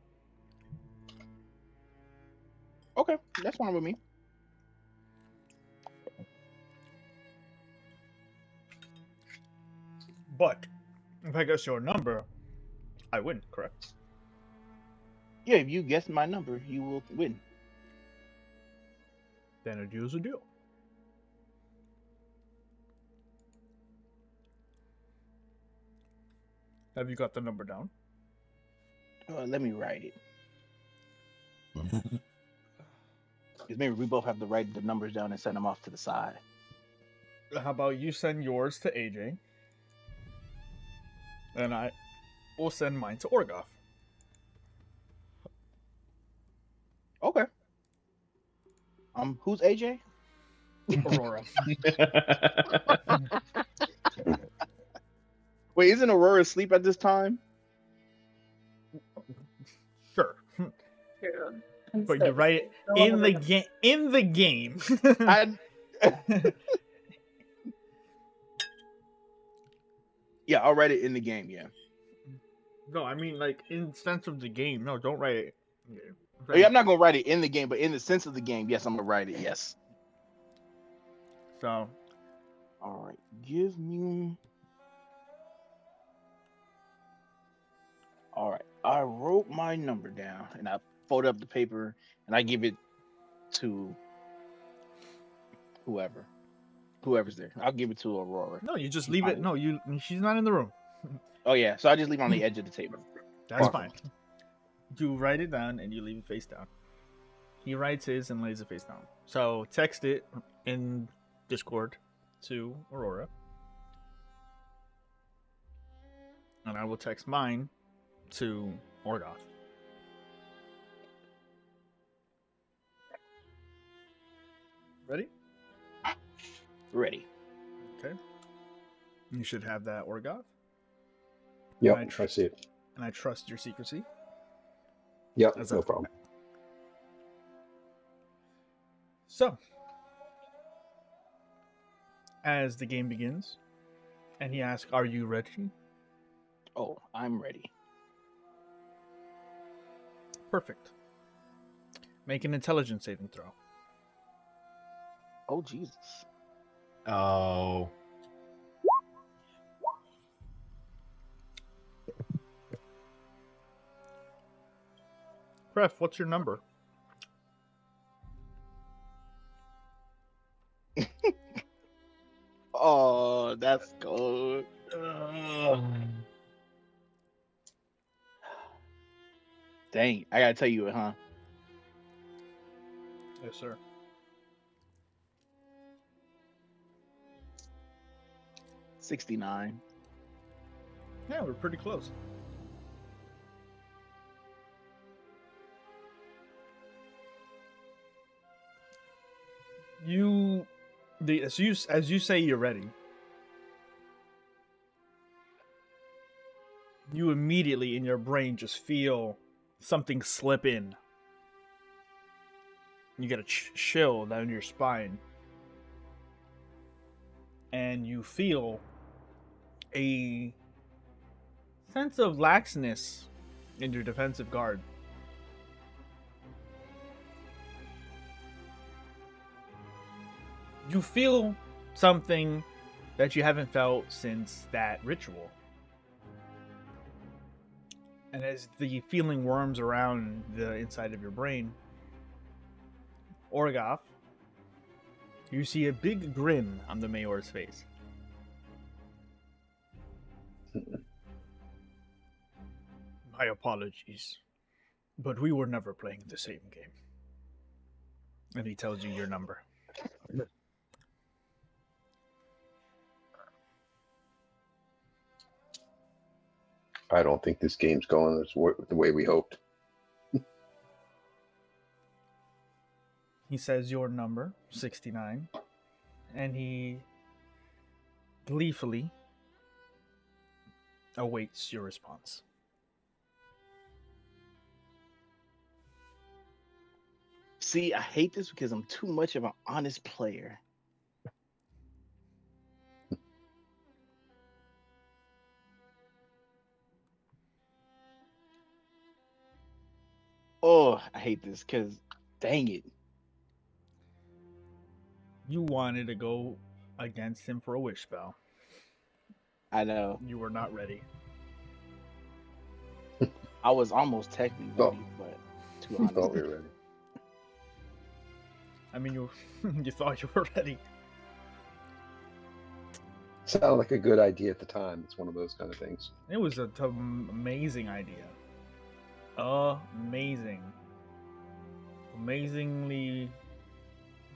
Okay, that's fine with me. But if I guess your number, I win, correct? Yeah, if you guess my number, you will win. Then a deal's a deal. Have you got the number down? Let me write it. Because maybe we both have to write the numbers down and send them off to the side. How about you send yours to AJ? And I will send mine to Orgoth. Okay. Who's AJ? Aurora. Wait, isn't Aurora asleep at this time? Sure. Yeah. But you write it in the game. In the game. Yeah, I'll write it in the game. Yeah. No, I mean like in sense of the game. No, don't write it. Yeah, I'm not gonna write it in the game, but in the sense of the game, yes, I'm gonna write it. Yes. So. All right. Give me. All right. I wrote my number down and I fold up the paper and I give it to whoever's there. I'll give it to Aurora. No, you just leave it. No, she's not in the room. Oh yeah, so I just leave it on the edge of the table. That's fine. You write it down and you leave it face down. He writes his and lays it face down. So text it in Discord to Aurora. And I will text mine to Orgoth. Ready? Ready. Okay. You should have that, Orgoth. Yep, I see it. And I trust your secrecy. Yep, no problem. So, as the game begins, and he asks, "Are you ready?" Oh, I'm ready. Perfect. Make an intelligence saving throw. Oh, Jesus. Oh. Pref, what's your number? Oh, that's good. Dang, I gotta tell you it, huh? Yes, sir. $69. Yeah, we're pretty close. As you say you're ready, you immediately in your brain just feel something slip in. You get a chill down your spine, and you feel a sense of laxness in your defensive guard. You feel something that you haven't felt since that ritual. And as the feeling worms around the inside of your brain, Orgoth, you see a big grin on the Mayor's face. My apologies, but we were never playing the same game. And he tells you your number. I don't think this game's going the way we hoped. He says your number, 69, and he gleefully awaits your response. See, I hate this because I'm too much of an honest player. Oh, I hate this because, dang it. You wanted to go against him for a wish spell. I know. You were not ready. I was almost technically ready, but too honest. Thought we were ready. I mean, you thought you were ready. Sounded like a good idea at the time. It's one of those kind of things. It was an amazing idea. Amazingly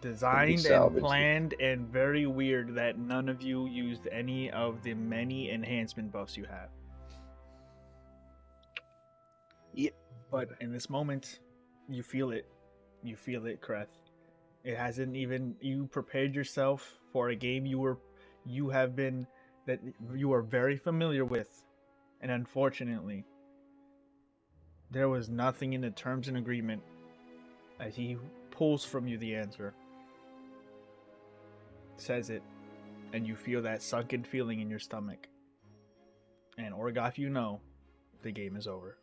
designed and salvaged. planned, and very weird that none of you used any of the many enhancement buffs you have. Yep. But in this moment, you feel it. You feel it, Kreth. It hasn't even. You prepared yourself for a game you are very familiar with, and unfortunately, there was nothing in the terms and agreement as he pulls from you the answer, says it, and you feel that sunken feeling in your stomach. And Orgoth, you know, the game is over.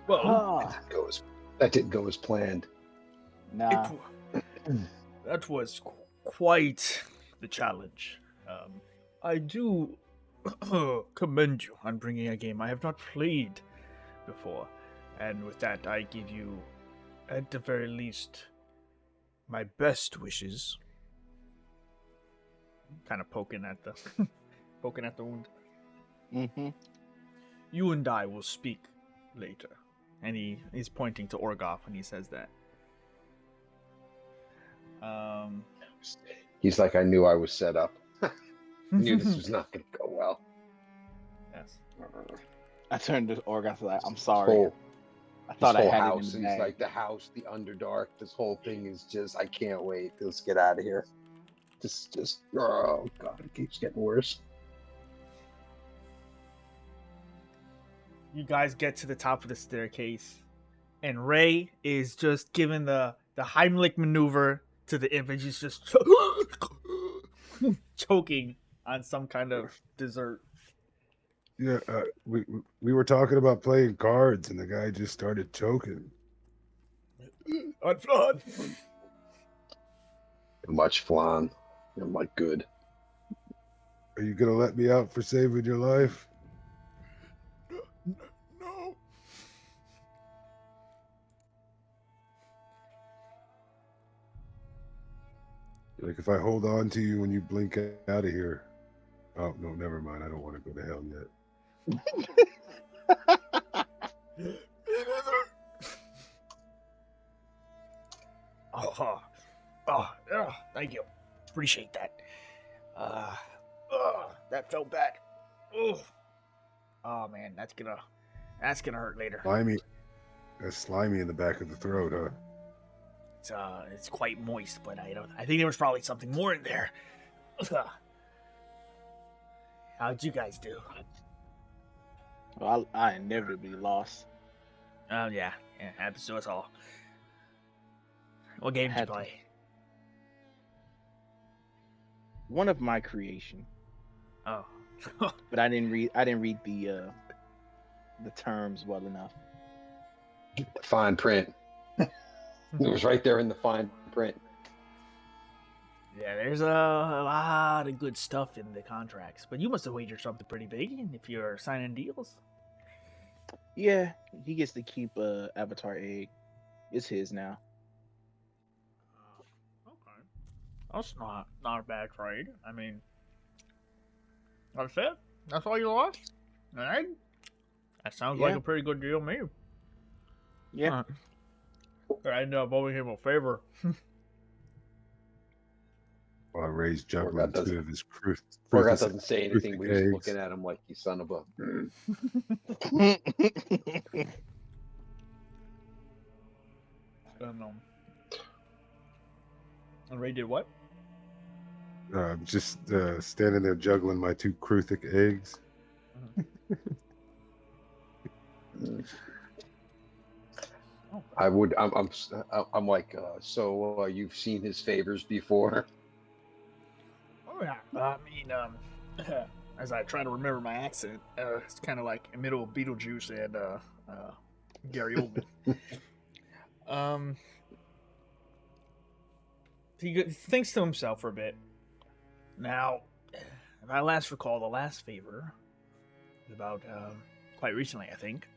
Well, that didn't go as planned. Nah. That was quite the challenge. I do commend you on bringing a game I have not played before. And with that, I give you, at the very least, my best wishes. Kind of poking at the wound. Mm-hmm. You and I will speak later. And he's pointing to Orgoth when he says that. He's like, I knew I was set up. I knew this was not going to go well. Yes. I turned to Orgoth like, I'm sorry. I thought I had house it in the bag. is like the house, the Underdark. This whole thing is just, I can't wait. Let's get out of here. Just, oh god, it keeps getting worse. You guys get to the top of the staircase, and Ray is just giving the Heimlich maneuver to the image. He's just choking on some kind of dessert. Yeah, we were talking about playing cards, and the guy just started choking. On flan. Much flan. I'm like, good. Are you gonna let me out for saving your life? No. Like, if I hold on to you when you blink out of here. Oh, no, never mind. I don't want to go to hell yet. Thank you. Appreciate that. That felt bad. Oh man, that's gonna hurt later. That's slimy in the back of the throat, huh? It's quite moist, but I think there was probably something more in there. How'd you guys do? Well, I inevitably lost. Oh yeah, happens to us all. What game did you Had to. play? One of my creation, Oh, but I didn't read. I didn't read the terms well enough. The fine print. It was right there in the fine print. yeah. There's a lot of good stuff in the contracts, but you must have wagered something pretty big if you're signing deals. Yeah, he gets to keep Avatar egg. It's his now. Okay, that's not a bad trade. I mean, that's it. That's all you lost. All right. That sounds like Yeah. a pretty good deal to me. Yeah. I ended up owing him a favor. While Ray's Poor juggling guy two of his Poor guy doesn't say anything, but he's eggs. looking at him like you son of a. And Ray did what? Just standing there juggling my two Kruthic eggs. I would. I'm like. So you've seen his favors before? Oh yeah. I mean, as I try to remember my accent, it's kind of like in the middle of Beetlejuice and Gary Oldman. He thinks to himself for a bit. Now, if I last recall, the last favor was about quite recently, I think.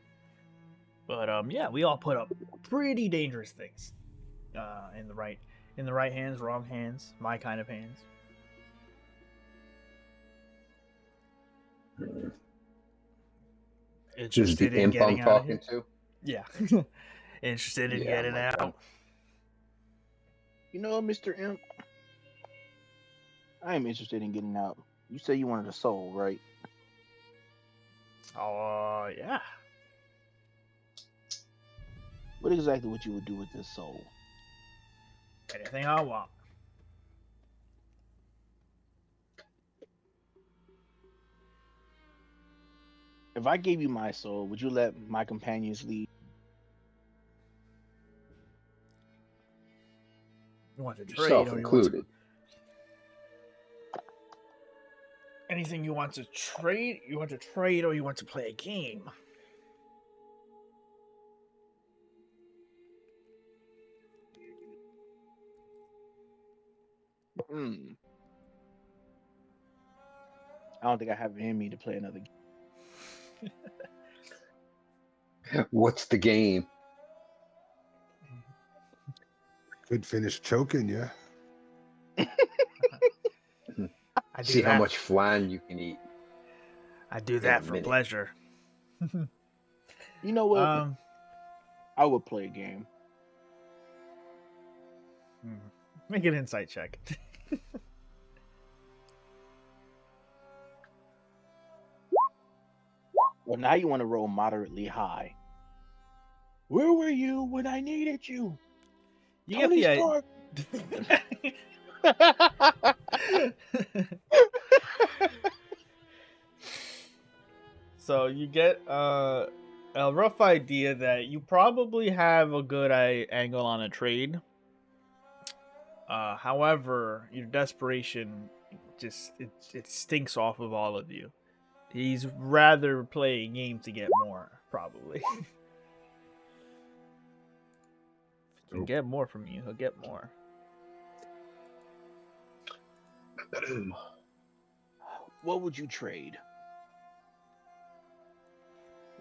But yeah, we all put up pretty dangerous things in the right hands, wrong hands, my kind of hands. This is the Interested in imp I'm getting out of talking here? to. Yeah. Interested in Yeah, getting my friend. out? You know, Mr. Imp, I am interested in getting out. You say you wanted a soul, right? Oh, yeah. What exactly would you would do with this soul? Anything I want. If I gave you my soul, would you let my companions leave? You want to trade Yourself or you want to... included. Anything you want to trade? You want to trade or you want to play a game? I don't think I have it in me to play another game. What's the game? Could finish choking you. I do See how that. much flan you can eat. I do in that a for minute. pleasure. You know what? I would play a game. Make an insight check. Well, now you want to roll moderately high. Where were you when I needed you? You Tony get Stark. So you get a rough idea that you probably have a good angle on a trade. However, your desperation just it stinks off of all of you. He's rather play a game to get more, probably. If he can get more from you, he'll get more. What would you trade?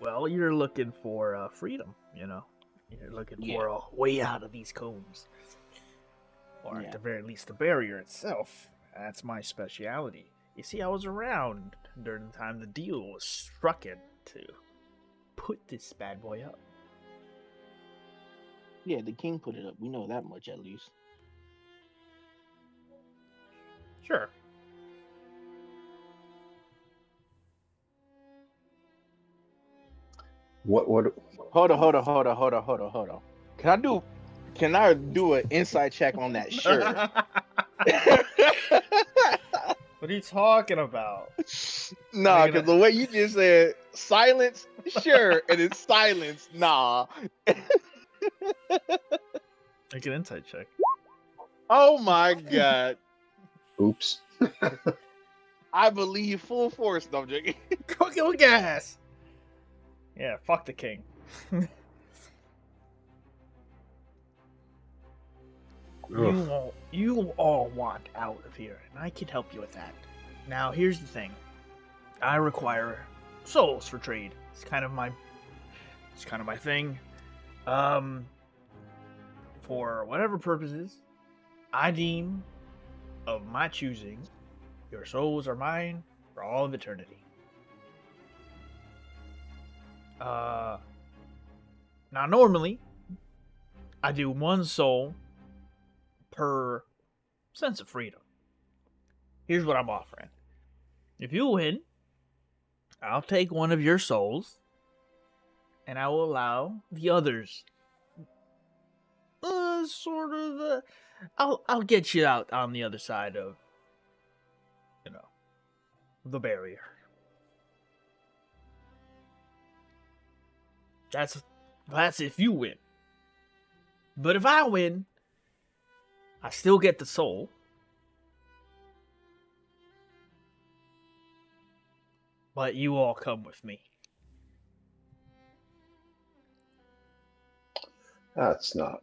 Well, you're looking for freedom, you know. You're looking for a way out of these combs. Or at the very least, the barrier itself. That's my speciality. You see, I was around during the time the deal was struck to put this bad boy up. Yeah, the king put it up. We know that much at least. Sure. What? Hold on. Can I do an inside check on that shirt? What are you talking about? Nah, Are you because gonna- the way you just said silence, sure, and it's silence, nah. Make an insight check. Oh my god. Oops. I believe full force. No, I'm joking. Cooking gas. Yeah, fuck the king. You all want out of here, and I can help you with that. Now, here's the thing. I require souls for trade. It's kind of my thing. For whatever purposes I deem of my choosing, your souls are mine for all of eternity. Now normally I do one soul per sense of freedom. Here's what I'm offering. If you win, I'll take one of your souls and I will allow the others I'll get you out on the other side of the barrier. That's if you win. But if I win, I still get the soul. But you all come with me. That's not.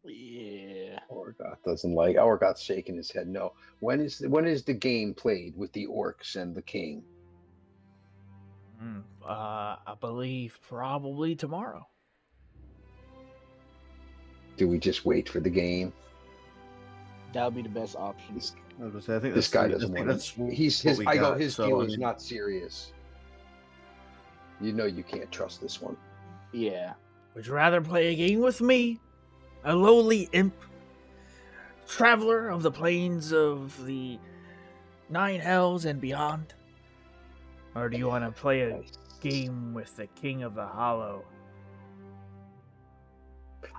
Yeah. Orgoth doesn't like. Orgoth's shaking his head. No. When is the game played with the orcs and the king? I believe probably tomorrow. Do we just wait for the game? That would be the best option. I was gonna say, I think This that's guy the- I doesn't think want that's to. what His we I go. got, His so, deal I is mean- not serious. You know you can't trust this one. Yeah. Would you rather play a game with me, a lowly imp, traveler of the plains of the nine hells and beyond? Or do you want to play a game with the king of the hollow?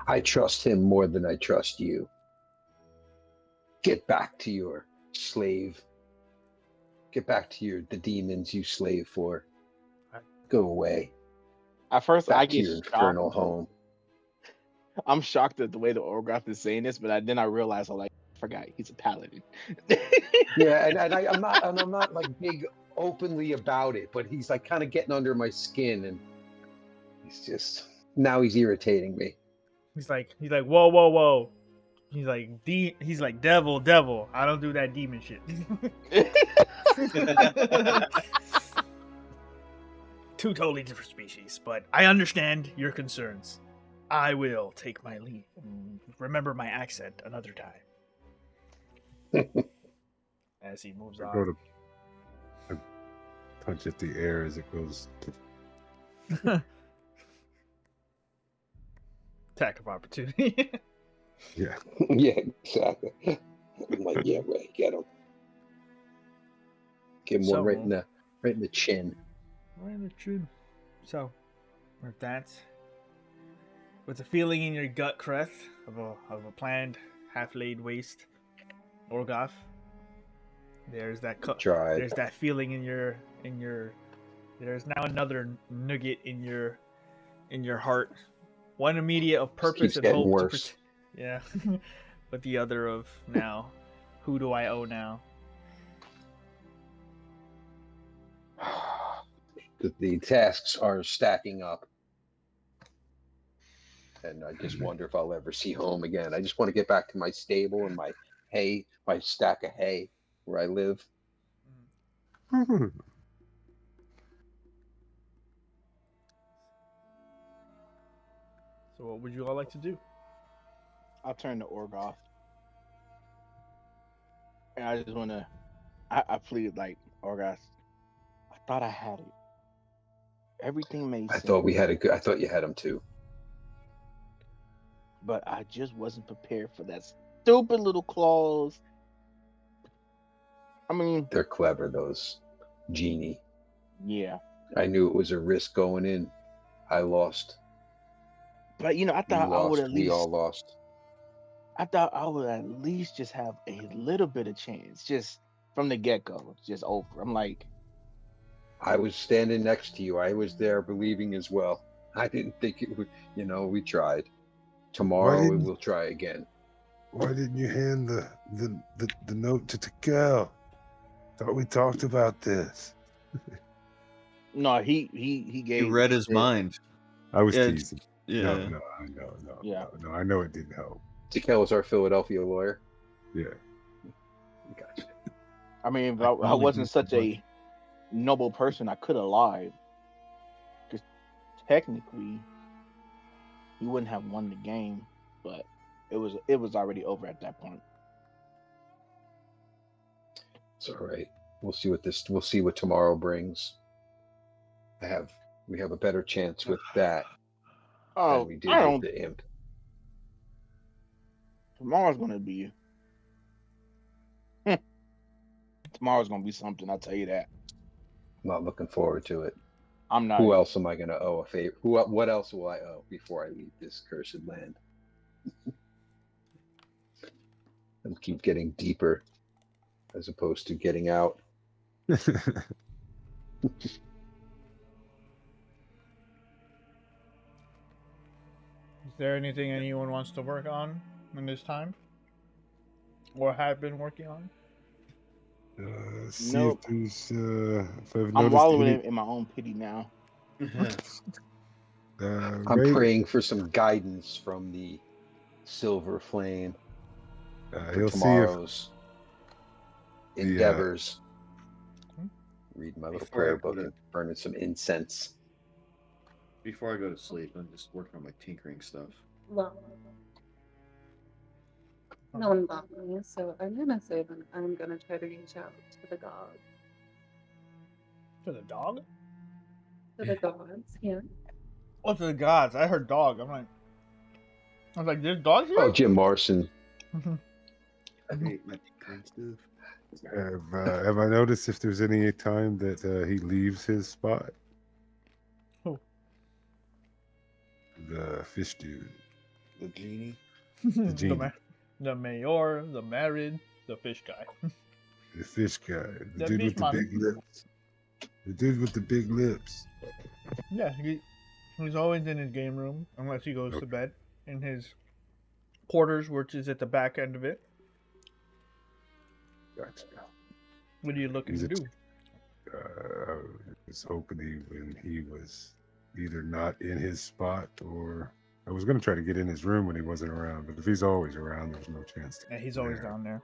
I trust him more than I trust you. Get back to your slave. Get back to the demons you slave for. Go away. At first, I Back to get your shocked. infernal home. I'm shocked at the way the Orgoth is saying this, but then I realized I forgot he's a paladin. Yeah, and I'm not like big openly about it, but he's like kind of getting under my skin, and he's irritating me. He's like, whoa. He's like, devil. I don't do that demon shit. Two totally different species, but I understand your concerns. I will take my leave and remember my accent another time. As he moves I on. go to I punch at the air as it goes. Attack of opportunity. Yeah. Yeah, exactly. I'm like, yeah, Ray, get him. Give him one right in the chin. Right in the chin. So, with that, with the feeling in your gut, Kreth, of a planned half-laid waste, Orgoth, there's that Tried. there's that feeling in your there's now another nugget in your heart. One immediate of purpose Keeps and getting hope. worse. Yeah, but the other of now, who do I owe now? The tasks are stacking up. And I just wonder if I'll ever see home again. I just want to get back to my stable and my hay, my stack of hay where I live. So what would you all like to do? I'll turn to Orgoth. And I just want to. I plead like, Orgoth, I thought I had it. Everything made I sense. thought I thought you had him too. But I just wasn't prepared for that stupid little clause. I mean, They're clever, those genie. yeah. I knew it was a risk going in. I lost. But you know, You lost. We all lost. I thought I would at least just have a little bit of chance, just from the get go, just over. I'm like, I was standing next to you. I was there believing as well. I didn't think it would. We tried. Why Tomorrow we didn't will try again. Why didn't you hand the note to Takel? Thought we talked about this. no, he He gave read his said, mind. I was Yeah, it's- teasing. yeah. No, I know, Yeah. no. I know it didn't help. Takel is our Philadelphia lawyer. Yeah. Gotcha. I mean, if I I, can I only wasn't do so such a noble person, I could have lied. Because technically, he wouldn't have won the game, but it was already over at that point. It's all right. We'll see what tomorrow brings. We have a better chance with that than Oh, we I did with don't. the imp. Tomorrow's gonna be. Tomorrow's gonna be something. I'll tell you that. I'm not looking forward to it. I'm not. Who else am I going to owe a favor? What else will I owe before I leave this cursed land? And keep getting deeper as opposed to getting out. Is there anything anyone wants to work on in this time? Or have been working on? See Nope. if there's if I've I'm noticed wallowing any. in my own pity now. I'm Ray, praying for some guidance from the silver flame for he'll see if tomorrow's endeavors. Read my little Before I prayer go book to- and burning some incense. Before I go to sleep, I'm just working on my tinkering stuff. Well, no one got me, so I'm gonna say that I'm gonna try to reach out to the gods. To the dog? To the gods, yeah. Oh, to the gods. I heard dog. I was like, there's dogs here? Oh, Jim Morrison. I hate my tinkering stuff. have I noticed if there's any time that he leaves his spot? Who? The fish dude. The genie. The genie. The mayor, the married, the fish guy. The fish guy. The The dude fish with the man. big lips. The dude with the big lips. Yeah, he's always in his game room unless he goes to Okay. bed in his quarters, which is at the back end of it. Gotcha. What are you looking He's to a- do? I was hoping when he was either not in his spot or I was going to try to get in his room when he wasn't around. But if he's always around, there's no chance to. Yeah, he's get always there. down there.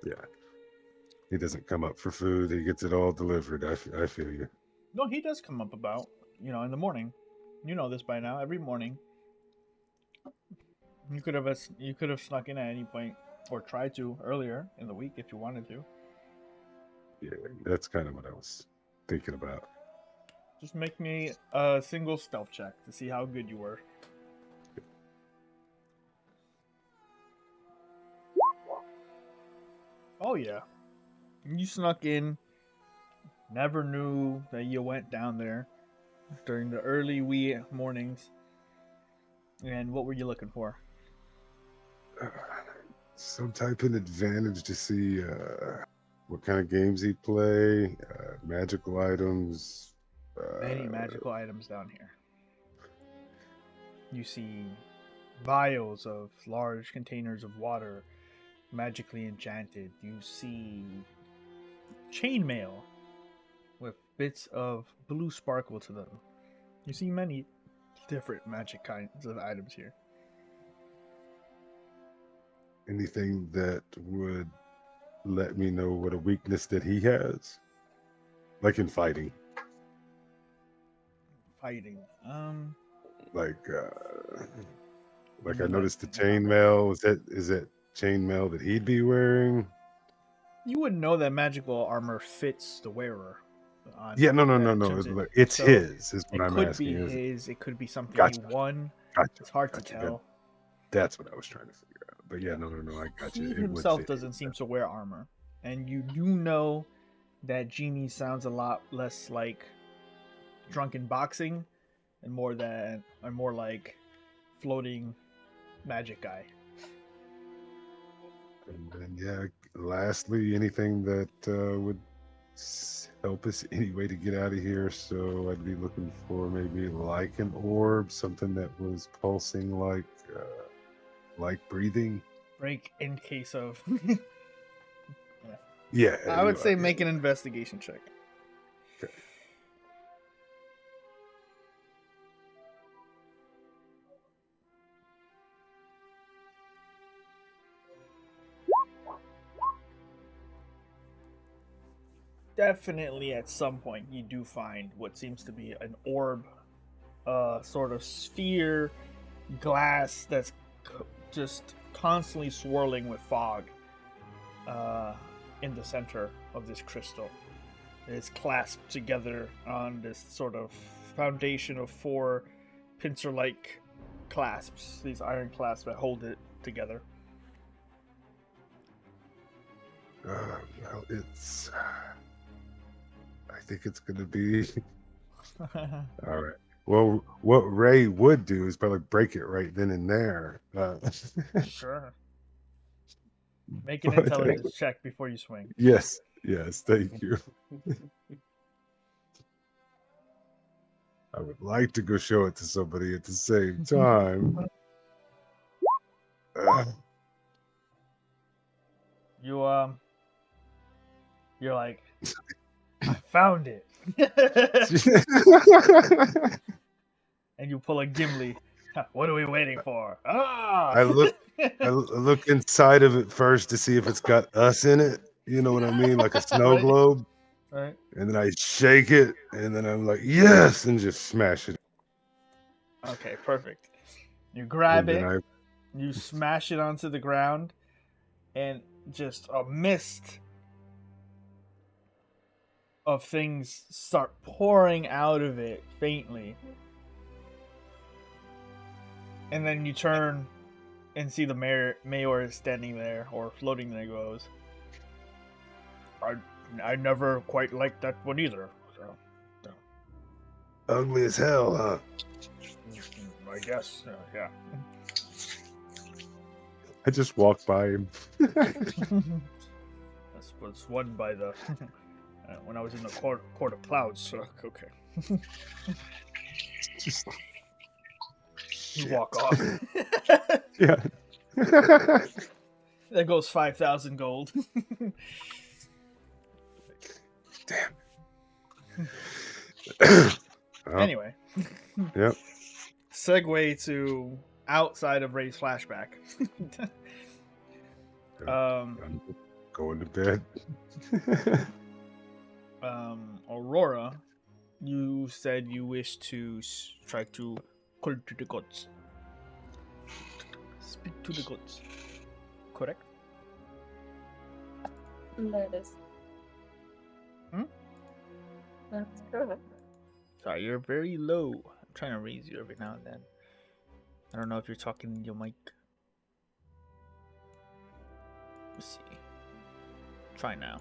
Yeah. He doesn't come up for food. He gets it all delivered. I feel you. No, he does come up about, in the morning. You know this by now. Every morning. You could have snuck in at any point or tried to earlier in the week if you wanted to. Yeah, that's kind of what I was thinking about. Just make me a single stealth check to see how good you were. Oh yeah. You snuck in. Never knew that you went down there during the early wee mornings. And what were you looking for? Some type of advantage to see what kind of games he play, magical items. Many magical items down here. You see vials of large containers of water magically enchanted. You see chainmail with bits of blue sparkle to them. You see many different magic kinds of items here. Anything that would let me know what a weakness that he has, like in fighting. Fighting. Like You I mean noticed the like- chainmail. Is that chainmail that he'd be wearing? You wouldn't know that magical armor fits the wearer. Yeah, no. It's So, his. Is what It I'm could asking. be Is it? his. It could be something Gotcha. he won. Gotcha. It's hard to Gotcha. tell. That's what I was trying to figure out. But yeah, no. I got you. He It would himself fit. doesn't seem to wear armor, and you do know that genie sounds a lot less like drunken boxing and more like floating magic guy. And then, yeah, lastly, anything that would help us any way to get out of here. So I'd be looking for maybe like an orb, something that was pulsing like breathing. Break in case of. Yeah, I would say yeah. make an investigation check. Okay. Definitely at some point you do find what seems to be an orb, sort of sphere, glass that's just constantly swirling with fog in the center of this crystal. It's clasped together on this sort of foundation of four pincer-like clasps, these iron clasps that hold it together. Well, it's. I think it's going to be. All right. Well, what Ray would do is probably break it right then and there. Sure. Make an But, intelligence check before you swing. yes, thank you. I would like to go show it to somebody at the same time. You're like, I found it. And you pull a Gimli. What are we waiting for? Ah! I look inside of it first to see if it's got us in it. You know what I mean? Like a snow Right. globe. Right. And then I shake it, and then I'm like, yes, and just smash it. Okay, perfect. You grab And it, then you smash it onto the ground, and just a mist of things start pouring out of it faintly. And then you turn and see the mayor is standing there, or floating there. Goes, I never quite liked that one either. So, ugly as hell, huh? I guess, yeah. I just walked by him. This was won by the when I was in the court of clouds. So, okay. Just You walk off. yeah. There goes 5,000 gold. Damn. Anyway. Yep. Segue to outside of Ray's flashback. I'm going to bed. Aurora, you said you wish to try to call to the gods. Speak to the gods. Correct? That is. Hmm? That's correct. Sorry, you're very low. I'm trying to raise you every now and then. I don't know if you're talking in your mic. Let's see. Try now.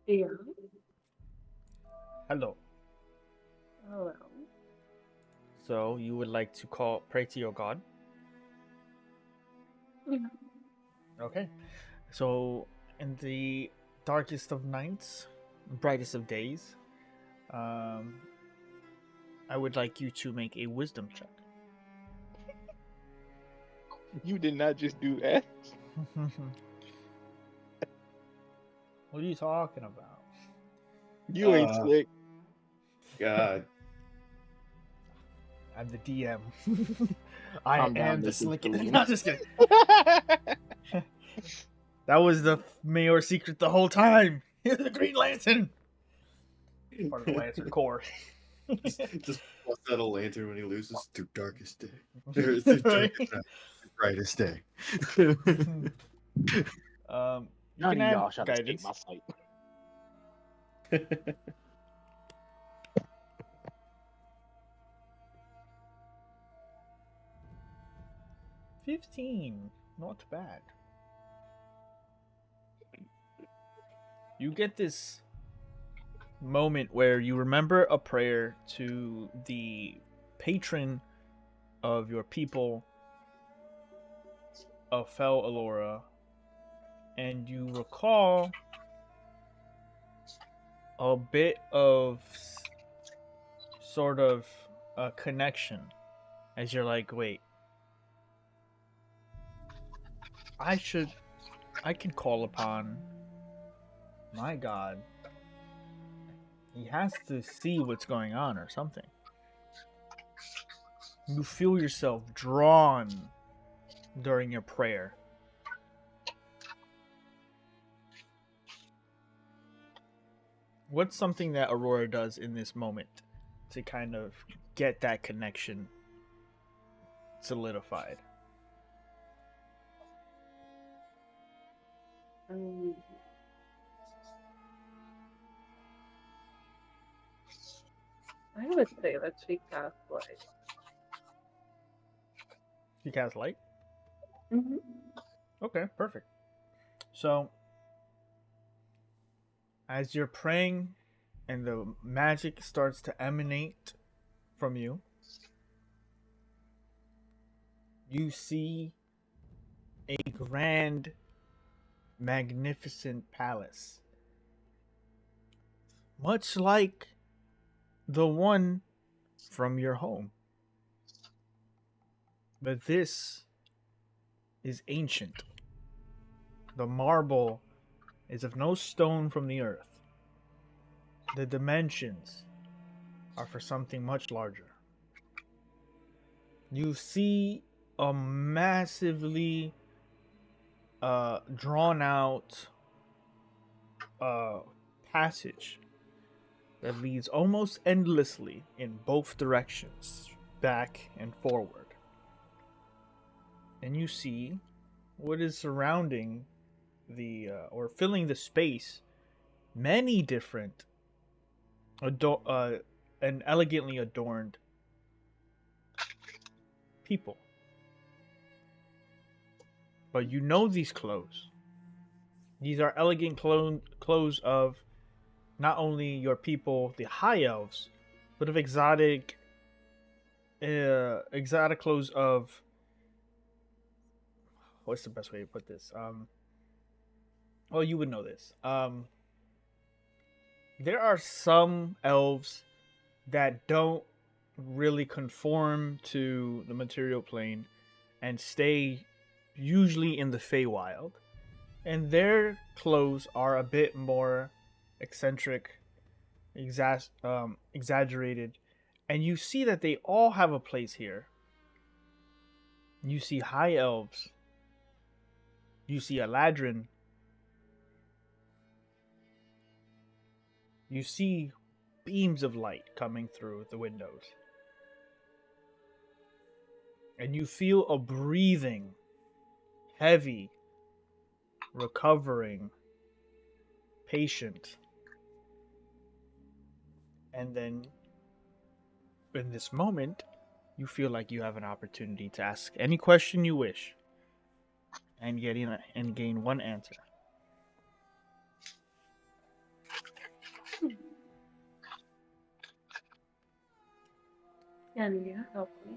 Yeah. Hello. Hello. So you would like to pray to your god? Yeah. Okay. So in the darkest of nights, brightest of days, I would like you to make a wisdom check. You did not just do that. What are you talking about? You ain't slick. God. I'm the DM. I Calm down, am the Nathan slick. Fillion. No, just kidding. That was the mayor's secret the whole time. He's the Green Lantern. Part of the Lantern Corps. just bust out a lantern when he loses through darkest day. Through darkest night, brightest day. You None can of add y'all shall escape guidance. my sight. 15. Not bad. You get this moment where you remember a prayer to the patron of your people of Fel Alora, and you recall a bit of sort of a connection as you're like, wait, I can call upon my god. He has to see what's going on or something. You feel yourself drawn during your prayer. What's something that Aurora does in this moment to kind of get that connection solidified? I would say that she casts light. You cast light? Mm-hmm. Okay, perfect. So, as you're praying and the magic starts to emanate from you, you see a grand, magnificent palace. Much like the one from your home. But this is ancient. The marble is of no stone from the earth. The dimensions are for something much larger. You see a massively drawn out passage that leads almost endlessly in both directions, back and forward. And you see what is surrounding or filling the space, many different and elegantly adorned people. But you know these clothes. These are elegant clothes of not only your people, the high elves, but of exotic clothes of, what's the best way to put this? Well, you would know this. There are some elves that don't really conform to the material plane and stay usually in the Feywild. And their clothes are a bit more eccentric, exaggerated. And you see that they all have a place here. You see high elves. You see Aladrin. You see beams of light coming through the windows. And you feel a breathing, heavy, recovering, patient. And then, in this moment, you feel like you have an opportunity to ask any question you wish and gain one answer. Can you help me?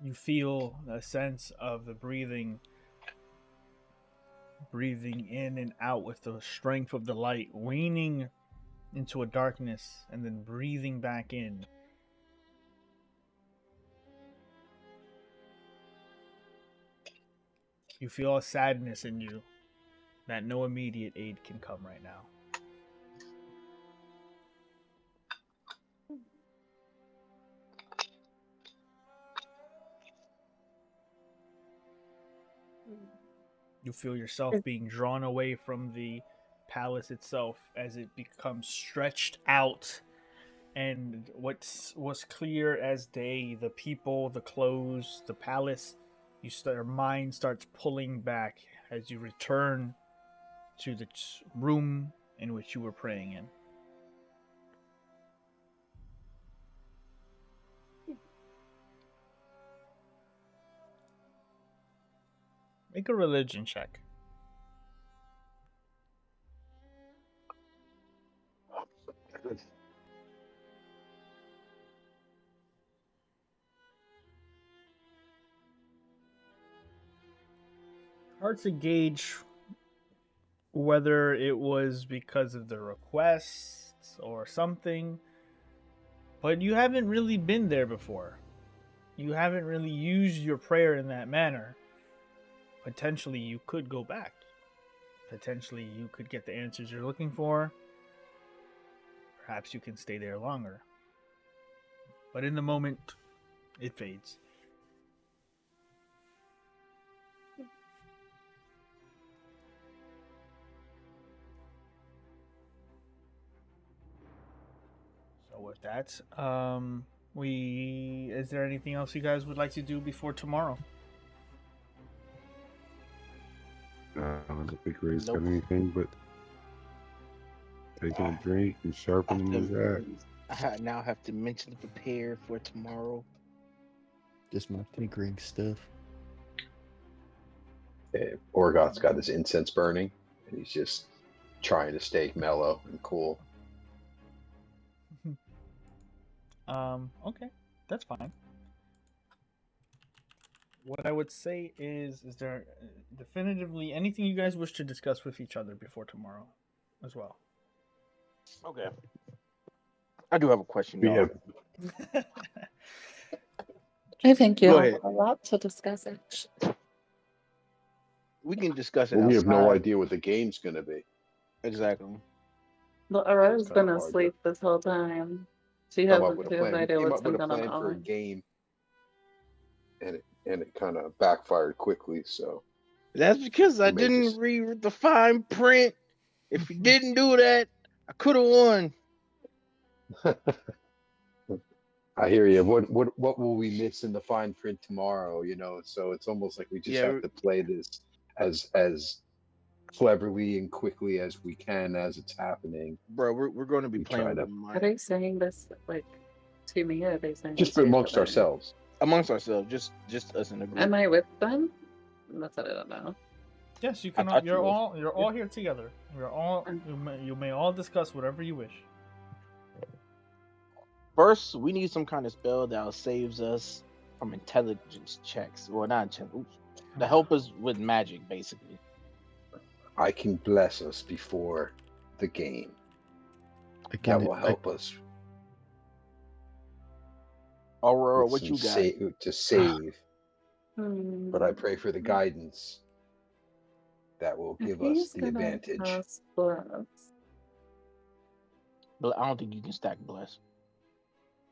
You feel a sense of the breathing in and out with the strength of the light, waning into a darkness and then breathing back in. You feel a sadness in you that no immediate aid can come right now. You feel yourself being drawn away from the palace itself as it becomes stretched out, and what was clear as day, the people, the clothes, the palace, your mind starts pulling back as you return to the room in which you were praying in. Make a religion check. Hard to gauge whether it was because of the requests or something, but you haven't really been there before. You haven't really used your prayer in that manner. Potentially, you could go back. Potentially, you could get the answers you're looking for. Perhaps you can stay there longer. But in the moment, it fades. So with that, is there anything else you guys would like to do before tomorrow? I don't think Ray's Nope. got anything but taking a drink and sharpening his axe. I now have to mentally prepare for tomorrow. Just my tinkering stuff. Orgoth's got his incense burning, and he's just trying to stay mellow and cool. Okay, that's fine. What I would say is there definitively anything you guys wish to discuss with each other before tomorrow as well? Okay. I do have a question. We Y'all. have I think you Go have ahead. a lot to discuss, actually. We can discuss it we have no outside. idea what the game's going to be. Exactly. Well, Aurora's It's kinda been hard to asleep this whole time. She Come up hasn't with a no plan. We idea came what's up been with a going plan for a on. game, and it kind of backfired quickly. So That's because I We made didn't this. read the fine print. If you didn't do that, I could have won. I hear you. What will we miss in the fine print tomorrow? You know, so it's almost like we just Yeah. have to play this as cleverly and quickly as we can as it's happening. Bro, we're going to be We playing try with to- the Are mind they saying this like to me, or are they saying Just this to each amongst other? ourselves. amongst ourselves, just us in a group. Am I with them? That's what I don't know. Yes, you I can. thought You're you was. all all here together. You're all Mm. you may all discuss whatever you wish. First, we need some kind of spell that saves us from intelligence checks. Well, not intelligence. To help us with magic, basically. I can bless us before the game. That will help us Aurora, with what some you got? to save. But I Hmm. pray for the guidance that will If give us he's the gonna advantage. cast bless. But I don't think you can stack bless.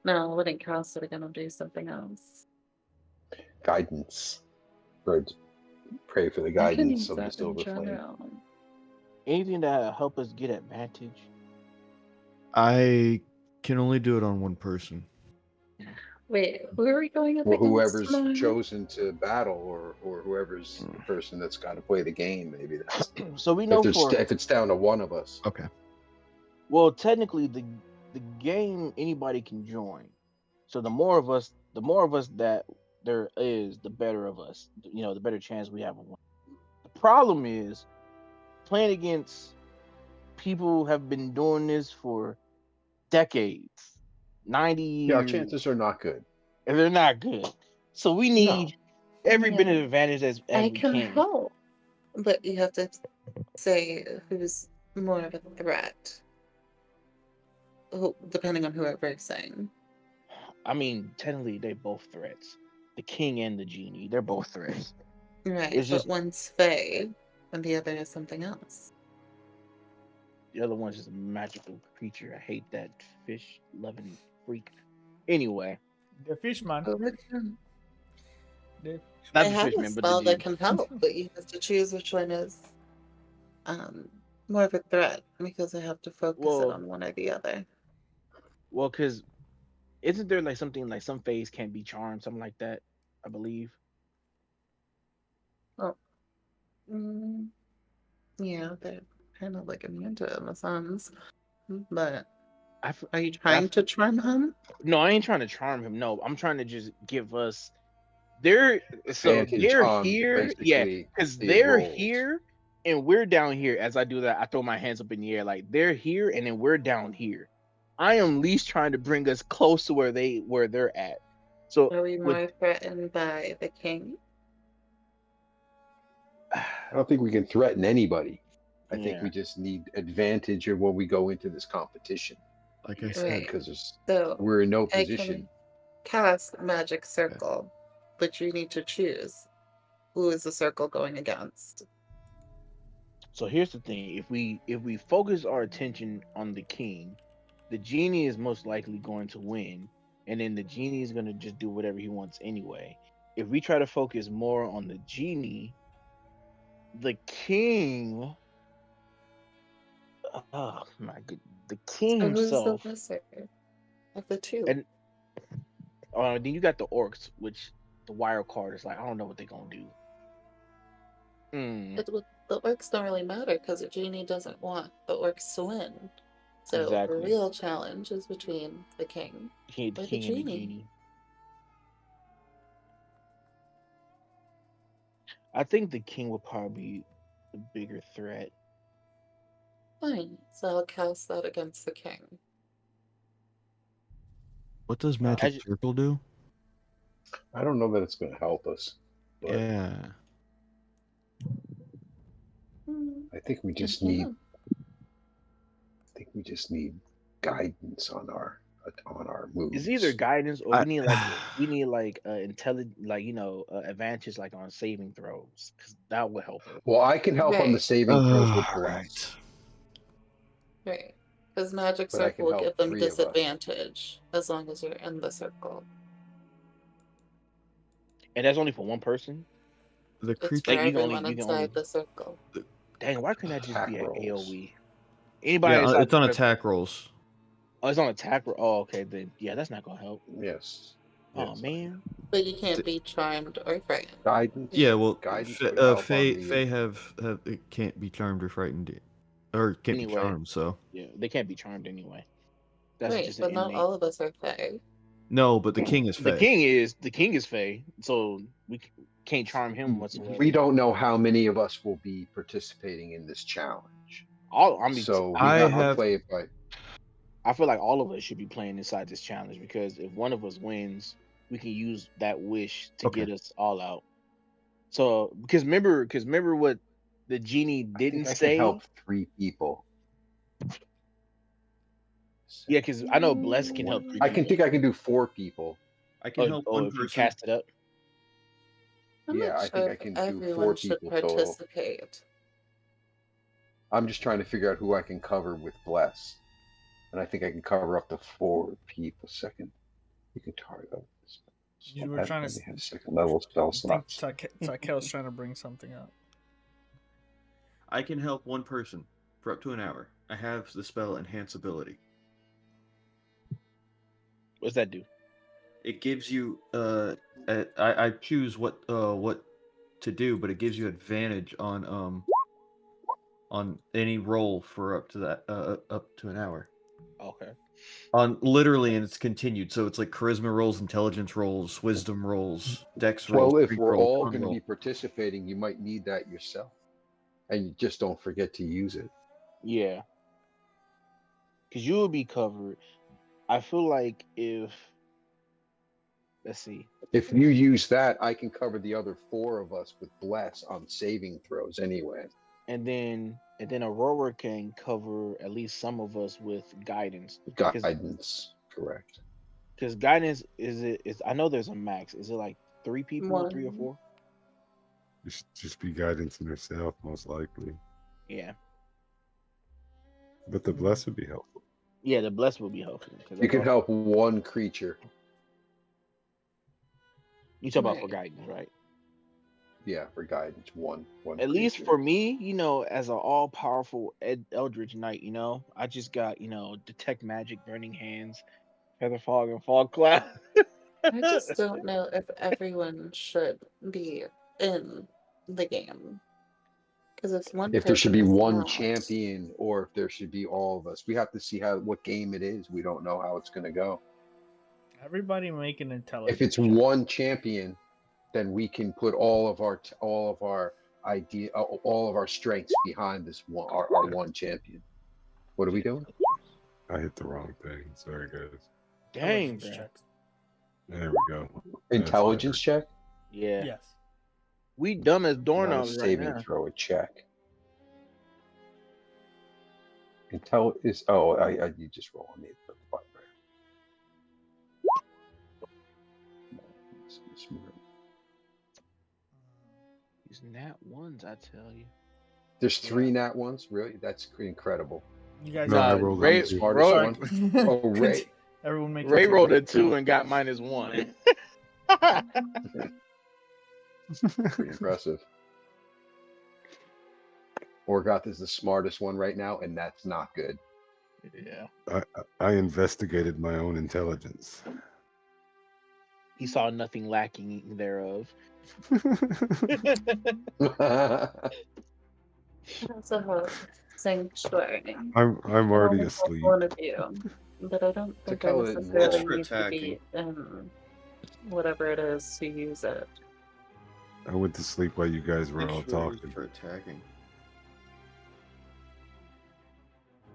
No, I wouldn't cast it again. I'll do something else. Guidance. Pray for the I can guidance use of the that in silver flame. general. Anything that help us get advantage. I can only do it on one person. Wait, who are we going up Well, against whoever's tomorrow? chosen to battle, or whoever's the person that's got to play the game, maybe that's. So we know if it's down to one of us. Okay. Well, technically, the game anybody can join. So the more of us that there is, the better of us. You know, the better chance we have of winning. The problem is playing against people who have been doing this for decades, 90 years. Yeah, our chances are not good. And they're not good. So we need every bit of advantage as I we can can. help, but you have to say who's more of a threat, depending on whoever is saying. I mean, technically, they both threats. The king and the genie, they're both threats. Right, It's but just one's Fae, and the other is something else. the other one's just a magical creature. I hate that fish loving freak. Anyway, The fish man. Oh, which one? The not I the have fish a man, but the spell that dude. can help, but you have to choose which one is more of a threat, because I have to focus it Well, on one or the other. well, because isn't there like something like some phase can't be charmed, something like that? I believe. Oh, yeah, they're kind of like immune to it in a sense. But are you trying to charm him? No, I ain't trying to charm him. No, I'm trying to just give us they're Advantage they're on here, yeah, basically because the they're rolls. here and we're down here. As I do that, I throw my hands up in the air like they're here and then we're down here. I am least trying to bring us close to where they're at. So Are we with more threatened by the king? I don't think we can threaten anybody. I think yeah, we just need advantage of when we go into this competition Like I Yeah. said, Right. because So we're in no I position. can cast magic circle, but you need to choose who is the circle going against. so here's the thing: if we focus our attention on the king, the genie is most likely going to win, and then the genie is going to just do whatever he wants anyway. If we try to focus more on the genie, the king, oh my good, the king So who's the himself, lesser of the two? and then you got the orcs, which the wild card is like I don't know what they're gonna do. Hmm, The orcs don't really matter because the genie doesn't want the orcs to win. So the exactly. real challenge is between the king The or the king and the genie. genie. I think the king would probably be the bigger threat. Fine. So I'll cast that against the king. what does I Magic ju- Circle do? I don't know that it's going to help us, but Yeah. I think we just need. I think we just need guidance on our it's either moves. guidance or I we need like intelligent like advantage like on saving throws because that would help us. Well, I can help on the Right, saving throws with right. bless, right. Because magic but I circle can will help give them 3 of us. disadvantage as long as you're in the circle. And that's only for one person. The It's creature. for Like everyone you can inside only. the circle. Dang, why couldn't that just Attack be an rolls. AOE? Anybody Yeah, inside it's the on circle? attack rolls. Oh, it's on attack. Oh, okay. Then yeah, that's not gonna help. Yes. Oh Yes. man. But you can't be charmed or frightened. Yeah, Guidance. well, Guidance would help on Fae the. have it can't be charmed or frightened, or can't be Anyway, charmed. So yeah, they can't be charmed anyway. That's Right, just an but not innate. all of us are fae. no, but the king is Fae. The king is Fey, so can't charm him We whatsoever. don't know how many of us will be participating in this challenge, All I mean, so we I have to have play it by. I feel like all of us should be playing inside this challenge because if one of us wins, we can use that wish to okay. get us all out. So because remember what the genie I think didn't I can say. help 3 people. Yeah, because I know Bless can help three I can people. think I can do 4 people. I can help one If you person. cast it up, I'm Yeah, not I think sure I if can do four everyone should people total. participate. I'm just trying to figure out who I can cover with bless, and I think I can cover up to 4 people. Second, you can target up. You were trying to They have second level spell I think slots. Tykel's trying to bring something up. I can help one person for up to an hour. I have the spell Enhance Ability. what's that do? It gives you I choose what to do, but it gives you advantage on any roll for up to that up to an hour. Okay. On literally, and it's continued, so it's like charisma rolls, intelligence rolls, wisdom rolls, dex rolls, Well, if street we're roll, all con going to roll. be participating, you might need that yourself, and you just don't forget to use it. Yeah, because you will be covered. I feel like if let's see, If you use that, I can cover the other 4 of us with bless on saving throws anyway. and then Aurora can cover at least some of us with guidance because Guidance, correct. guidance is I know there's a max. Is it like 3 people, 3 or 4? One. Just be guidance in herself, most likely. Yeah, But the bless would be helpful. yeah. The bless will be helpful because You that's can all help 1 creature. you talk about for Right. guidance, right? Yeah, for guidance, one At least creature. for me, as an all powerful Eldritch Knight, I just got detect magic, burning hands, feather fog, and fog cloud. I just don't know if everyone should be in the game. Because if one If there should person be is one not, champion, or if there should be all of us, we have to see what game it is. We don't know how it's going to go. Everybody make an If intelligence it's check. one champion, then we can put all of our strengths behind this one, our one champion. What are we doing? I hit the wrong thing. Sorry, guys. Dang, Intelligence bro. checks. There we go. Intelligence check. Yeah. Yes. We dumb as Not a doorknobs right saving now. throw, a check. You just roll on me. These nat ones, I tell you. There's 3 nat ones. Really, that's incredible. You guys No, I are rolled Ray, a 2. Smartest Ro- one. Oh, Ray. Everyone make Ray your rolled a 2 and got -1. Pretty impressive. Orgoth is the smartest one right now, and that's not good. Yeah. I investigated my own intelligence. He saw nothing lacking thereof. That's a whole sanctuary. I'm I already only have asleep. one of you, but I don't think I Takella didn't necessarily roll. need to be in whatever it is to use it. I went to sleep while you guys were all Sanctuary is talking. for attacking.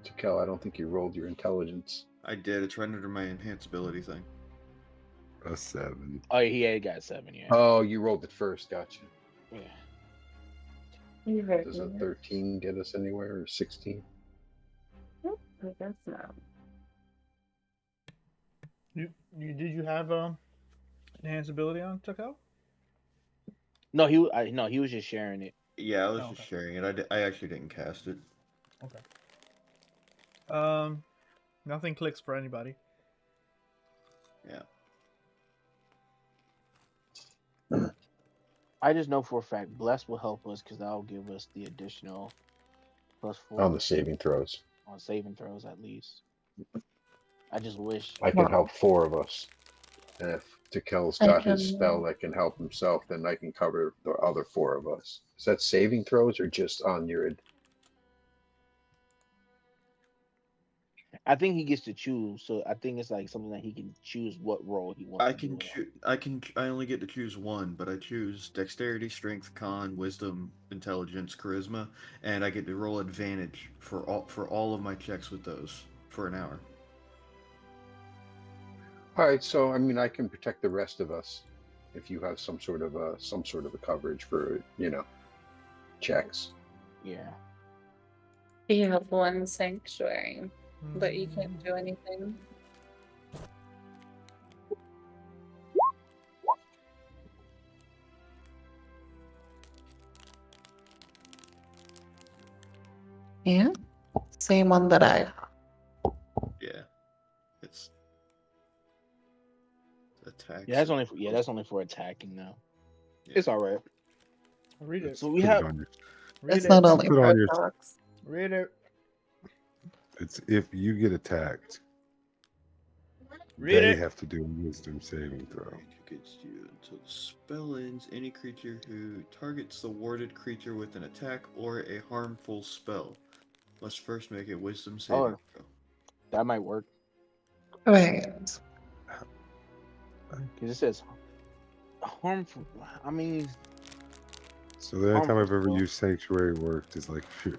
Takella, I don't think you rolled your intelligence. I did. It's right under my enhanceability thing. A 7. Oh, he had got 7, yeah. Oh, you rolled it first. Gotcha. Yeah. You heard Does a me. 13 get us anywhere, or 16? Nope, I guess not. Did you have enhanceability on Tucko? No, he was just sharing it. Yeah, I was Oh, just okay. sharing it. I actually didn't cast it. Okay. Nothing clicks for anybody. Yeah. I just know for a fact Bless will help us because that'll give us the additional +4 On the saving throws. on saving throws at least. I just wish. I can help 4 of us. And if Takel's I got his can- spell that can help himself, then I can cover the other 4 of us. Is that saving throws or just on your... I think he gets to choose, so I think it's like something that he can choose what role he wants. I only get to choose one, but I choose dexterity, strength, con, wisdom, intelligence, charisma, and I get to roll advantage for all of my checks with those for an hour. All right, so I mean, I can protect the rest of us if you have some sort of a coverage for checks. Yeah. You have one sanctuary, but you can't do anything. Yeah, same one that I have. Yeah, it's attack. Yeah, that's only for attacking now. Yeah. It's all right. Read it. So we Put have it on your, Read It's it. not only Put for on your- attacks. Read it. it's if you get attacked, Read they it. have to do a wisdom saving throw. Against you until the spell ends. Any creature who targets the warded creature with an attack or a harmful spell must first make a wisdom saving throw. that might work Right. because it says harmful. I mean, So the only time I've ever Harmful. used sanctuary worked is like you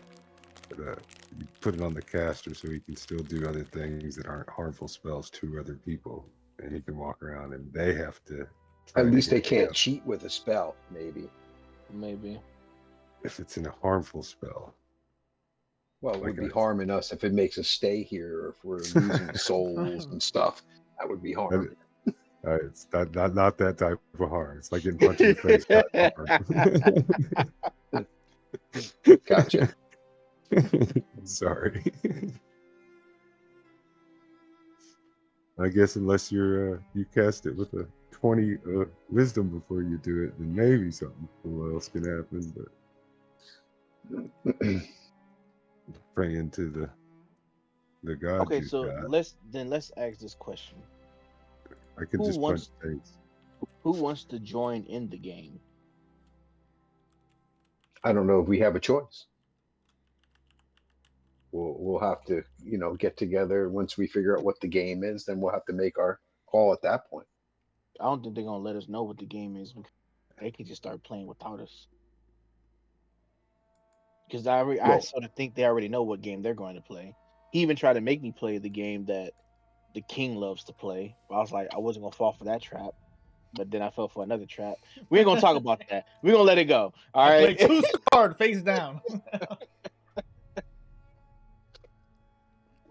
put it on the caster so he can still do other things that aren't harmful spells to other people, and he can walk around and they have to. try At to least they hit can't them cheat with a spell, maybe. maybe. if it's in a harmful spell. Well, it Like would be I- harming us if it makes us stay here, or if we're losing souls and stuff. That would be harm. It's not that type of harm. It's like getting punched in the face type of harm. Gotcha. Sorry. I guess unless you cast it with a 20 wisdom before you do it, then maybe something cool else can happen. But praying to the god. Okay, you've so got. let's ask this question: I can who just wants- punch things. Who wants to join in the game? I don't know if we have a choice. We'll have to, get together once we figure out what the game is. Then we'll have to make our call at that point. I don't think they're gonna let us know what the game is. they could just start playing without us. Because I Well, sort of think they already know what game they're going to play. He even tried to make me play the game that the king loves to play. But I was like, I wasn't gonna fall for that trap. But then I fell for another trap. We ain't gonna talk about that. We're gonna let it go. All I right. played 2 card face down.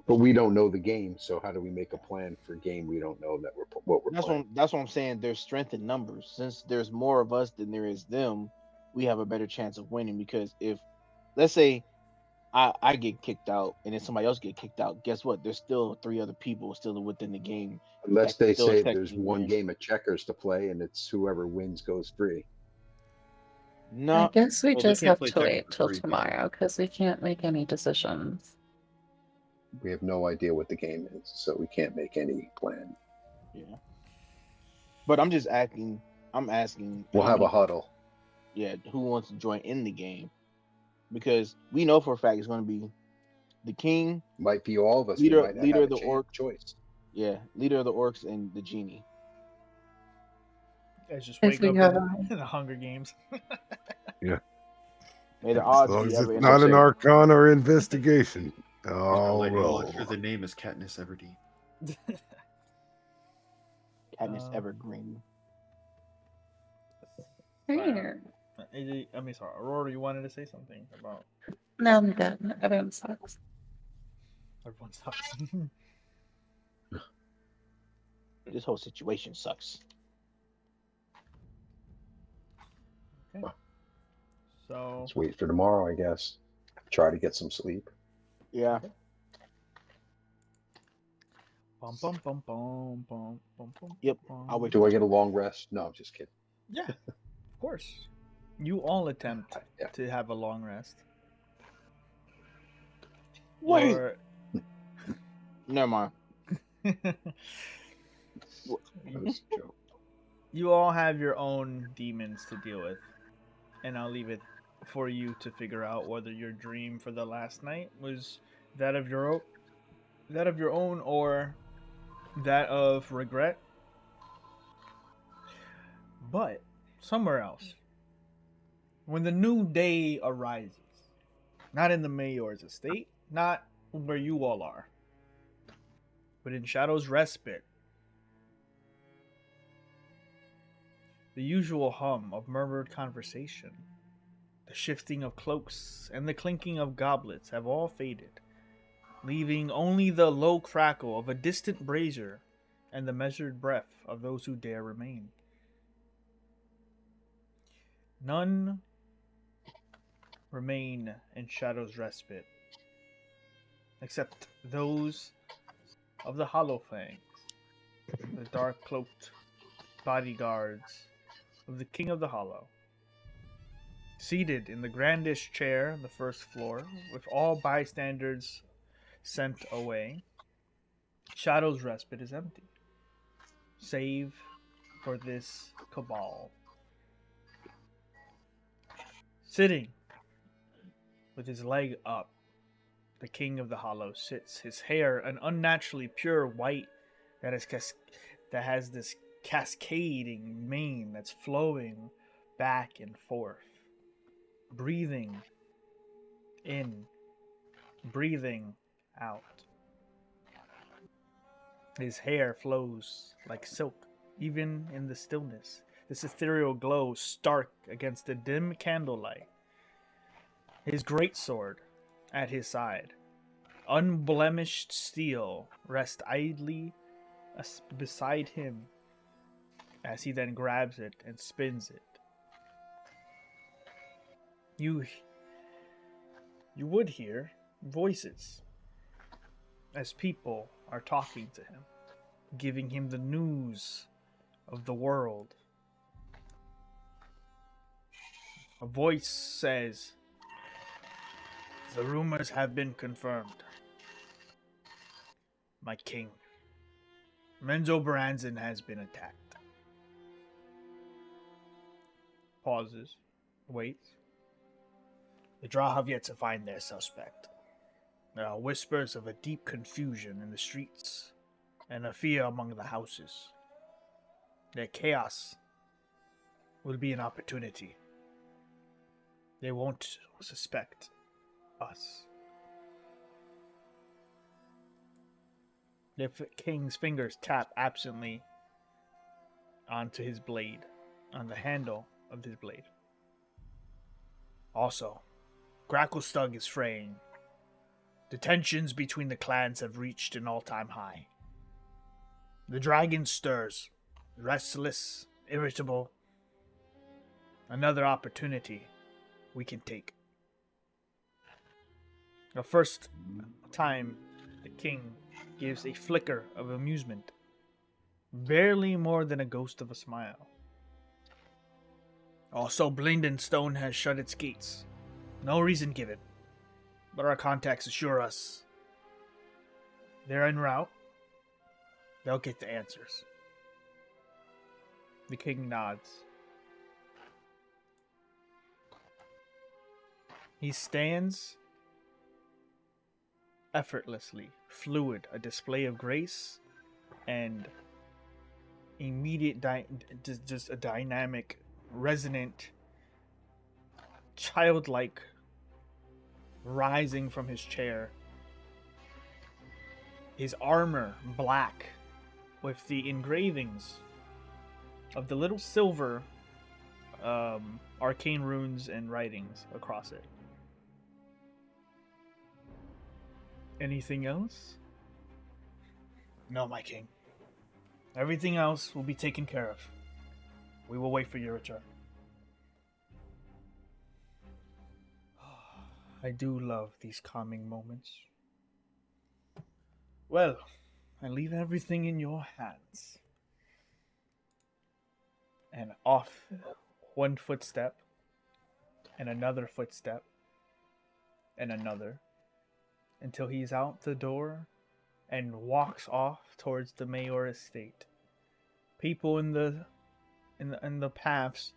but we don't know the game, so how do we make a plan for a game we don't know that what we're playing? That's what I'm saying. There's strength in numbers. Since there's more of us than there is them, we have a better chance of winning. Because if, let's say, I get kicked out and then somebody else get kicked out, guess what? There's still 3 other people still within the game Unless that can they still say there's technically one win. game of checkers to play and it's whoever wins goes free. I No, guess we Well, they just can't have play to checkers wait for till free. tomorrow because we can't make any decisions. We have no idea what the game is, so we can't make any plan. yeah. But I'm just asking. I'm asking We'll how have many. a huddle. Yeah, who wants to join in the game? Because we know for a fact it's going to be the king, Might be all of us. We leader, might not leader have of a the orc. choice. Yeah, leader of the orcs and the genie. Guys just If wake we up have in the Hunger Games. Yeah. May the As odds long be as ever it's in So our not an say, favor. arcana or investigation. Just to I'll let you all roll. sure the name is Katniss Everdeen. Katniss Um, Evergreen. here. I mean, sorry, Aurora, you wanted to say something about No, I'm good. Everyone sucks. everyone sucks. This whole situation sucks. Okay. So, let's wait for tomorrow, I guess. Try to get some sleep. Yeah. bum bum bum bum bum bum bum. Yep, bum. I'll wait. Do I get a long rest? No, I'm just kidding. Yeah, of course. You all attempt Yeah. to have a long rest. Wait. Your- Never mind. That was a joke. You all have your own demons to deal with, and I'll leave it for you to figure out whether your dream for the last night was that of your own, or that of regret. But somewhere else, when the new day arises, not in the mayor's estate, not where you all are, but in Shadow's Respite, the usual hum of murmured conversation, the shifting of cloaks, and the clinking of goblets have all faded, leaving only the low crackle of a distant brazier and the measured breath of those who dare remain. None remain in Shadow's Respite, except those of the Hollow Fangs, the dark cloaked bodyguards of the King of the Hollow. Seated in the grandest chair on the first floor, with all bystanders sent away, Shadow's Respite is empty, save for this cabal. Sitting with his leg up, the King of the Hollow sits, his hair an unnaturally pure white that has this cascading mane that's flowing back and forth. Breathing in, breathing out. His hair flows like silk, even in the stillness. This ethereal glow stark against the dim candlelight. His greatsword at his side. Unblemished steel rests idly beside him as he then grabs it and spins it. You would hear voices as people are talking to him, giving him the news of the world. A voice says, "The rumors have been confirmed. My king, Menzo Branson, has been attacked." Pauses, waits. The Draw have yet to find their suspect. There are whispers of a deep confusion in the streets and a fear among the houses. Their chaos will be an opportunity. They won't suspect us. The king's fingers tap absently onto his blade, on the handle of his blade. Also, Gracklestug is fraying. The tensions between the clans have reached an all-time high. The dragon stirs, restless, irritable. Another opportunity we can take. The first time the king gives a flicker of amusement, barely more than a ghost of a smile. Also, Blindenstone has shut its gates. No reason given, but our contacts assure us they're en route. They'll get the answers. The king nods. He stands effortlessly, fluid, a display of grace and immediate, just a dynamic, resonant, childlike rising from his chair. His armor black with the engravings of the little silver arcane runes and writings across it. Anything else? No, my king. Everything else will be taken care of. We will wait for your return. I do love these calming moments. Well, I leave everything in your hands. And off one footstep, and another footstep, and another, until he's out the door and walks off towards the Mayor estate. People in the paths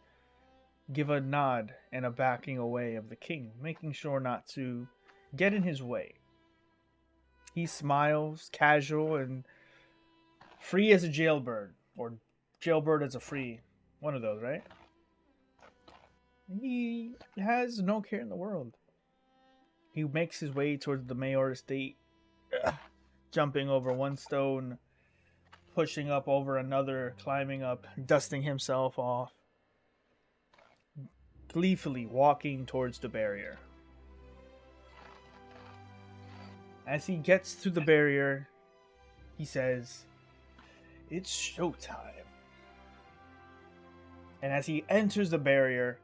give a nod and a backing away of the king, making sure not to get in his way. He smiles, casual and free as a jailbird, or jailbird as a free, one of those, right? He has no care in the world. He makes his way towards the Mayor estate, jumping over one stone, pushing up over another, climbing up, dusting himself off, gleefully walking towards the barrier. As he gets to the barrier, he says, "It's showtime." And as he enters the barrier,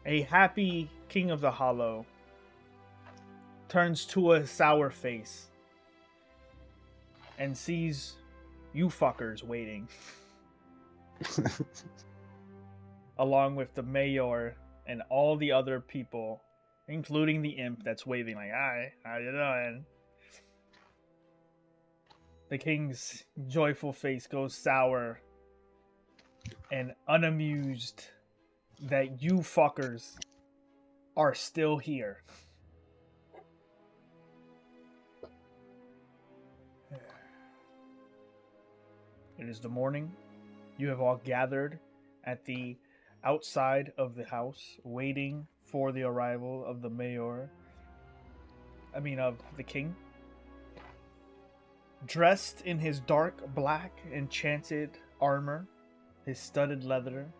a happy King of the Hollow turns to a sour face and sees you fuckers waiting. Along with the mayor and all the other people, including the imp that's waving like, "Hi, how you doing?" The king's joyful face goes sour and unamused that you fuckers are still here. It is the morning. You have all gathered at the outside of the house, waiting for the arrival of the mayor. Of the king. Dressed in his dark black enchanted armor, his studded leather,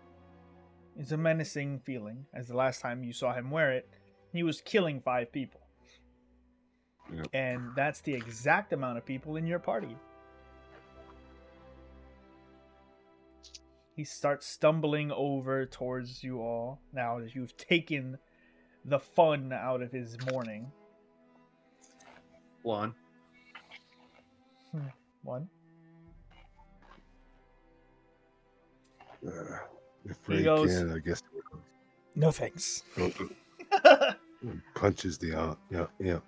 is a menacing feeling, as the last time you saw him wear it, he was killing 5 people. Yep. And that's the exact amount of people in your party. He starts stumbling over towards you all, now that you've taken the fun out of his morning. One. One. If He Ray goes, can, I guess "No thanks." punches the out. Yeah.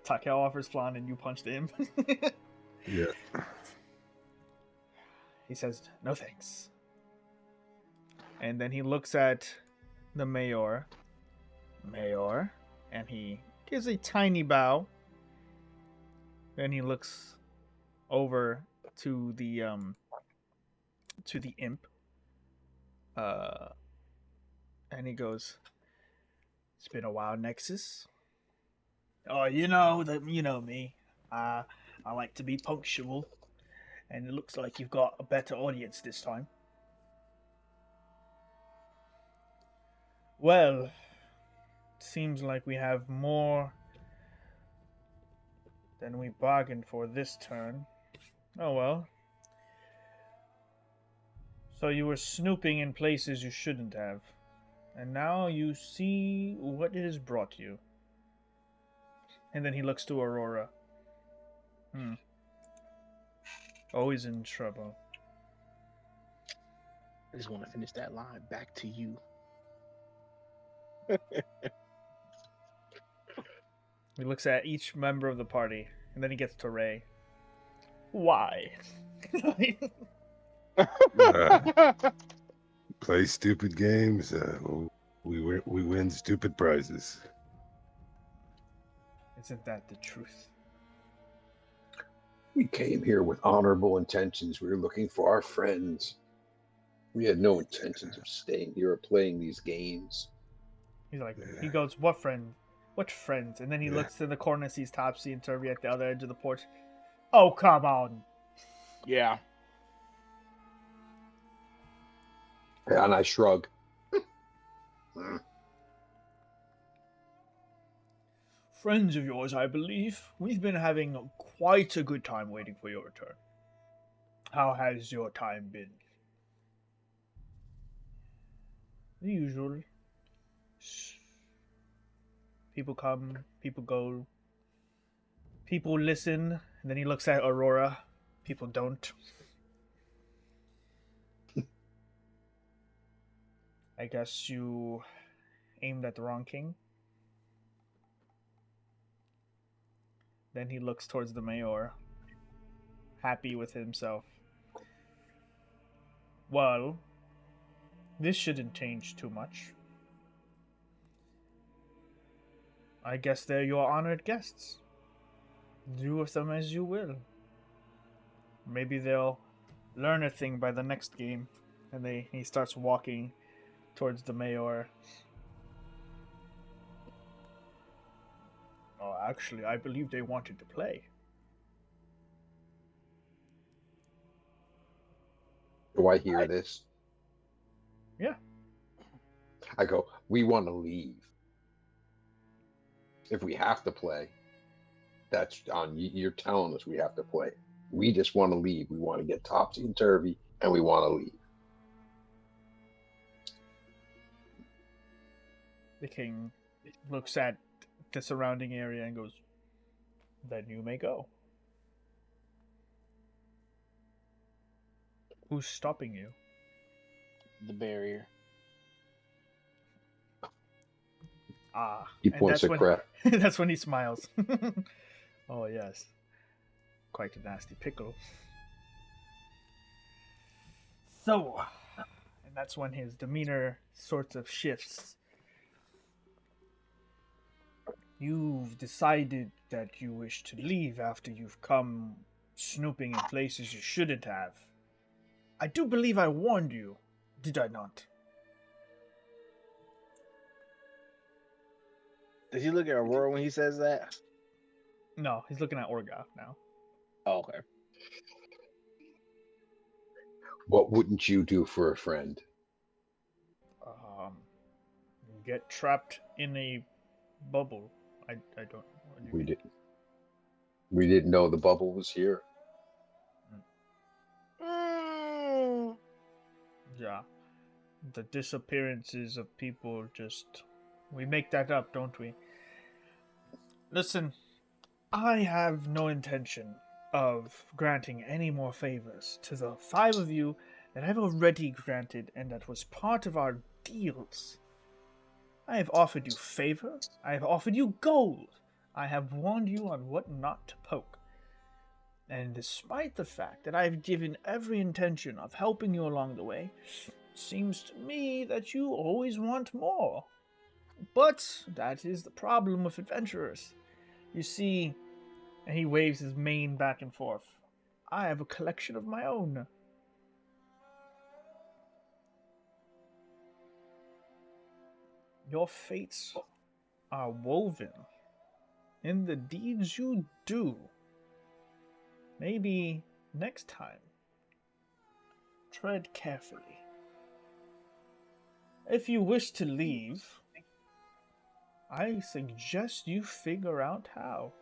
Takel offers flan and you punched him. Yeah. He says, "No thanks." And then he looks at the mayor. Mayor. And he gives a tiny bow. Then he looks over to the to the imp. Uh, and he goes, "It's been a while, Nexus. Oh, you know me. I like to be punctual, and it looks like you've got a better audience this time. Well, seems like we have more than we bargained for this turn. Oh well. So you were snooping in places you shouldn't have, and now you see what it has brought you." And then he looks to Aurora. Always in trouble. I just want to finish that line. Back to you. He looks at each member of the party, and then he gets to Ray. Why? Play stupid games. We win stupid prizes. Isn't that the truth? We came here with honorable intentions. We were looking for our friends. We had no intentions of staying here or playing these games. He's like, he goes, "What friend? What friends?" And then he looks to the corner, sees Topsy and Turvy at the other edge of the porch. Oh, come on. Yeah. And I shrug. Friends of yours, I believe. We've been having quite a good time waiting for your return. How has your time been? The usual. People come, people go. People listen, and then he looks at Aurora. People don't. I guess you aimed at the wrong king. Then he looks towards the mayor, happy with himself. Well, this shouldn't change too much. I guess they're your honored guests. Do with them as you will. Maybe they'll learn a thing by the next game. And he starts walking towards the mayor. Oh, actually, I believe they wanted to play. Do I hear this? Yeah. I go, we want to leave. If we have to play, that's on you. You're telling us we have to play. We just want to leave. We want to get topsy and turvy, and we want to leave. The king looks at the surrounding area and goes, "Then you may go." Who's stopping you? The barrier. Ah, He and points that's at when crap. that's when he smiles. Oh yes, quite a nasty pickle. So, and that's when his demeanor sort of shifts. You've decided that you wish to leave after you've come snooping in places you shouldn't have. I do believe I warned you, did I not? Does he look at Aurora when he says that? No, he's looking at Orgoth now. Oh, okay. What wouldn't you do for a friend? Get trapped in a bubble. I don't. What do you We mean? didn't. We didn't know the bubble was here. Yeah. The disappearances of people just. We make that up, don't we? Listen, I have no intention of granting any more favors to the 5 of you that I've already granted and that was part of our deals. I have offered you favor, I have offered you gold, I have warned you on what not to poke. And despite the fact that I've given every intention of helping you along the way, it seems to me that you always want more. But that is the problem with adventurers. You see, and he waves his mane back and forth, I have a collection of my own. Your fates are woven in the deeds you do. Maybe next time, tread carefully. If you wish to leave, I suggest you figure out how.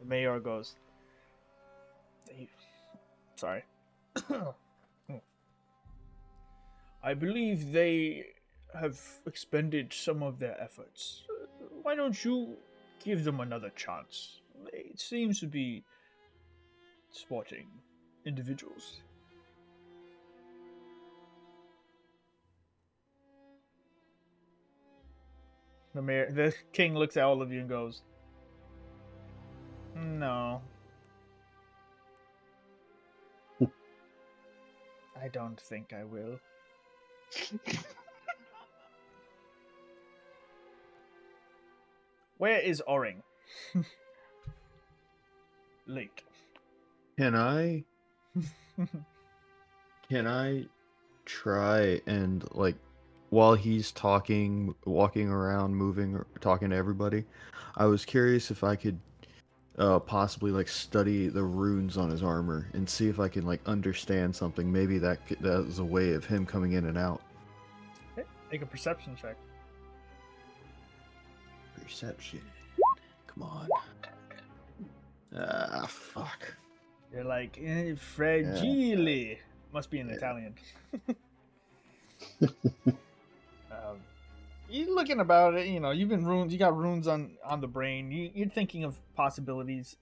The mayor goes, sorry. I believe they have expended some of their efforts. Why don't you give them another chance? They seem to be sporting individuals. The king looks at all of you and goes, "No, I don't think I will." Where is Oring? Late. Can I try and like while he's talking, walking around, moving, talking to everybody, I was curious if I could possibly like study the runes on his armor and see if I can like understand something. Maybe that was a way of him coming in and out. Okay, make a perception check. Perception. Come on. Fuck. You're like, fragile. Must be in Italian. You're looking about it, you know, you got runes on the brain. You're thinking of possibilities.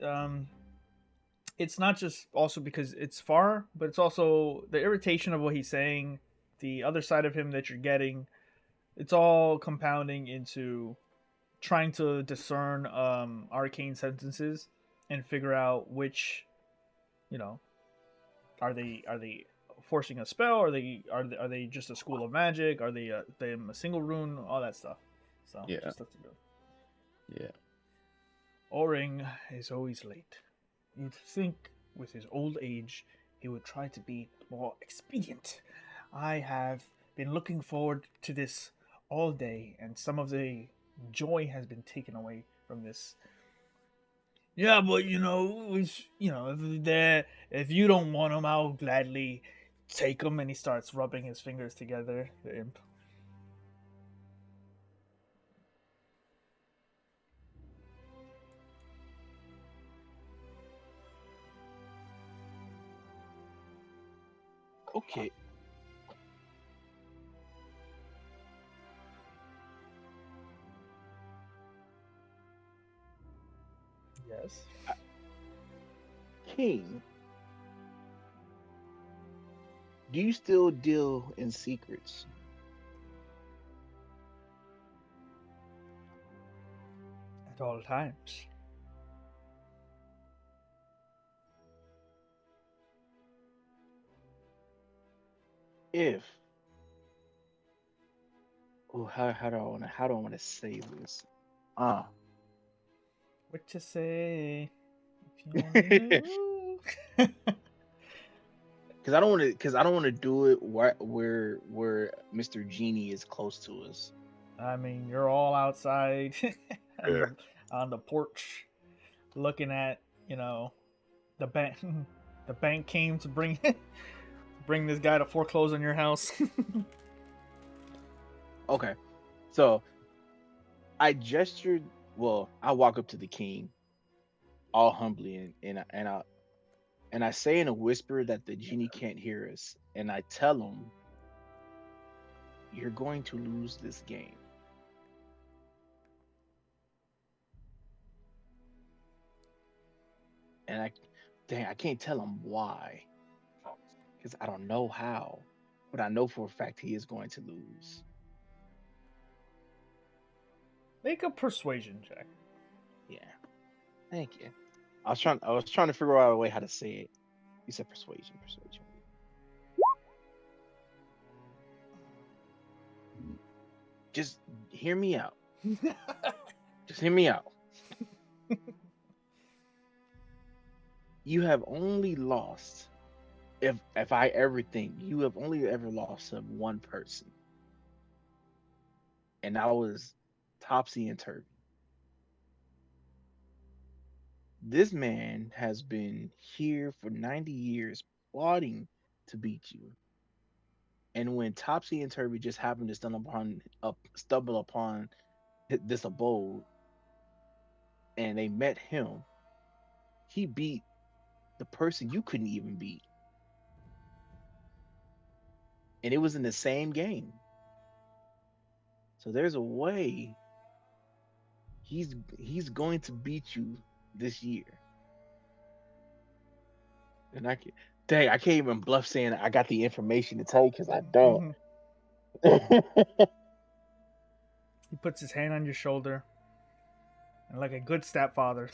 It's not just also because it's far, but it's also the irritation of what he's saying, the other side of him that you're getting. It's all compounding into trying to discern arcane sentences and figure out which, you know, are they forcing a spell? Are they just a school of magic? Are they a single rune? All that stuff. So Yeah. just stuff to do. Yeah. Oring is always late. You'd think with his old age he would try to be more expedient. I have been looking forward to this all day, and some of the joy has been taken away from this. Yeah, but if you don't want them, I'll gladly take them. And he starts rubbing his fingers together. The imp. Okay. Yes. King, do you still deal in secrets? At all times. If how do I want to say this? What you say? If you know. Because I don't want to do it where Mr. Genie is close to us. I mean, you're all outside Yeah. on the porch, looking at the bank. The bank came to bring this guy to foreclose on your house. Okay, so I gestured. Well, I walk up to the king, all humbly, and I say in a whisper that the genie can't hear us, and I tell him, "You're going to lose this game." And I can't tell him why, because I don't know how, but I know for a fact he is going to lose. Make a persuasion check. Yeah, thank you. I was trying to figure out a way how to say it. You said persuasion. Just hear me out. Just hear me out. You have only lost if I ever think you have only ever lost to one person, and that was Topsy and Turvy. This man has been here for 90 years plotting to beat you. And when Topsy and Turvy just happened to stumble upon this abode and they met him, he beat the person you couldn't even beat. And it was in the same game. So there's a way he's going to beat you this year. And I can't even bluff saying I got the information to tell you because I don't. Mhm. He puts his hand on your shoulder, and like a good stepfather.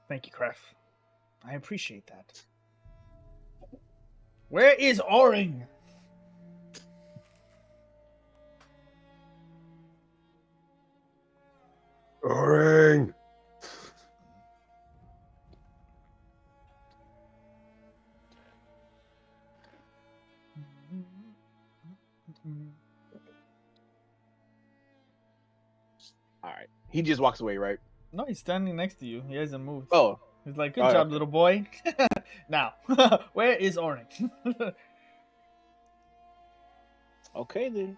Thank you, Kref. I appreciate that. Where is Oring? Oring! All right. He just walks away, right? No, he's standing next to you. He hasn't moved. Oh, He's like, good Oh, job, okay. little boy. Now, where is Oring? okay then.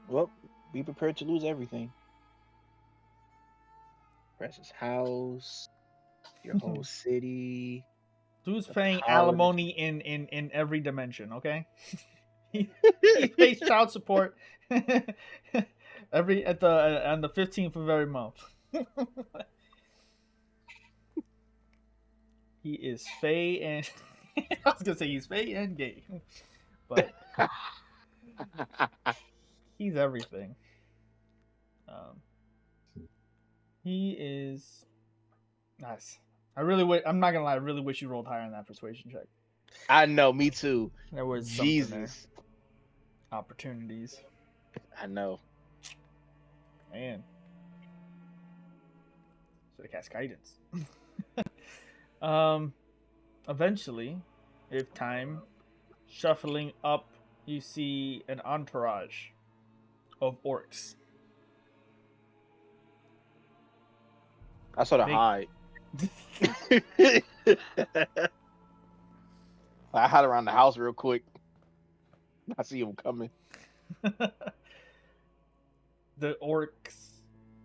Well, be prepared to lose everything. Precious house, your whole city, Dude's the paying power. alimony in every dimension, okay? he, he pays child support every at the on the 15th of every month. He is fey and I was gonna say he's fey and gay, but he's everything. Um, he is nice. I'm not gonna lie. I really wish you rolled higher on that persuasion check. I know, me too. There was something there. Jesus. Opportunities, I know. man. Should have cast guidance. Eventually, if time, shuffling up, you see an entourage of orcs. I saw the They- hide. I hide around the house real quick. I see him coming. The orcs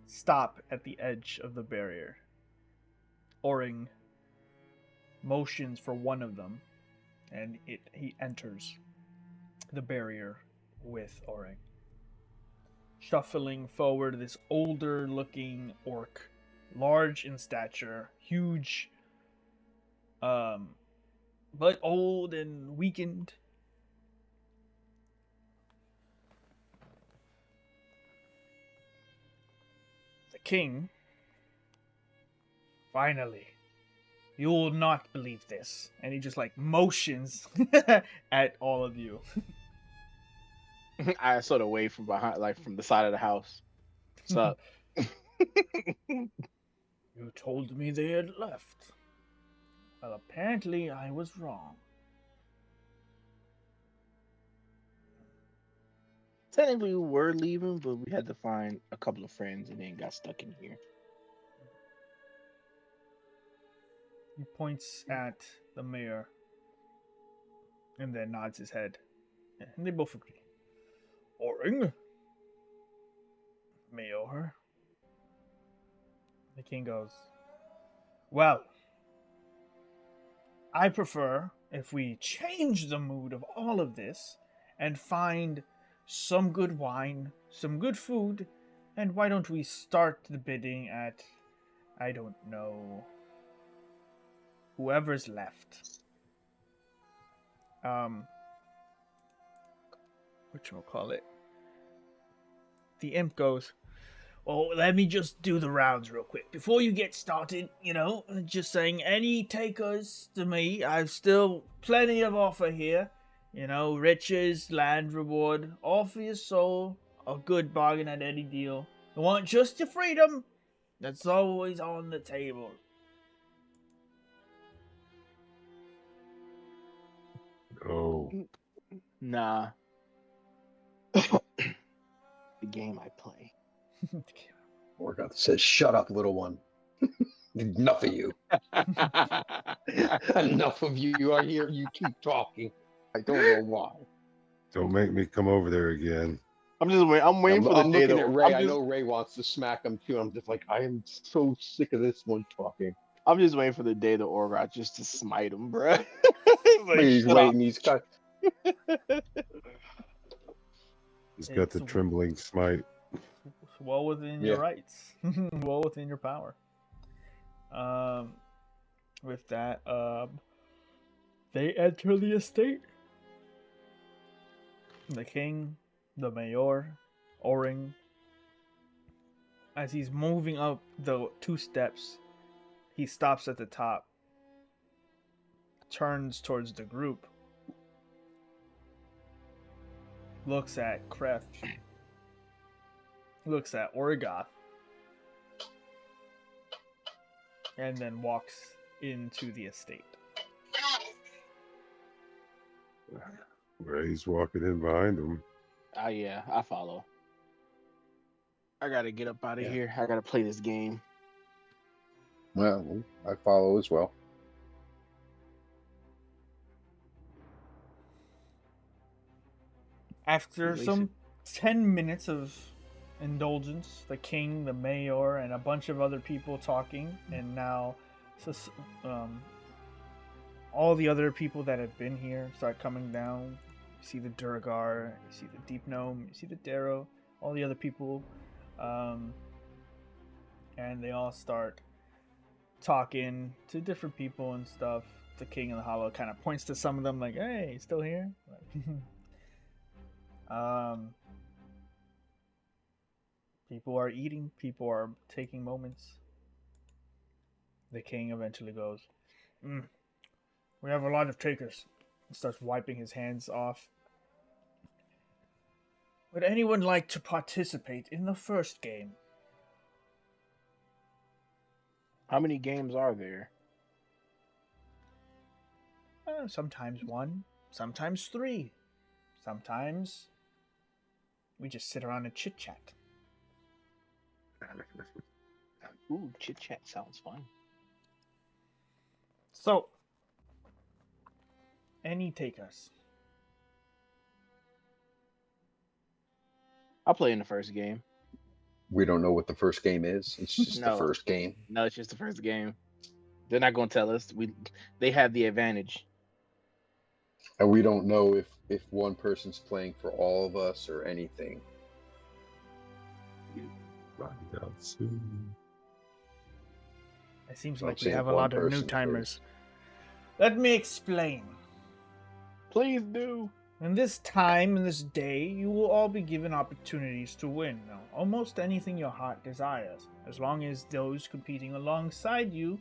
stop at the edge of the barrier. Oring motions for one of them, and he enters the barrier with Oring. Shuffling forward, this older looking orc, large in stature, huge, but old and weakened. The king, finally, you will not believe this. And he just like motions at all of you. I sort of wave from behind, like from the side of the house. What's up? You told me they had left. Well, apparently I was wrong. Technically, we were leaving, but we had to find a couple of friends and then got stuck in here. He points at the mayor and then nods his head. And they both agree. Oring? Mayor? The king goes, well, I prefer if we change the mood of all of this and find some good wine, some good food, and why don't we start the bidding at, I don't know, whoever's left. Whatchamacallit? The imp goes, well, let me just do the rounds real quick. Before you get started, just saying, any takers to me, I've still plenty of offer here. Riches, land reward, all for your soul, a good bargain at any deal. You want just your freedom? That's always on the table. Nah. The game I play. Morgoth says, "Shut up, little one. Enough of you. Enough of you. I hear you keep talking. I don't know why." Don't make me come over there again. I'm just waiting. I'm waiting for the I'm day looking that at Ray. I know Ray wants to smack him too. I'm just like, I am so sick of this one talking. I'm just waiting for the day the Orgot just to smite him, bro. Like, He's shut waiting. He's got. He's got the It's- trembling smite. Well within your rights. Well within your power. With that, they enter the estate. The king, the mayor, Oring. As he's moving up the 2 steps, he stops at the top, turns towards the group, looks at Kreth, looks at Orgoth, and then walks into the estate. Ray's walking in behind him. Yeah, I follow. I gotta get up out of here. I gotta play this game. Well, I follow as well. After some 10 minutes of indulgence, the king, the mayor, and a bunch of other people talking, and now all the other people that have been here start coming down. You see the Durgar, you see the Deep Gnome, you see the Darrow, all the other people, and they all start talking to different people and stuff. The king in the hollow kind of points to some of them like, "Hey, still here?" People are eating, people are taking moments. The king eventually goes, "We have a lot of takers." He starts wiping his hands off. "Would anyone like to participate in the first game?" How many games are there? Sometimes 1, sometimes 3. Sometimes we just sit around and chit chat. Ooh, chit chat sounds fun. So, any takers? I'll play in the first game. We don't know what the first game is. It's just the first game. No, it's just the first game. They're not going to tell us. They have the advantage. And we don't know if one person's playing for all of us or anything. Find out soon. It seems I'm like we saying have a one lot of new person timers. Let me explain. Please do. In this time, in this day, you will all be given opportunities to win. Now, almost anything your heart desires, as long as those competing alongside you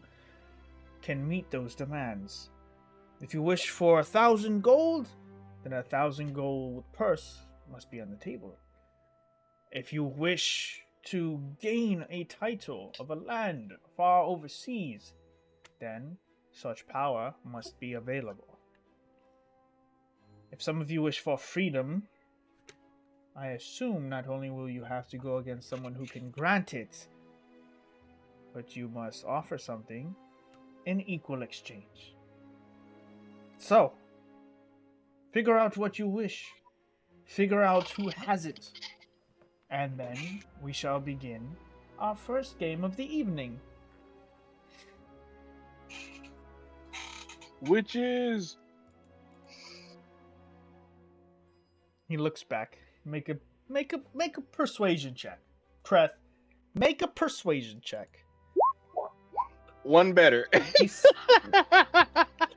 can meet those demands. If you wish for 1,000 gold, then 1,000 gold purse must be on the table. If you wish to gain a title of a land far overseas, then such power must be available. If some of you wish for freedom, I assume not only will you have to go against someone who can grant it, but you must offer something in equal exchange. So, figure out what you wish. Figure out who has it. And then we shall begin our first game of the evening. Which is... He looks back. Make a persuasion check. Kreth, make a persuasion check. One better.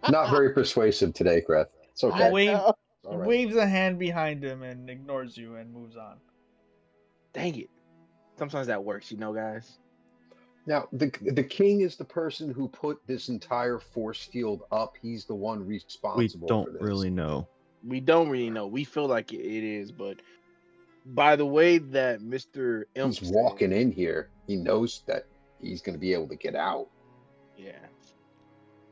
Not very persuasive today, Kreth. It's okay. He waves a hand behind him and ignores you and moves on. Dang it. Sometimes that works, guys. Now, the king is the person who put this entire force field up. He's the one responsible for this. We don't really know. We don't really know. We feel like it is, but by the way that Mr. Imp He's walking in here. He knows that he's going to be able to get out. Yeah.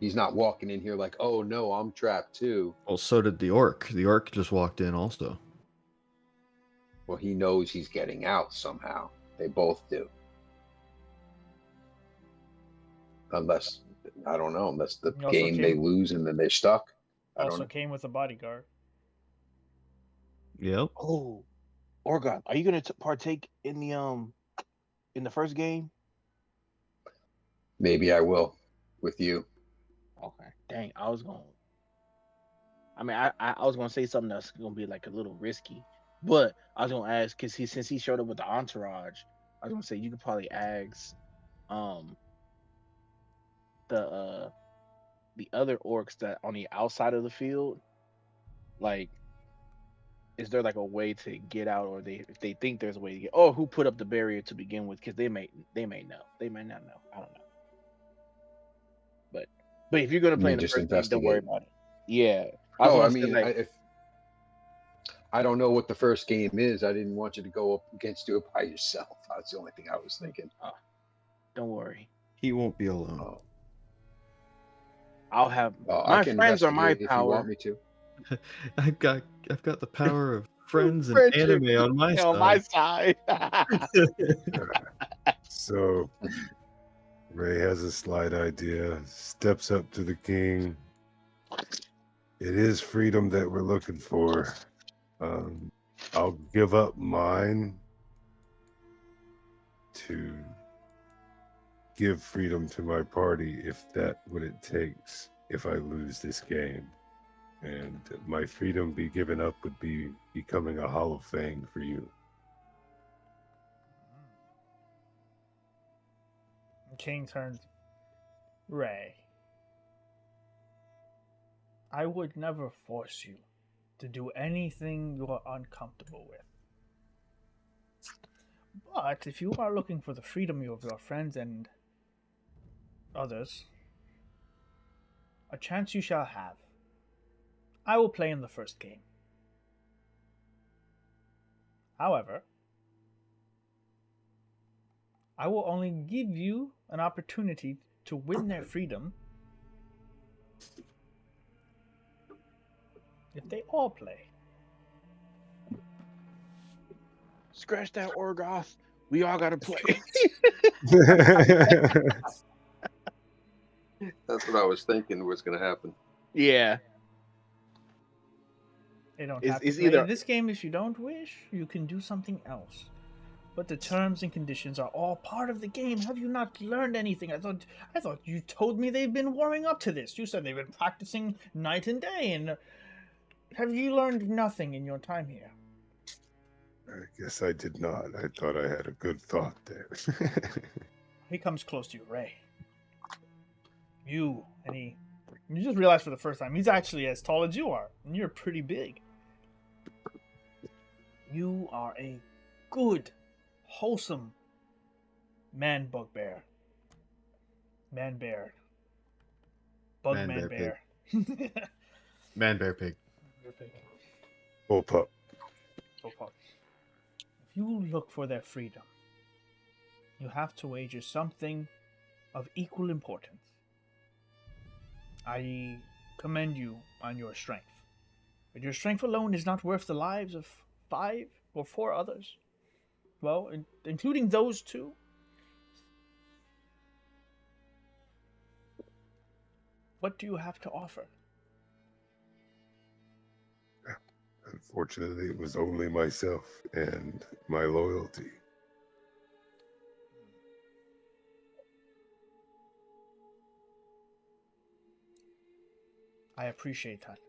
He's not walking in here like, oh no, I'm trapped too. Well, so did the orc. The orc just walked in also. Well, he knows he's getting out somehow. They both do. Unless, I don't know, unless the He also game they came- lose and then they're stuck. I don't Also know. came with a bodyguard. Yep. Oh, Orgoth, are you gonna partake in the first game? Maybe I will with you. Okay. Dang, I was gonna. I mean, I was gonna say something that's gonna be like a little risky, but I was gonna ask because since he showed up with the entourage, I was gonna say you could probably ask, um, the other orcs that on the outside of the field, like, is there like a way to get out, or if they think there's a way to get, or who put up the barrier to begin with? Because they may know, they may not know. I don't know. But if you're gonna play You in the just first game, don't worry investigate. about it. Yeah, I was Oh, I gonna say mean, like, if I don't know what the first game is, I didn't want you to go up against it by yourself. That's the only thing I was thinking. don't worry, He won't be alone. Oh, I'll have I my can friends are my investigate if you want power. me to. I've got the power of friends and Friendship anime on my on my side. side. So Ray has a slight idea, steps up to the king. It is freedom that we're looking for. I'll give up mine to give freedom to my party if that what it takes if I lose this game. And my freedom be given up would be becoming a hollow fang for you. King turns. Ray, I would never force you to do anything you're uncomfortable with. But if you are looking for the freedom of your friends and others, a chance you shall have. I will play in the first game. However, I will only give you an opportunity to win their freedom if they all play. Scratch that, Orgoth. We all gotta play. That's what I was thinking was going to happen. Yeah, They don't It's- have to it's play either- this game if you don't wish. You can do something else. But the terms and conditions are all part of the game. Have you not learned anything? I thought you told me they've been warming up to this. You said they've been practicing night and day. And have you learned nothing in your time here? I guess I did not. I thought I had a good thought there. He comes close to you, Ray. You just realize for the first time he's actually as tall as you are, and you're pretty big. You are a good, wholesome man bugbear. Man bear. Bug Man man bear bear. Man, bear, pig. Oh, pup. If you look for their freedom, you have to wager something of equal importance. I commend you on your strength. But your strength alone is not worth the lives of 5 or 4 others. Well, including those 2. What do you have to offer? Unfortunately, it was only myself and my loyalty. I appreciate that.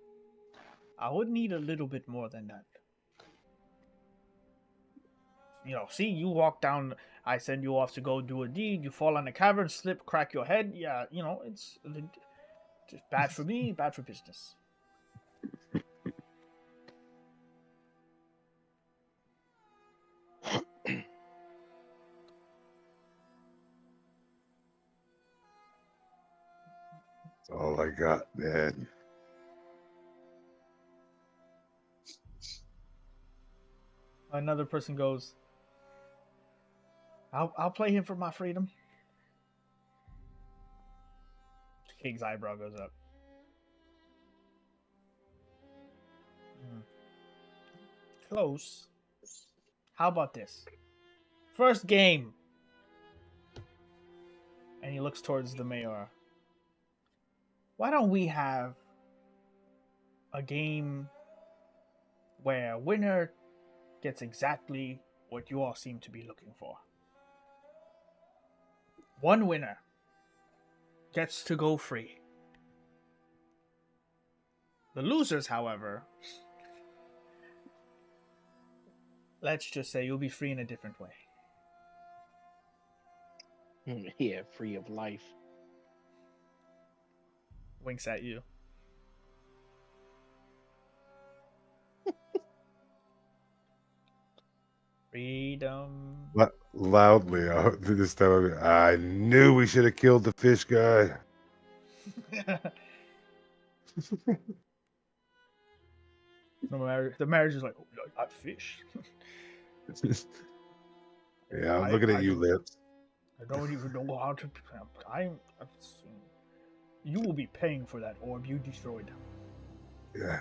I would need a little bit more than that. See, you walk down, I send you off to go do a deed, you fall on a cavern, slip, crack your head. Yeah, it's bad for me, bad for business. That's all I got, man. Another person goes, I'll play him for my freedom. King's eyebrow goes up. Close. How about this? First game. And he looks towards the mayor. Why don't we have a game where winner gets exactly what you all seem to be looking for? One winner gets to go free. The losers, however, let's just say you'll be free in a different way. Yeah, free of life. Winks at you. Freedom. Loudly, this time I knew we should have killed the fish guy. The marriage is like, oh, I fish. Yeah, I'm looking at you, Lips. I don't even know how to. You will be paying for that orb you destroyed. Yeah.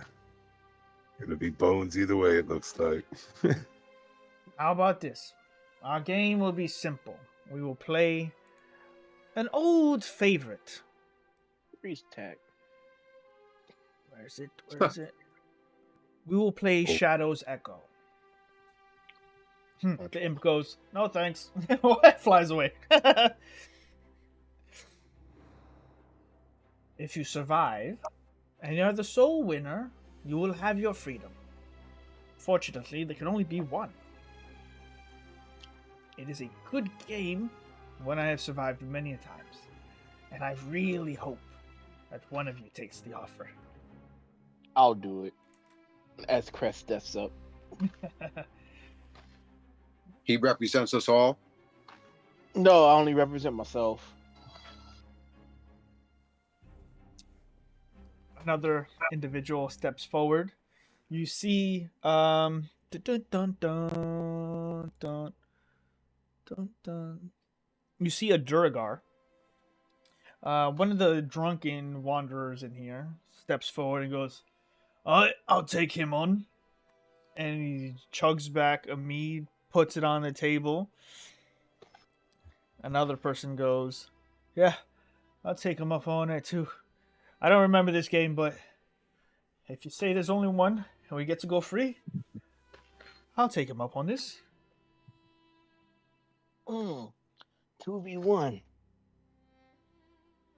Gonna be bones either way, it looks like. How about this? Our game will be simple. We will play an old favorite. Priest tag. Where is it? Where is it? We will play Shadow's Echo. The imp goes, no thanks. Flies away. If you survive, and you're the sole winner, you will have your freedom. Fortunately, there can only be one. It is a good game, one I have survived many a times, and I really hope that one of you takes the offer. I'll do it. As Crest steps up. He represents us all. No, I only represent myself. Another individual steps forward. You see, dun, dun, dun, dun, dun, dun, dun. You see a Duragar. One of the drunken wanderers in here steps forward and goes, I'll take him on. And he chugs back a mead, puts it on the table. Another person goes, yeah, I'll take him up on it too. I don't remember this game, but if you say there's only one and we get to go free, I'll take him up on this. 2v1.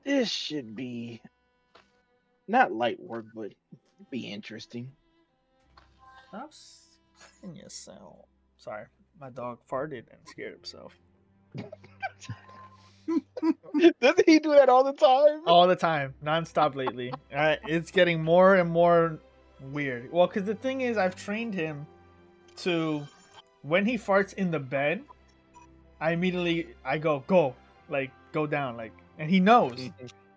This should be not light work, but be interesting. Stop scaring yourself. Sorry, my dog farted and scared himself. Doesn't he do that all the time? All the time, nonstop lately. It's getting more and more weird. Well, because the thing is, I've trained him to, when he farts in the bed, I go down, and he knows.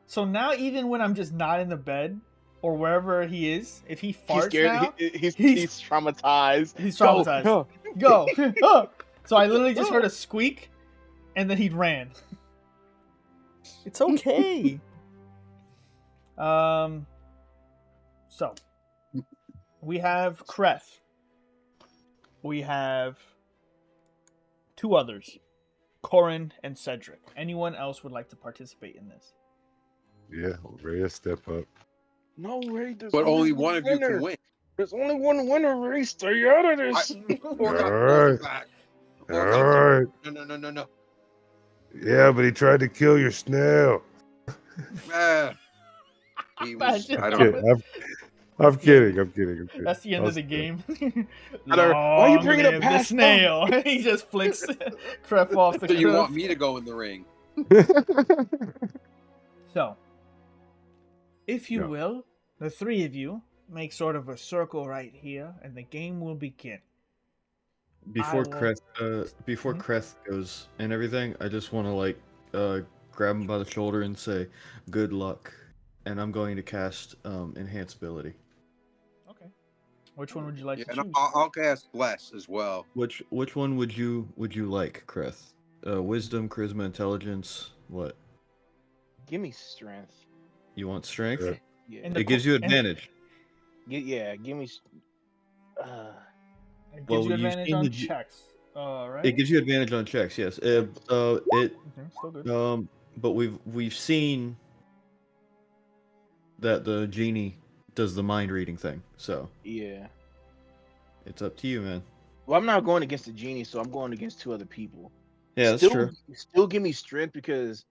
So now, even when I'm just not in the bed or wherever he is, if he farts He's scared. now, He's traumatized. He's traumatized. Go. So I literally just heard a squeak, and then he ran. It's okay. So we have Kreth. We have two others, Corin and Cedric. Anyone else would like to participate in this? Yeah, Rhea, step up. No, Ray. But only one of you can win. There's only one winner, Ray. Stay out of this. All right. All right. No. Yeah, but he tried to kill your snail. He was, I I'm don't know. I'm kidding. I'm kidding. That's the end I'll of the stop. game. Why are you bringing up the past snail? He just flicks Kreth off the So cliff. you want me to go in the ring? So, if you Yeah. will, the three of you make sort of a circle right here, and the game will begin. Before will- Crest, before Mhm. Crest goes and everything, I just want to grab him by the shoulder and say, "Good luck," and I'm going to cast enhance ability. Okay. Which one would you like Yeah, to and choose? I'll cast Bless as well. Which one would you like, Crest? Wisdom, charisma, intelligence, what? Give me strength. You want strength? Yeah. And the It gives you advantage. Give me. It gives Well, you you've advantage seen on the. checks. Right? It gives you advantage on checks. Yes. It. Still good. But we've seen that the genie does the mind reading thing. So Yeah. it's up to you, man. Well, I'm not going against the genie, so I'm going against 2 other people. Yeah, that's true. Still give me strength because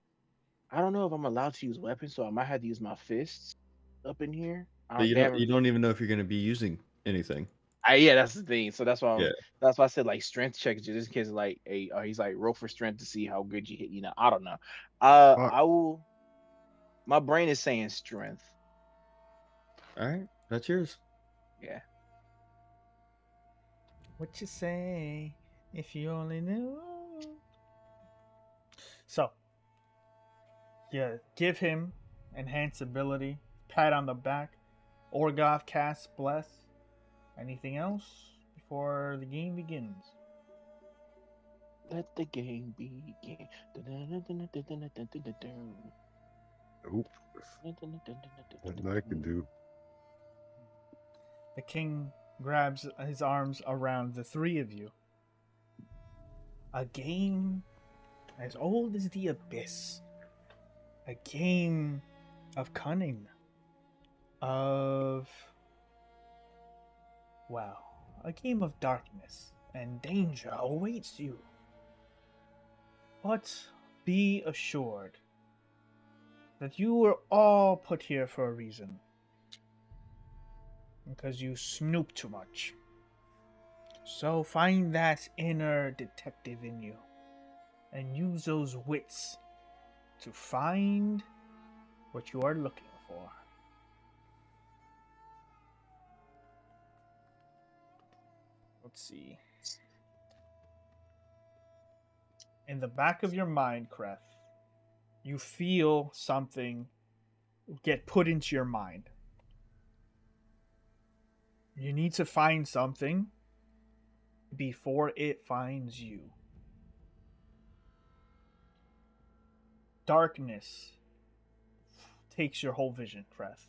I don't know if I'm allowed to use weapons, so I might have to use my fists up in here. I But don't. They haven't. you don't even know if you're going to be using anything. Yeah, that's the thing. So Yeah. that's why I said like strength checks just in case like he's like roll for strength to see how good you hit. I don't know. Fuck. I will. My brain is saying strength. All right, that's yours. Yeah. What you say? If you only knew. So, yeah, give him enhanced ability, pat on the back. Orgoth casts bless. Anything else before the game begins? Let the game begin. Nope. Nothing I can do. The king grabs his arms around the 3 of you. A game as old as the abyss. A game of cunning. Of. Well, a game of darkness and danger awaits you. But be assured that you were all put here for a reason. Because you snoop too much. So find that inner detective in you and use those wits to find what you are looking for. Let's see. In the back of your mind, Kreth, you feel something get put into your mind. You need to find something before it finds you. Darkness takes your whole vision, Kreth.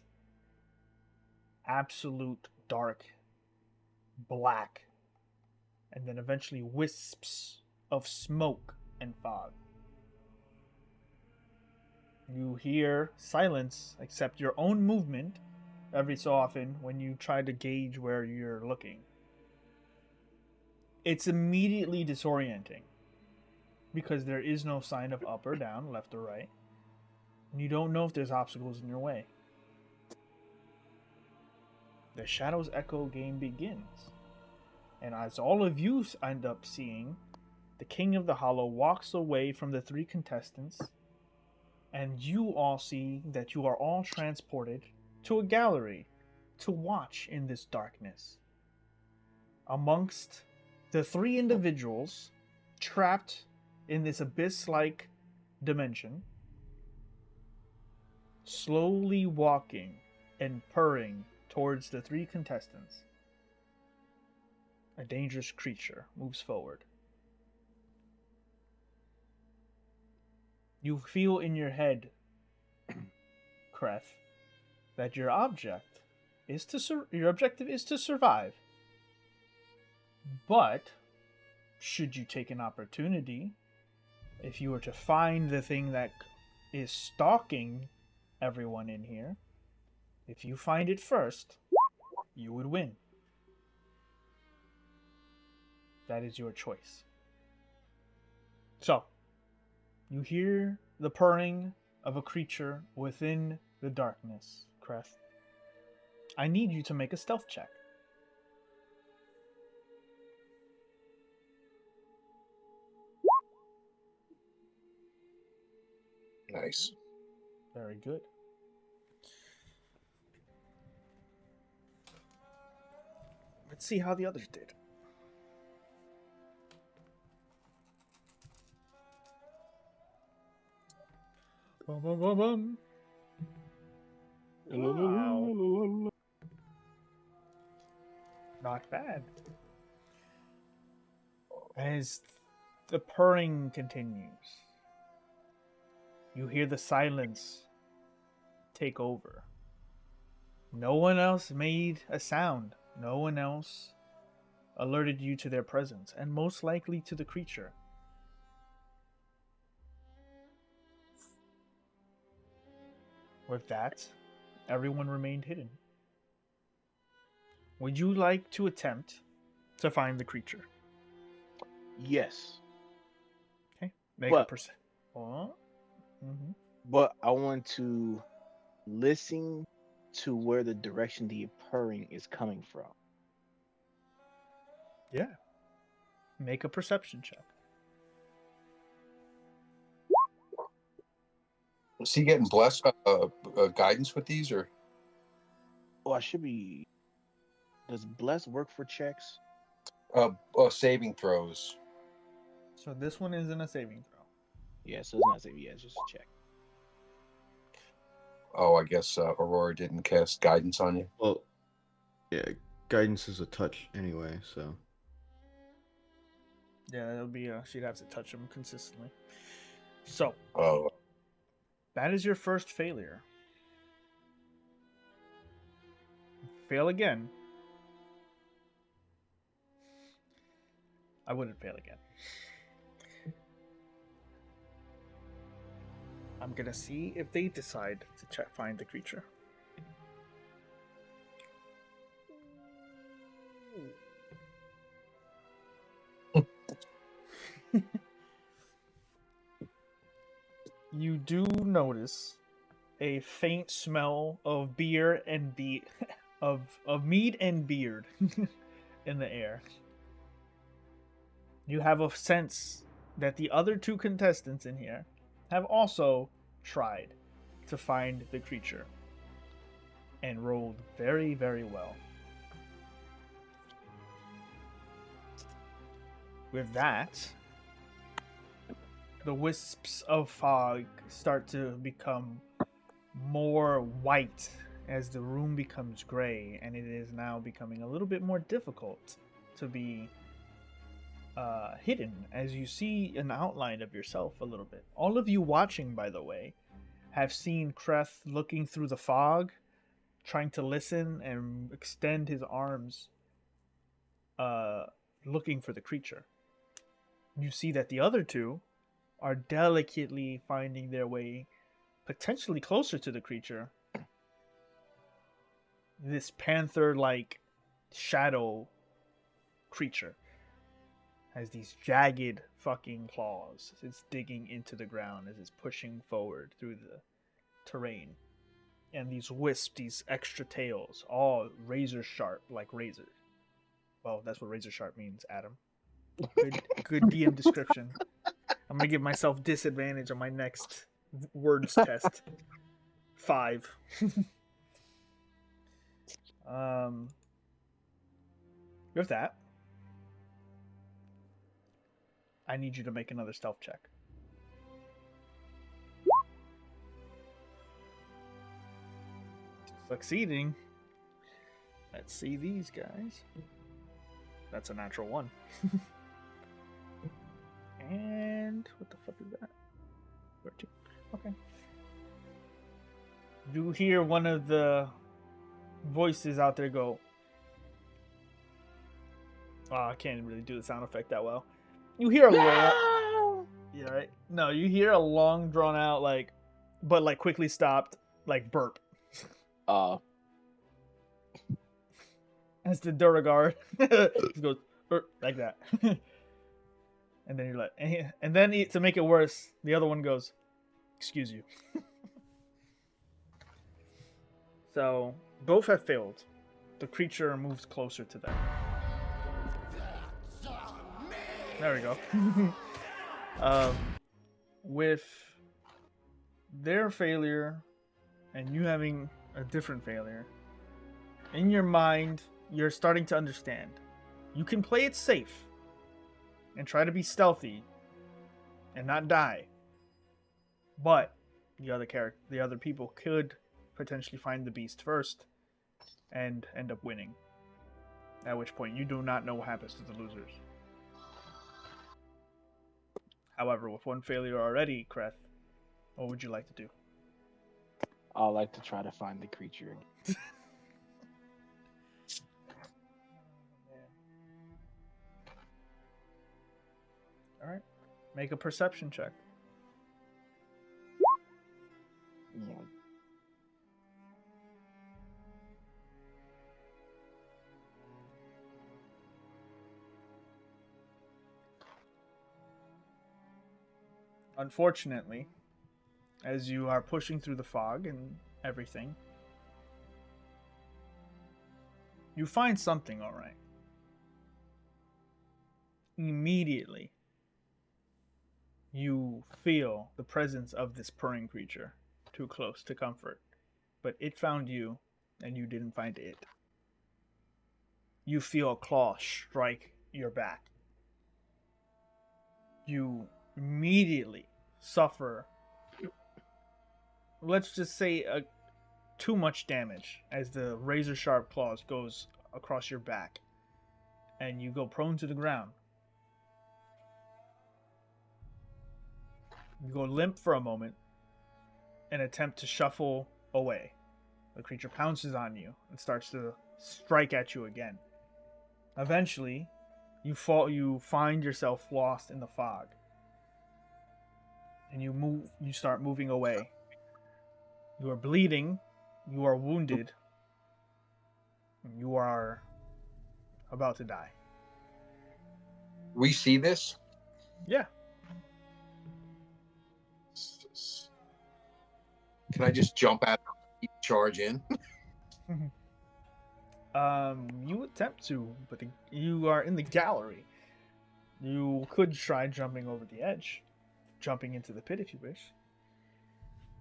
Absolute dark, black, and then eventually wisps of smoke and fog. You hear silence except your own movement every so often when you try to gauge where you're looking. It's immediately disorienting because there is no sign of up or down, left or right, and you don't know if there's obstacles in your way. The Shadows Echo game begins, and as all of you end up seeing, the King of the Hollow walks away from the 3 contestants, and you all see that you are all transported to a gallery to watch in this darkness. Amongst the 3 individuals trapped in this abyss-like dimension, slowly walking and purring towards the 3 contestants, a dangerous creature moves forward. You feel in your head, Kreth, that your objective is to survive. But should you take an opportunity, if you were to find the thing that is stalking everyone in here, if you find it first, you would win. That is your choice. So, you hear the purring of a creature within the darkness, Kreth. I need you to make a stealth check. Nice. Very good. Let's see how the others did. Bum, bum, bum, bum. Wow. Not bad. As the purring continues, you hear the silence take over. No one else made a sound. No one else alerted you to their presence, and most likely to the creature. With that, everyone remained hidden. Would you like to attempt to find the creature? Yes, Okay. Make a but percent. Oh. Mm-hmm. but I want to listen to where the direction the purring is coming from. Yeah. Make a perception check. Is he getting blessed guidance with these, or Oh, I should be. Does bless work for checks? saving throws? So this one isn't a saving throw. Yeah, so it's not saving. Yeah, it's just a check. Oh, I guess Aurora didn't cast guidance on you. Well, yeah, guidance is a touch anyway, so. Yeah, it'll be. She'd have to touch him consistently. So Oh, that is your first failure. Fail again. I wouldn't fail again. I'm gonna see if they decide to find the creature. You do notice a faint smell of beer and of mead and beard in the air. You have a sense that the other two contestants in here have also tried to find the creature and rolled very, very well. With that, the wisps of fog start to become more white as the room becomes gray, and it is now becoming a little bit more difficult to be hidden as you see an outline of yourself a little bit. All of you watching, by the way, have seen Kreth looking through the fog, trying to listen and extend his arms, looking for the creature. You see that the other two are delicately finding their way potentially closer to the creature. This panther-like shadow creature has these jagged fucking claws. It's digging into the ground as it's pushing forward through the terrain. And these wisps, these extra tails, all razor sharp like razors. Well, that's what razor sharp means, Adam. Good DM description. I'm gonna give myself disadvantage on my next words test. 5. With that, I need you to make another stealth check. Succeeding. Let's see these guys. That's a natural 1. And what the fuck is that? 13. Okay. You hear one of the voices out there go. Oh, I can't really do the sound effect that well. You hear a long. Yeah, right. No, you hear a long, drawn out, but quickly stopped, burp. As the Duragard just goes like that. And then you're like, and then to make it worse, the other one goes, "Excuse you." So both have failed. The creature moves closer to them. There we go. With their failure and you having a different failure, in your mind, you're starting to understand. You can play it safe and try to be stealthy and not die. But the other people could potentially find the beast first and end up winning. At which point you do not know what happens to the losers. However, with one failure already, Kreth, what would you like to do? I like to try to find the creature again. All right. Make a perception check. Yeah. Unfortunately, as you are pushing through the fog and everything, you find something, all right. Immediately, you feel the presence of this purring creature too close to comfort, but it found you, and you didn't find it. You feel a claw strike your back. You immediately suffer, let's just say, too much damage as the razor sharp claws goes across your back, and you go prone to the ground. You go limp for a moment and attempt to shuffle away. The creature pounces on you and starts to strike at you again. Eventually, you find yourself lost in the fog. And you start moving away. You are bleeding, you are wounded, and you are about to die. We see this. Yeah. Can I just jump out and charge in? You attempt to, but you are in the gallery. You could try jumping over the edge, jumping into the pit if you wish.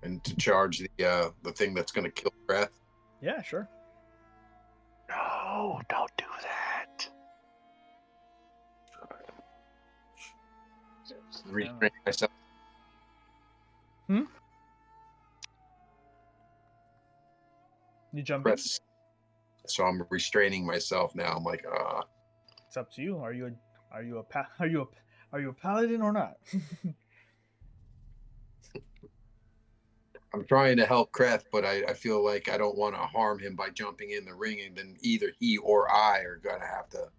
And to charge the thing that's going to kill Breath. Yeah, sure. No, don't do that. Restrain myself. You jump in? Breath. So I'm restraining myself now. I'm like, It's up to you. Are you a paladin or not? I'm trying to help Kreth, but I feel like I don't want to harm him by jumping in the ring, and then either he or I are gonna have to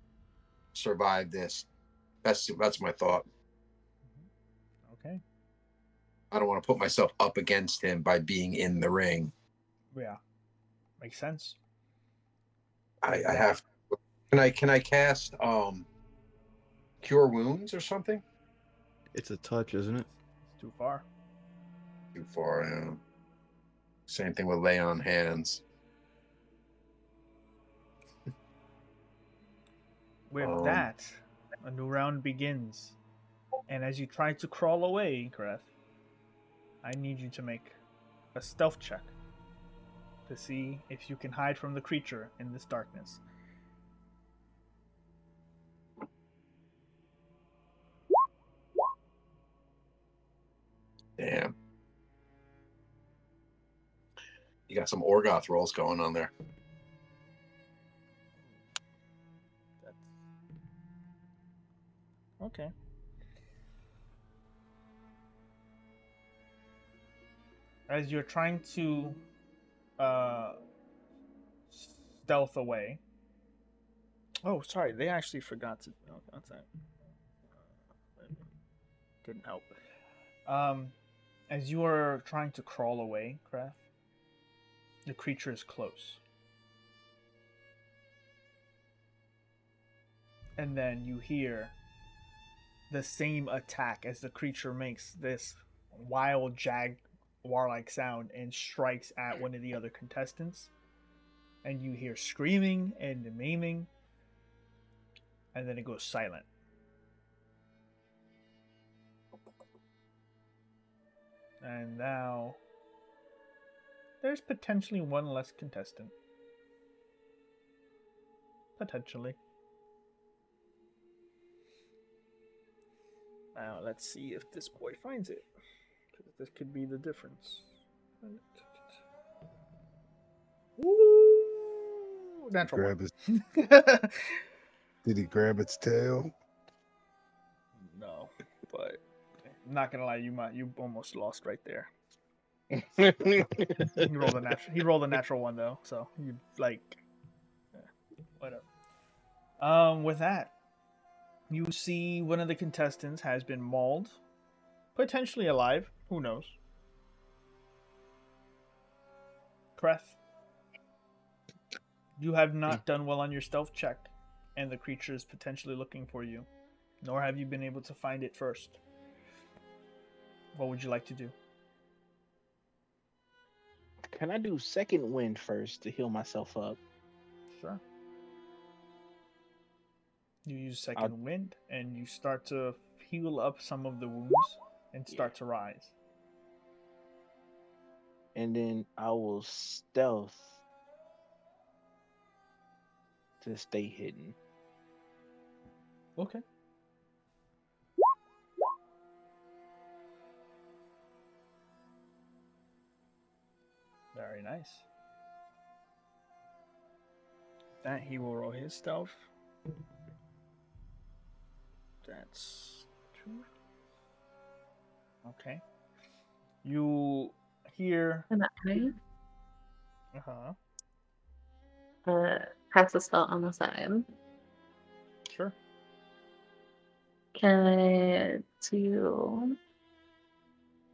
survive this. That's my thought. Okay. I don't want to put myself up against him by being in the ring. Yeah. Makes sense. I have. Can I cast Cure Wounds or something? It's a touch, isn't it? It's too far. Too far, yeah. Same thing with Lay on Hands. With that, a new round begins. And as you try to crawl away, Kreth, I need you to make a stealth check to see if you can hide from the creature in this darkness. Damn. You got some Orgoth rolls going on there. That's okay. As you're trying to stealth away. Oh, sorry, they actually forgot to. Oh, that's that. Didn't help. As you are trying to crawl away, Kraft, the creature is close. And then you hear the same attack as the creature makes this wild jaguar-like sound and strikes at one of the other contestants. And you hear screaming and maiming, and then it goes silent. And now there's potentially one less contestant. Potentially. Now let's see if this boy finds it, because this could be the difference. Ooh, natural one. Did he grab its tail? No, but I'm not gonna lie, you almost lost right there. He rolled a natural. He rolled a natural one though, so you like, whatever. With that, you see one of the contestants has been mauled, potentially alive. Who knows? Kreth, you have not done well on your stealth check, and the creature is potentially looking for you. Nor have you been able to find it first. What would you like to do? Can I do second wind first to heal myself up? Sure. You use I'll- second wind, and you start to heal up some of the wounds and start to rise. And then I will stealth to stay hidden. Okay. Very nice. That he will roll his stealth. That's 2. Okay. You hear. Can I cast a spell on the side? Sure. Can I do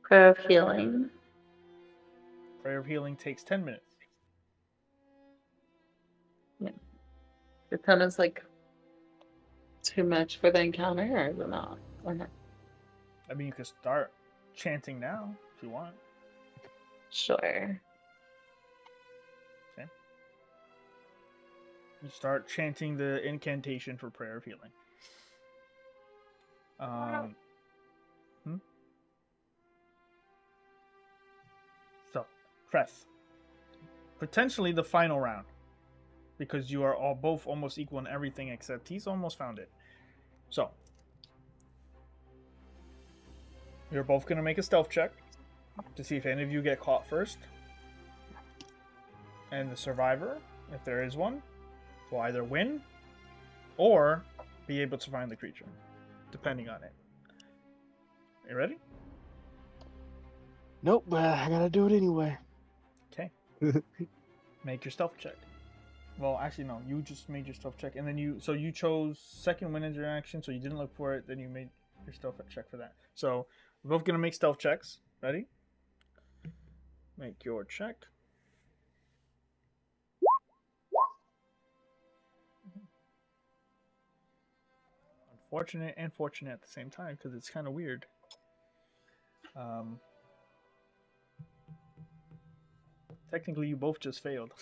prayer of healing? Prayer of healing takes 10 minutes. Yeah. It kind of like too much for the encounter, or is it not? Or not? I mean, you could start chanting now if you want. Sure. Okay. You start chanting the incantation for prayer of healing. So, Kreth. Potentially the final round. Because you are all both almost equal in everything except he's almost found it. So, you're both going to make a stealth check to see if any of you get caught first. And the survivor, if there is one, will either win or be able to find the creature, depending on it. You ready? Nope, but I gotta do it anyway. Okay. Make your stealth check. Well, actually, no. You just made your stealth check, and then you chose second wind as your action, so you didn't look for it. Then you made your stealth check for that. So we're both gonna make stealth checks. Ready? Make your check. Unfortunate and fortunate at the same time because it's kind of weird. Technically, you both just failed.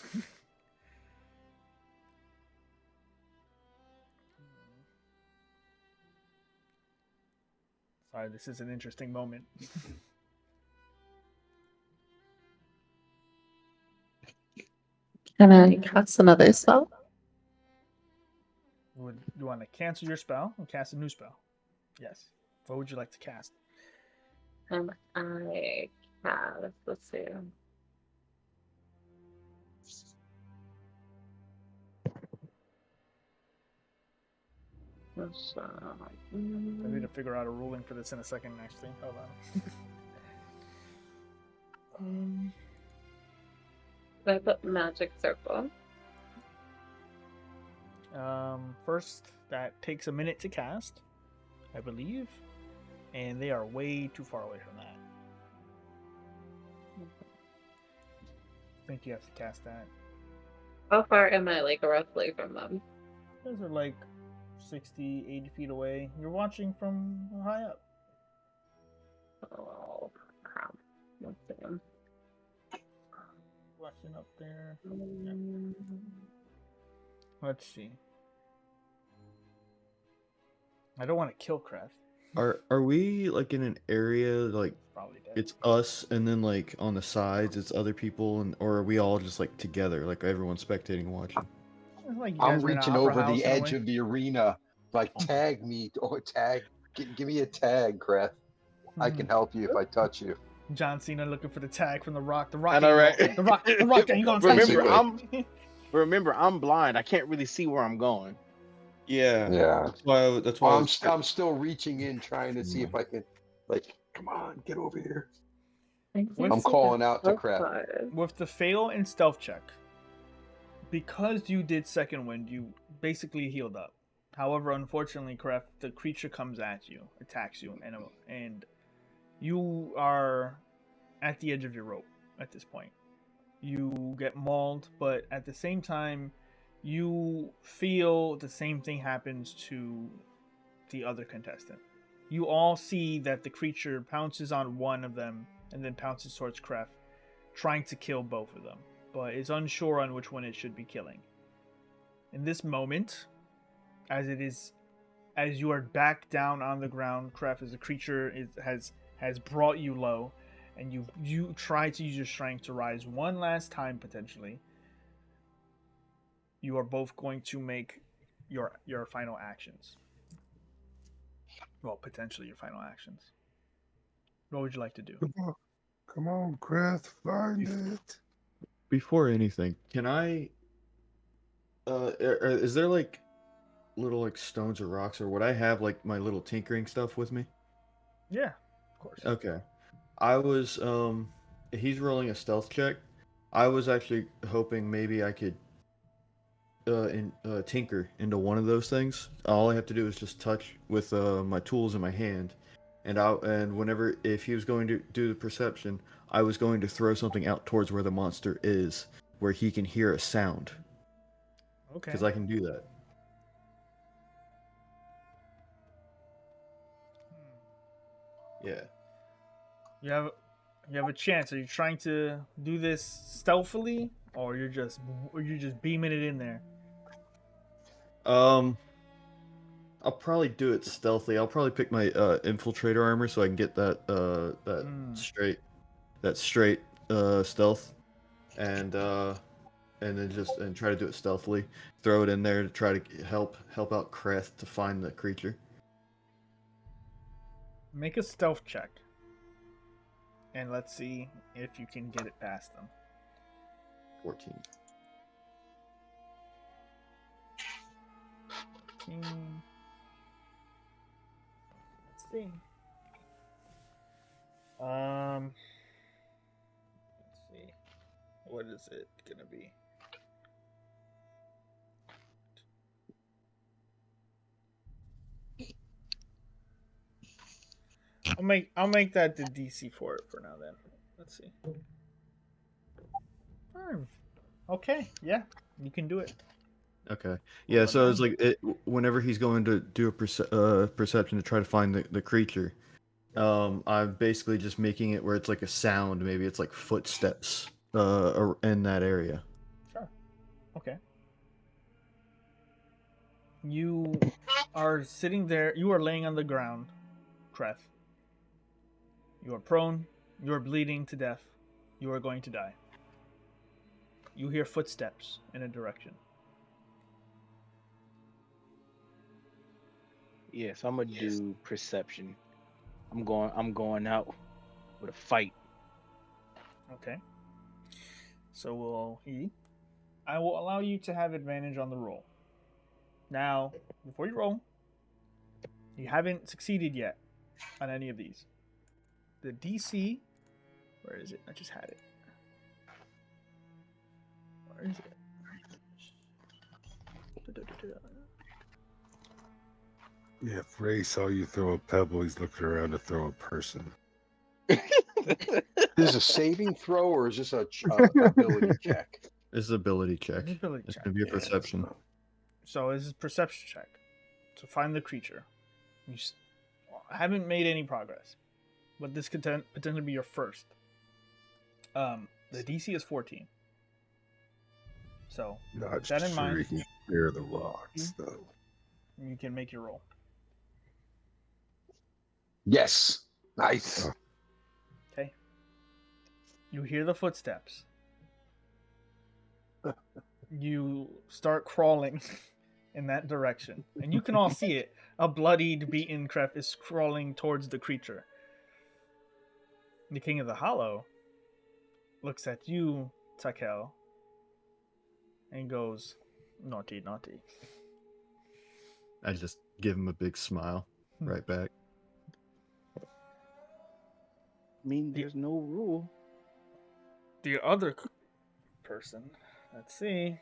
Sorry, this is an interesting moment. Can I cast another spell? Would you want to cancel your spell and cast a new spell? Yes. What would you like to cast? I cast, let's see. I need to figure out a ruling for this in a second, actually. Hold on. I put magic circle. First, that takes a minute to cast, I believe. And they are way too far away from that. I think you have to cast that. How far am I, like, roughly from them? Those are like 60, 80 feet away. You're watching from high up. Oh, crap. Let's see. Watching up there. Yeah. Let's see. I don't want to kill Kreth. Are we like in an area like Probably dead. it's us and then like on the sides it's other people, and or are we all just like together, like everyone's spectating and watching? It's like you I'm guys are in an reaching opera over house the in a edge way. of the arena. Like, tag me. Oh, tag. Give me a tag, Kreth. I can help you if I touch you. John Cena looking for the tag from The Rock. The Rock. I know, ain't right? gonna- The Rock ain't gonna touch Basically. Remember, I'm blind. I can't really see where I'm going. Yeah. Yeah. That's why I was... I'm still reaching in, trying to see if I can, like, come on, get over here. I'm calling out to Kraft. With the fail and stealth check, because you did second wind, you basically healed up. However, unfortunately, Kraft, the creature comes at you, attacks you, and you are at the edge of your rope at this point. You get mauled, but at the same time, you feel the same thing happens to the other contestant. You all see that the creature pounces on one of them and then pounces towards Kref, trying to kill both of them, but is unsure on which one it should be killing. In this moment, as you are back down on the ground, Kref, as the creature has brought you low, and you try to use your strength to rise one last time potentially. You are both going to make your final actions. Well, potentially your final actions. What would you like to do? Come on, Kraft, find it. Before anything, can I? Is there like little like stones or rocks, or would I have like my little tinkering stuff with me? Yeah, of course. Okay. I was he's rolling a stealth check. I was actually hoping maybe I could tinker into one of those things. All I have to do is just touch with my tools in my hand, and whenever if he was going to do the perception, I was going to throw something out towards where the monster is, where he can hear a sound. Okay. Because I can do that. Yeah. You have a chance. Are you trying to do this stealthily, or you're just beaming it in there? I'll probably do it stealthy. I'll probably pick my infiltrator armor so I can get that straight stealth, and then try to do it stealthily. Throw it in there to try to help out Creth to find the creature. Make a stealth check, and let's see if you can get it past them. 14. 14. Let's see. Let's see. What is it gonna be? I'll make that the DC for it for now then. Let's see. Okay, yeah, you can do it. Okay. Yeah, so it's like whenever he's going to do a perception to try to find the creature, I'm basically just making it where it's like a sound. Maybe it's like footsteps in that area. Sure. Okay. You are sitting there. You are laying on the ground, Kreth. You are prone. You are bleeding to death. You are going to die. You hear footsteps in a direction. Yeah, so I'm gonna do perception. I'm going out with a fight. Okay. So I will allow you to have advantage on the roll. Now, before you roll, you haven't succeeded yet on any of these. The DC, where is it? I just had it. Where is it? Yeah, if Ray saw you throw a pebble, he's looking around to throw a person. Is this a saving throw or is this a ability check? This is an ability check. It's going to be a perception. So this is perception check to find the creature. You haven't made any progress, but this could potentially be your first. The DC is 14. So Not with that in mind, you can clear the rocks, though. You can make your roll. Yes. Nice. Okay. You hear the footsteps. You start crawling in that direction. And you can all see it. A bloodied, beaten Kref is crawling towards the creature. The King of the Hollow looks at you, Takel, and goes, naughty, naughty. I just give him a big smile right back. I mean, there's no rule. The other person. Let's see.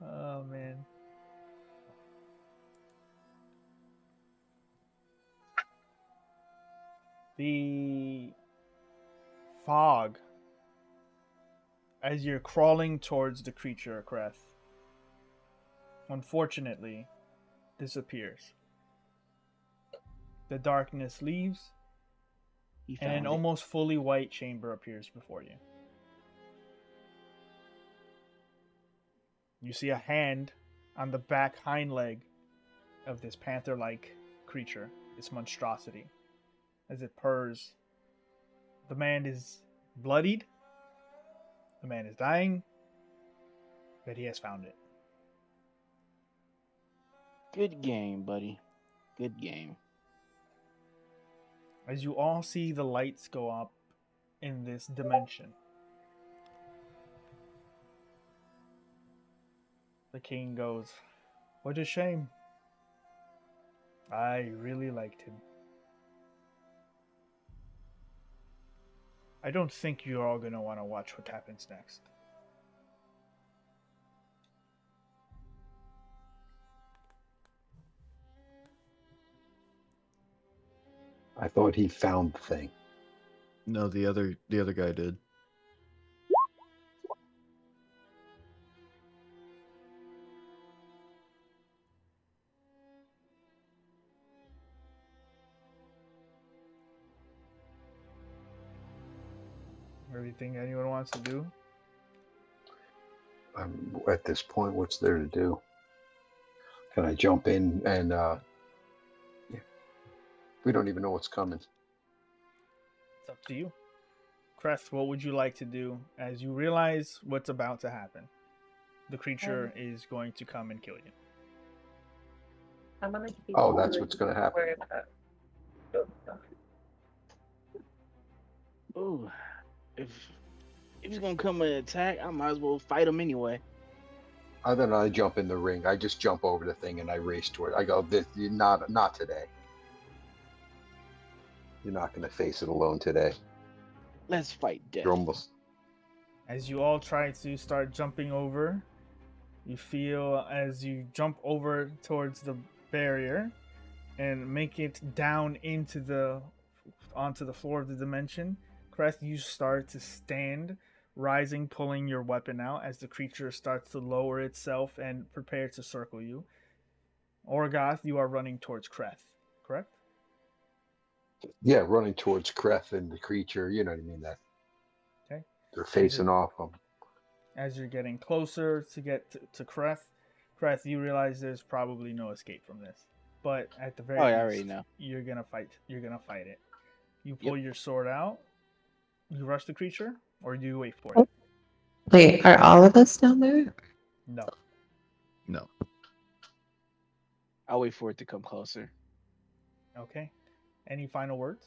Oh man. The fog as you're crawling towards the creature, Kreth, unfortunately disappears. The darkness leaves, He and an found it. almost fully white chamber appears before you. You see a hand on the back hind leg of this panther-like creature, this monstrosity, as it purrs. The man is bloodied. The man is dying, but he has found it. Good game, buddy. Good game. As you all see the lights go up in this dimension, the king goes, "What a shame. I really liked him. I don't think you're all going to want to watch what happens next." I thought he found the thing. No, the other guy did. Everything anyone wants to do? At this point, what's there to do? Can I jump in and yeah. We don't even know what's coming. It's up to you. Crest, what would you like to do as you realize what's about to happen? The creature is going to come and kill you. I'm gonna keep Oh, that's what's gonna happen. worried about stuff. Ooh, if he's gonna come and attack, I might as well fight him anyway. Other than I jump in the ring, I just jump over the thing and I race toward it. I go, "This not today. You're not going to face it alone today." Let's fight death. You're almost. As you all try to start jumping over, you feel as you jump over towards the barrier and make it down onto the floor of the dimension. Crest, you start to stand, rising, pulling your weapon out as the creature starts to lower itself and prepare to circle you. Orgoth, you are running towards Creth, correct? Yeah, running towards Kreth and the creature. You know what I mean? That. Okay. They're facing off them. As you're getting closer to get to Kreth, you realize there's probably no escape from this. But at the very least, I already know. You're gonna fight it. You pull your sword out. You rush the creature, or do you wait for it? Wait, are all of us down there? No. No. I'll wait for it to come closer. Okay. Any final words?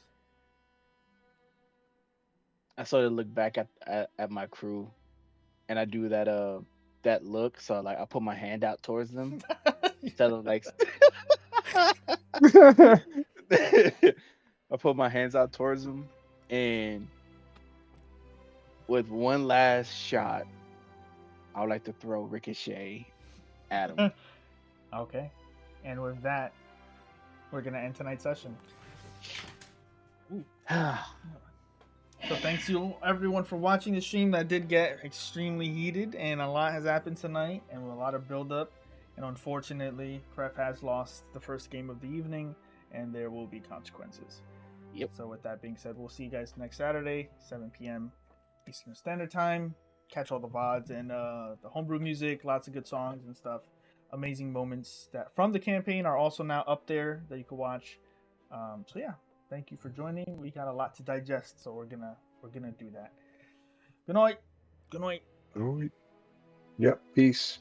I sort of look back at my crew, and I do that look. So like I put my hand out towards them, tell them like. I put my hands out towards them, and with one last shot, I would like to throw Ricochet at him. Okay. And with that, we're gonna end tonight's session. So thanks you everyone for watching the stream. That did get extremely heated, and a lot has happened tonight, and a lot of build up. And unfortunately, Kref has lost the first game of the evening, and there will be consequences. Yep. So with that being said, we'll see you guys next Saturday, 7 p.m. Eastern Standard Time. Catch all the VODs and the homebrew music, lots of good songs and stuff. Amazing moments that from the campaign are also now up there that you can watch. So yeah, thank you for joining. We got a lot to digest, so we're gonna do that. Good night. Good night. All right. Yep. Peace.